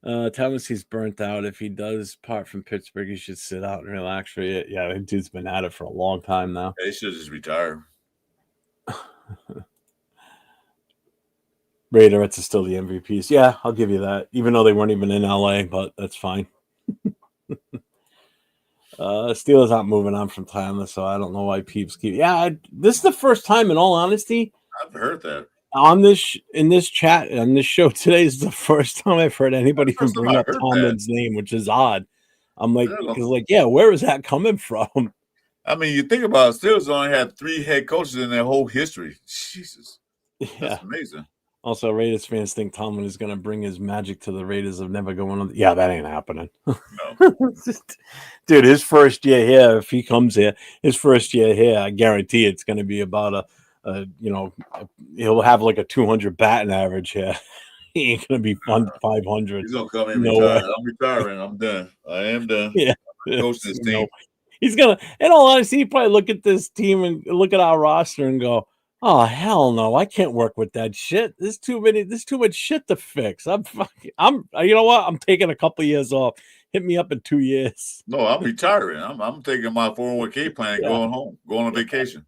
Thomas, he's burnt out. If he does part from Pittsburgh, he should sit out and relax for it. Yeah, that dude's been at it for a long time now. Yeah, he should just retire. Raiderettes are still the MVPs. Yeah, I'll give you that. Even though they weren't even in LA, but that's fine. Steelers aren't moving on from Timeless, so I don't know why peeps keep. Yeah, this is the first time, in all honesty, I've heard that in this chat on this show today is the first time I've heard anybody even bring up Tomlin's name, which is odd. I'm like, because where is that coming from? I mean, you think about it, Steelers only had 3 head coaches in their whole history. Jesus, that's amazing. Also, Raiders fans think Tomlin is going to bring his magic to the Raiders of never going on. Yeah, that ain't happening. No. Dude, his first year here, if he comes here, I guarantee it's going to be about he'll have like a 200 batting average here. He ain't going to be 500. He's going to come in and retire. I'm retiring. I'm done. I am done. Yeah. Coach this team. He's going to, in all honesty, he probably look at this team and look at our roster and go, "Oh, hell no, I can't work with that shit. There's too much shit to fix. You know what? I'm taking a couple years off. Hit me up in 2 years." No, I'm retiring. I'm taking my 401k plan and going home, going on vacation.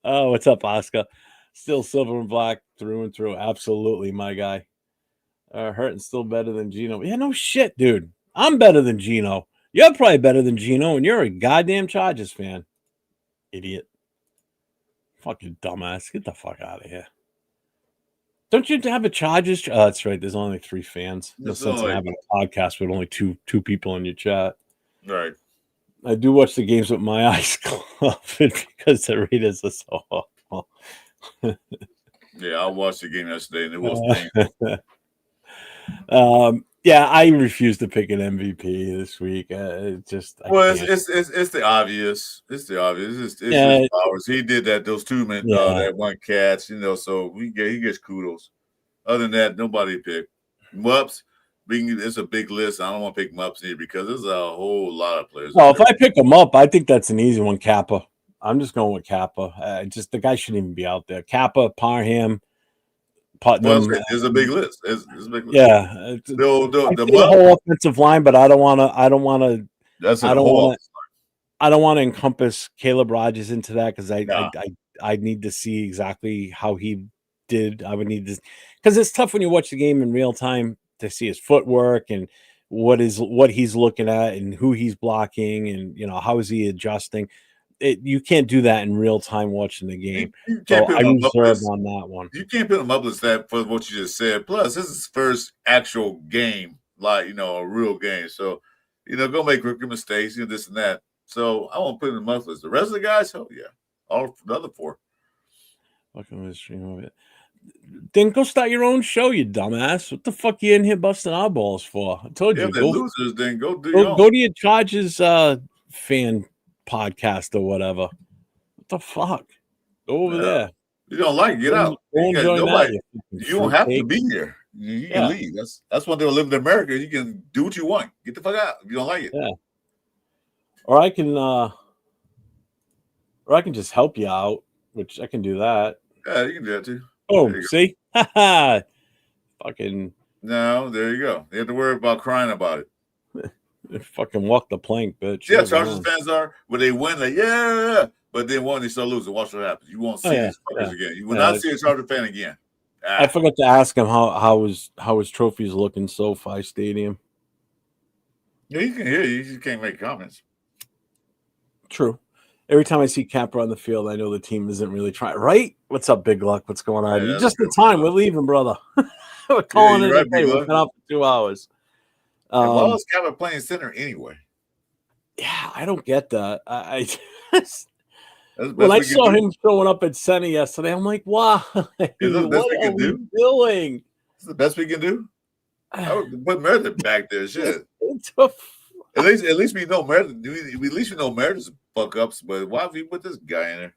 Oh, what's up, Oscar? Still silver and black through and through. Absolutely, my guy. Hurting still better than Gino. Yeah, no shit, dude. I'm better than Gino. You're probably better than Gino, and you're a goddamn Chargers fan. Idiot. Fucking dumbass. Get the fuck out of here. Don't you have a Chargers? Oh, that's right. There's only 3 fans. No sense in having a podcast with only two people in your chat. Right. I do watch the games with my eyes closed because the Raiders are so awful. Yeah, I watched the game yesterday and it was painful. Yeah, I refuse to pick an MVP this week. It's the obvious. It's the obvious. It's his powers. He did that. Those 2 men, that one catch. So he gets kudos. Other than that, nobody picked Mups. It's a big list. I don't want to pick Mups here because there's a whole lot of players. Well, if I pick him up, I think that's an easy one. Kappa. I'm just going with Kappa. The guy shouldn't even be out there. Kappa, Parham. Putnam. Well, it's a big list. It's a big list. Yeah, the whole offensive line, but I don't want to. That's I don't want to encompass Caleb Rogers into that because I need to see exactly how he did. I would need to, because it's tough when you watch the game in real time to see his footwork and what he's looking at and who he's blocking and how is he adjusting. you can't do that in real time watching the game. You can't So put I him on up reserved list. on that one. You can't put him up list that for what you just said. Plus, this is his first actual game, like a real game. So, go make rookie mistakes, this and that. So I won't put him in the up list. The rest of the guys, hell yeah, all the other four. Fucking with stream of it. Then go start your own show, you dumbass. What the fuck you in here busting our balls for? I told you. If they're losers, then go do go, your own. go to your Chargers fan podcast or whatever. What the fuck? Go over there. You don't like it, get out. Go and join nobody. that, You don't have to be here. You can leave. That's one thing to live in America. You can do what you want. Get the fuck out if you don't like it. Yeah. Or I can just help you out, which I can do that. Yeah, you can do that too. Oh, see? Fucking. No, there you go. You have to worry about crying about it. Fucking walk the plank, bitch. Yeah, Chargers fans are when they win, like yeah, but then when they start losing, watch what happens. You won't see these fuckers again. You will not see a Charger fan again. I forgot to ask him how his trophies look in SoFi Stadium. Yeah, you can hear. You just can't make comments. True. Every time I see Capper on the field, I know the team isn't really trying. Right? What's up, Big Luck? What's going on? Yeah, just in time. We're leaving, brother. We're calling it a day. We've been up for 2 hours. Why is Capper playing center anyway? Yeah, I don't get that. When I saw him showing up at center yesterday, I'm like, wow. What are we doing? It's the best we can do. I would put Meredith back there. Shit. At least we know Meredith. At least we know Meredith's fuck ups. But why have you put this guy in there?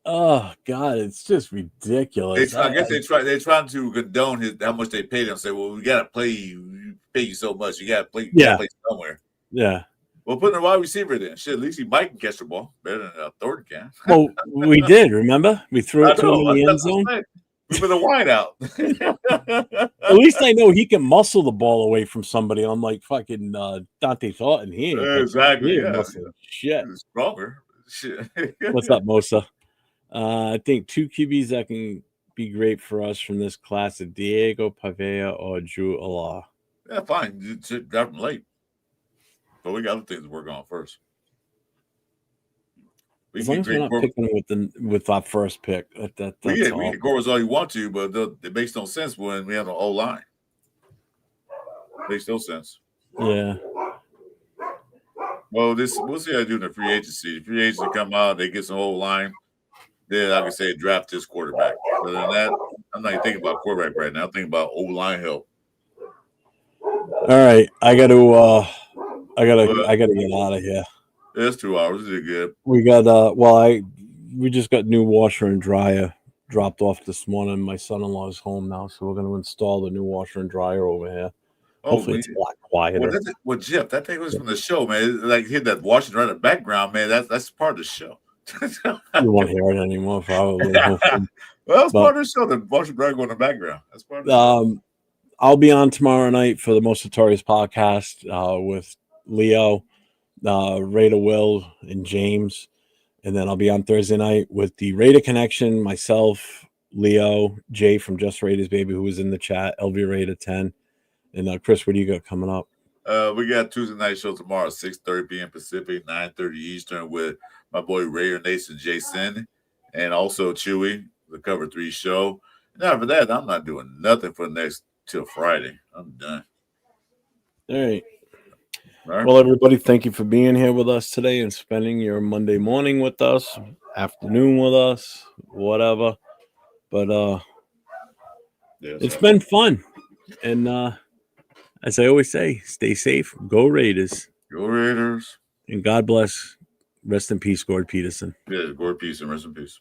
Oh God, it's just ridiculous. I guess they're trying to condone how much they paid him. Say, well, we gotta play you. We pay you so much. You gotta play. You gotta play somewhere. Yeah. Well, put in a wide receiver then. Shit, at least he might catch the ball better than Thornton can. Well, we did. Remember, we threw it to him in the end zone. We put a wide out. At least I know he can muscle the ball away from somebody. I'm like fucking Dante Thornton here. Exactly. Shit. He's stronger. Shit. What's up, Mosa? I think 2 QBs that can be great for us from this class of Diego Pavea or Drew Allah. Yeah, fine. You got them late. But we got other things to work on first. As long as we're not picking with our first pick. We can Corvus all you want to, but it makes no sense when we have an O-line. Makes no sense. Yeah. Well, we'll see how they do in the free agency. The free agents come out, they get some O-line. Then I can say draft this quarterback. Other than that, I'm not even thinking about quarterback right now. I'm thinking about O-line help. All right, I gotta get out of here. It's 2 hours. Is it good? We got we just got new washer and dryer dropped off this morning. My son-in-law is home now, so we're going to install the new washer and dryer over here. Hopefully it's a lot quieter. Well, Jeff, that thing was from the show, man. Like hit that washer and dryer in the background, man. That's part of the show. You won't hear it anymore, probably. Well, that's part of the show. The washer and dryer go in the background. That's part of the show. I'll be on tomorrow night for the Most Notorious podcast with Leo, Raider Will, and James. And then I'll be on Thursday night with the Raider Connection, myself, Leo, Jay from Just Raiders Baby, who was in the chat, LV Raider 10. And Chris, what do you got coming up? We got Tuesday night show tomorrow, 6:30 p.m. Pacific, 9:30 Eastern, with my boy Raider Nathan Jason, and also Chewy, the Cover 3 show. And after that, I'm not doing nothing for next till Friday. I'm done. All right. Well, everybody, thank you for being here with us today and spending your Monday morning with us, afternoon with us, whatever. But it's been fun. And as I always say, stay safe. Go Raiders. Go Raiders. And God bless. Rest in peace, Gord Peterson. Yeah, Gord Peterson. Rest in peace.